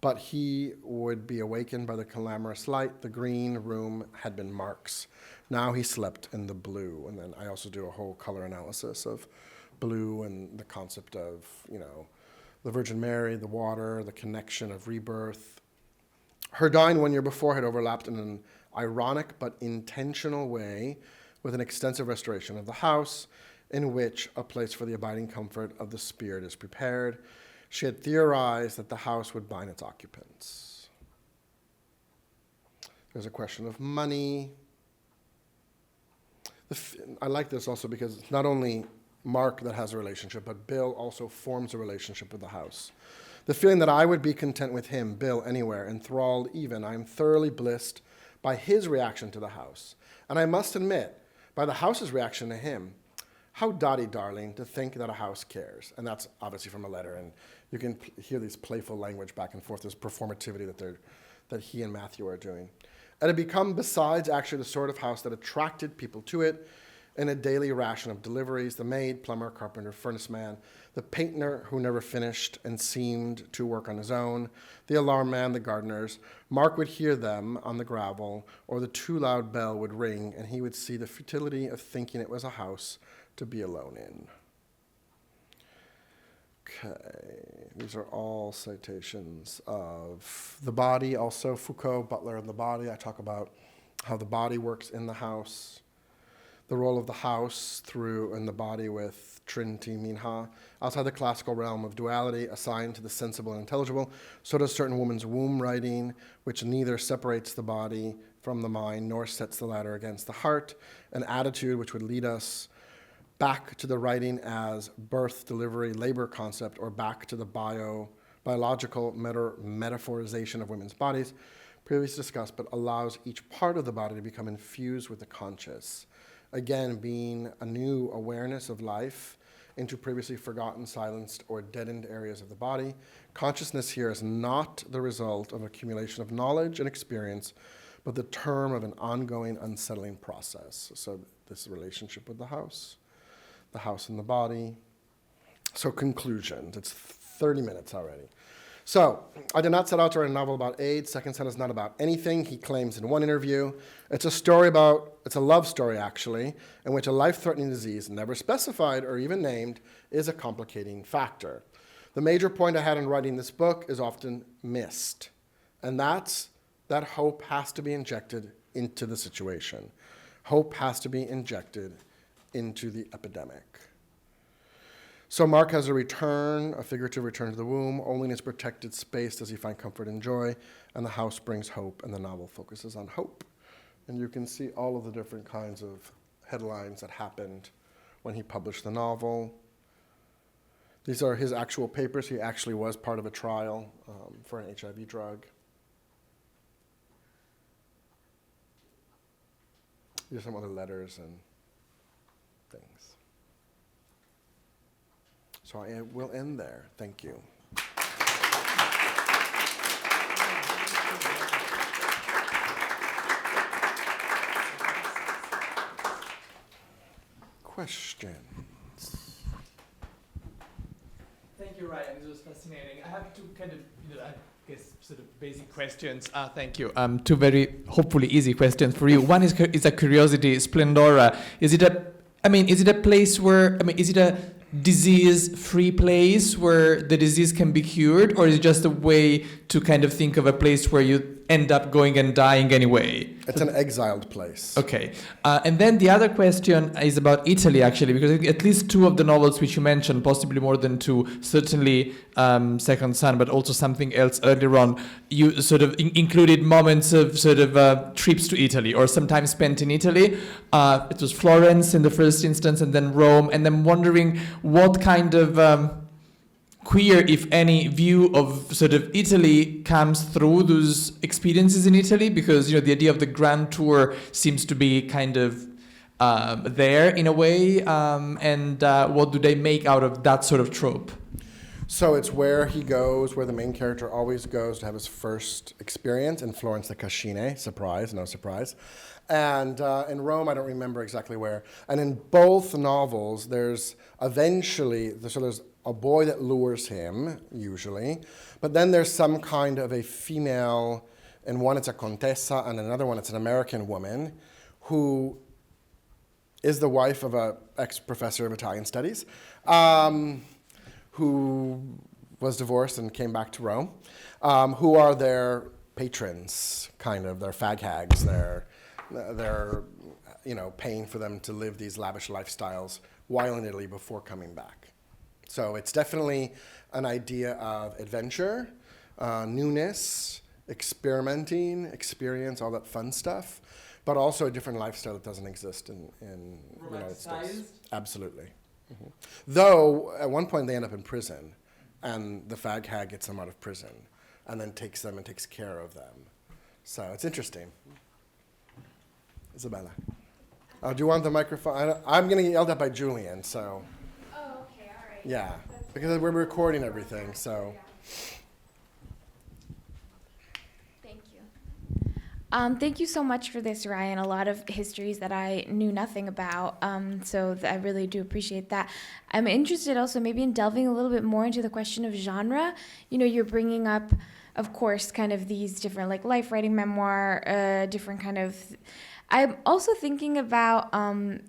But he would be awakened by the clamorous light. The green room had been Mark's. Now he slept in the blue. And then I also do a whole color analysis of blue and the concept of, you know, the Virgin Mary, the water, the connection of rebirth. Her dying 1 year before had overlapped in an ironic but intentional way with an extensive restoration of the house, in which a place for the abiding comfort of the spirit is prepared. She had theorized that the house would bind its occupants. There's a question of money. I like this also because it's not only Mark that has a relationship, but Bill also forms a relationship with the house. The feeling that I would be content with him, Bill, anywhere, enthralled even, I am thoroughly blissed by his reaction to the house. And I must admit, by the house's reaction to him, How dotty, darling, to think that a house cares. And that's obviously from a letter, and you can hear these playful language back and forth, this performativity that he and Matthew are doing. It had become, besides actually the sort of house that attracted people to it, in a daily ration of deliveries, the maid, plumber, carpenter, furnace man, the painter who never finished and seemed to work on his own, the alarm man, the gardeners. Mark would hear them on the gravel, or the too loud bell would ring, and he would see the futility of thinking it was a house to be alone in. Okay, these are all citations of the body, also Foucault, Butler, and the body. I talk about how the body works in the house, the role of the house in the body with Trinity Minha. Outside the classical realm of duality assigned to the sensible and intelligible, so does certain woman's womb writing, which neither separates the body from the mind nor sets the latter against the heart, an attitude which would lead us back to the writing as birth, delivery, labor concept, or back to the biological metaphorization of women's bodies, previously discussed, but allows each part of the body to become infused with the conscious. Again, being a new awareness of life into previously forgotten, silenced, or deadened areas of the body. Consciousness here is not the result of accumulation of knowledge and experience, but the term of an ongoing, unsettling process. So this relationship with the house and the body. So conclusions. It's 30 minutes already. So, I did not set out to write a novel about AIDS. Second Son is not about anything, he claims in one interview. It's a love story actually, in which a life-threatening disease, never specified or even named, is a complicating factor. The major point I had in writing this book is often missed, and that's that hope has to be injected into the situation. Hope has to be injected into the epidemic. So Mark has a figurative return to the womb. Only in his protected space does he find comfort and joy, and the house brings hope, and the novel focuses on hope. And you can see all of the different kinds of headlines that happened when he published the novel. These are his actual papers. He actually was part of a trial for an HIV drug. These are some other letters and things. So I will end there. Thank you. Questions? Thank you, Ryan. This was fascinating. I have two kind of, I guess, sort of basic questions. Thank you. Two very, hopefully, easy questions for you. One is a curiosity, Splendora. Is it a place where, is it a disease-free place where the disease can be cured, or is it just a way to kind of think of a place where you end up going and dying anyway? It's an exiled place. Okay. And then the other question is about Italy, actually, because at least two of the novels which you mentioned, possibly more than two, certainly Second Son, but also something else earlier on, you sort of included moments of sort of trips to Italy or some time spent in Italy. It was Florence in the first instance and then Rome. And I'm wondering what kind of queer, if any, view of sort of Italy comes through those experiences in Italy, because the idea of the grand tour seems to be kind of there in a way, and what do they make out of that sort of trope? So it's where he goes, where the main character always goes to have his first experience in Florence the Cascine. Surprise, no surprise. And in Rome, I don't remember exactly where. And in both novels, there's a boy that lures him, usually, but then there's some kind of a female, in one it's a contessa, and another one it's an American woman, who is the wife of an ex-professor of Italian studies, who was divorced and came back to Rome, who are their patrons, kind of, their fag hags, they're paying for them to live these lavish lifestyles while in Italy before coming back. So it's definitely an idea of adventure, newness, experimenting, experience, all that fun stuff, but also a different lifestyle that doesn't exist in the United States. Absolutely. Mm-hmm. Though, at one point they end up in prison, and the fag hag gets them out of prison, and then takes them and takes care of them. So it's interesting. Isabella. Do you want the microphone? I'm going to get yelled at by Julian, so. Oh, okay, all right. Yeah, because we're recording everything, so. Thank you. Thank you so much for this, Ryan. A lot of histories that I knew nothing about, so I really do appreciate that. I'm interested also maybe in delving a little bit more into the question of genre. You know, you're bringing up, of course, kind of these different like life writing memoir, different kind of. I'm also thinking about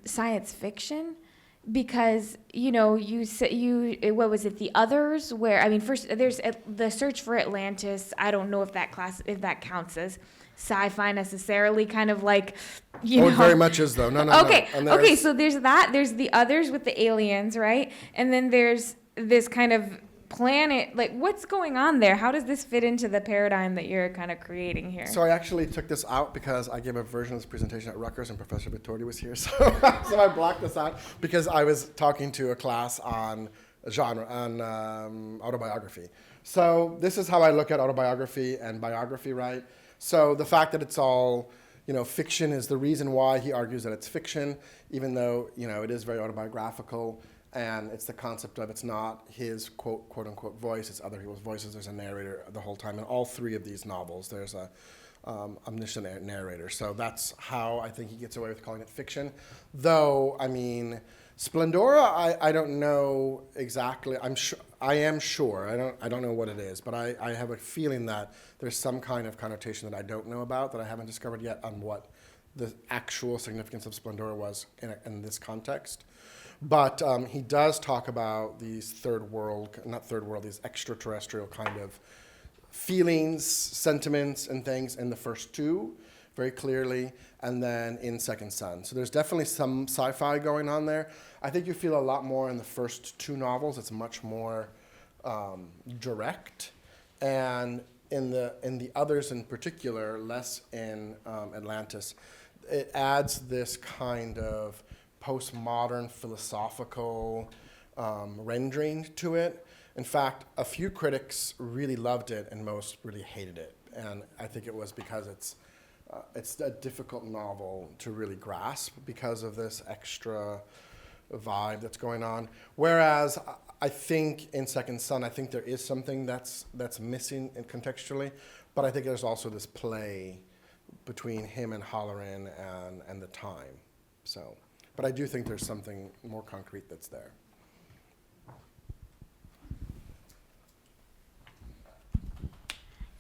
science fiction. Because, you know, you said what was it, The Others, where, I mean, first, there's The Search for Atlantis. I don't know if that counts as sci-fi necessarily, kind of like, you know. It very much is, though. No. Okay, okay, so there's that. There's The Others with the aliens, right? And then there's this kind of planet, like, what's going on there? How does this fit into the paradigm that you're kind of creating here? So I actually took this out because I gave a version of this presentation at Rutgers and Professor Vittori was here. So, so I blocked this out because I was talking to a class on genre, on autobiography. So this is how I look at autobiography and biography, right? So the fact that it's all, you know, fiction is the reason why he argues that it's fiction, even though, you know, it is very autobiographical. And it's the concept of it's not his quote unquote voice, it's other people's voices. There's a narrator the whole time. In all three of these novels, there's a omniscient narrator. So that's how I think he gets away with calling it fiction. Though, I mean, Splendora, I don't know exactly. I am sure. I don't know what it is, but I have a feeling that there's some kind of connotation that I don't know about, that I haven't discovered yet on what the actual significance of Splendora was in this context. But he does talk about these these extraterrestrial kind of feelings, sentiments, and things in the first two very clearly, and then in Second Son. So there's definitely some sci-fi going on there. I think you feel a lot more in the first two novels. It's much more direct. And in the others in particular, less in Atlantis, it adds this kind of postmodern philosophical rendering to it. In fact, a few critics really loved it and most really hated it. And I think it was because it's a difficult novel to really grasp because of this extra vibe that's going on. Whereas I think in Second Son, I think there is something that's missing contextually, but I think there's also this play between him and Halloran and the time. So. But I do think there's something more concrete that's there.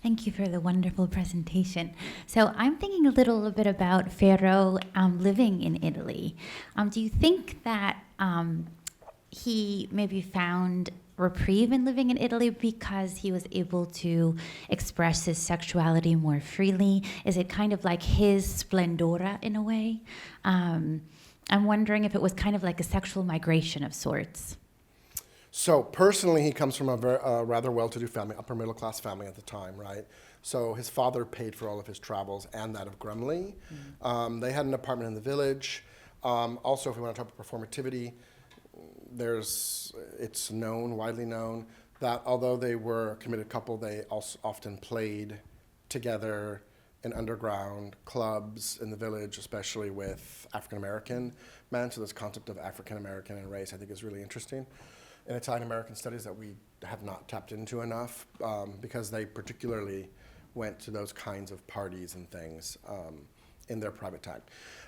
Thank you for the wonderful presentation. So I'm thinking a little bit about Ferro living in Italy. Do you think that he maybe found reprieve in living in Italy because he was able to express his sexuality more freely? Is it kind of like his Splendora in a way? I'm wondering if it was kind of like a sexual migration of sorts. So personally, he comes from a rather well-to-do family, upper middle-class family at the time, right? So his father paid for all of his travels and that of Grumley. Mm-hmm. They had an apartment in the village. Also, if we want to talk about performativity, it's widely known, that although they were a committed couple, they also often played together in underground clubs in the village, especially with African-American men. So this concept of African-American and race, I think, is really interesting in Italian American studies that we have not tapped into enough, because they particularly went to those kinds of parties and things in their private time.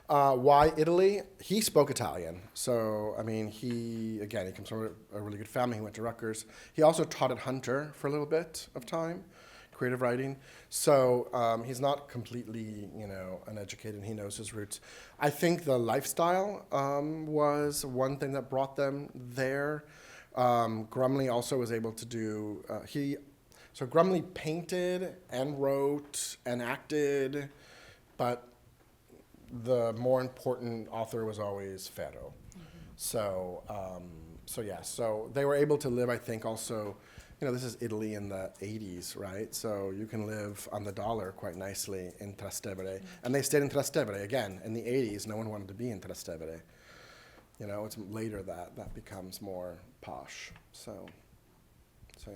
Why Italy? He spoke Italian. So, I mean, he comes from a really good family. He went to Rutgers. He also taught at Hunter for a little bit of time, creative writing. So he's not completely, uneducated. He knows his roots. I think the lifestyle was one thing that brought them there. Grumley also was able to do, so Grumley painted and wrote and acted, but the more important author was always Ferro. Mm-hmm. So they were able to live, I think, also, this is Italy in the 80s, right? So you can live on the dollar quite nicely in Trastevere. Mm-hmm. And they stayed in Trastevere. Again, in the 80s, no one wanted to be in Trastevere. It's later that becomes more posh. So yeah.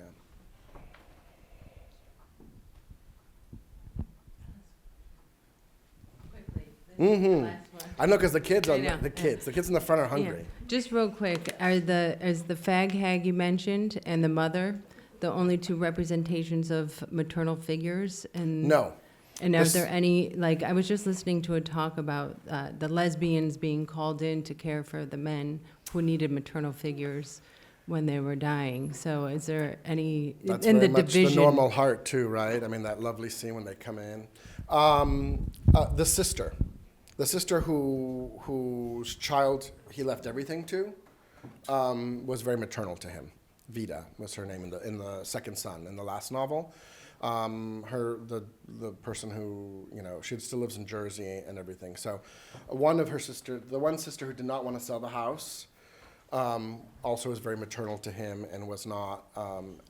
Quickly, Mm-hmm. I know because the kids I are know, the kids in the front are hungry. Yeah. Just real quick, is the fag hag you mentioned and the mother the only two representations of maternal figures? And No. And are This- there any, like, I was just listening to a talk about the lesbians being called in to care for the men who needed maternal figures when they were dying. So is there any, That's in very the much division? the normal heart too, right? I mean, that lovely scene when they come in. The sister whose child he left everything to, was very maternal to him. Vida was her name in the second son in the last novel. The person who, she still lives in Jersey and everything. So the one sister who did not want to sell the house, also was very maternal to him and was not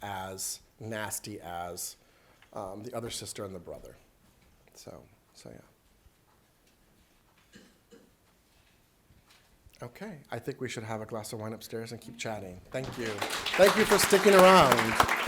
as nasty as the other sister and the brother. So yeah. Okay, I think we should have a glass of wine upstairs and keep chatting. Thank you. Thank you for sticking around.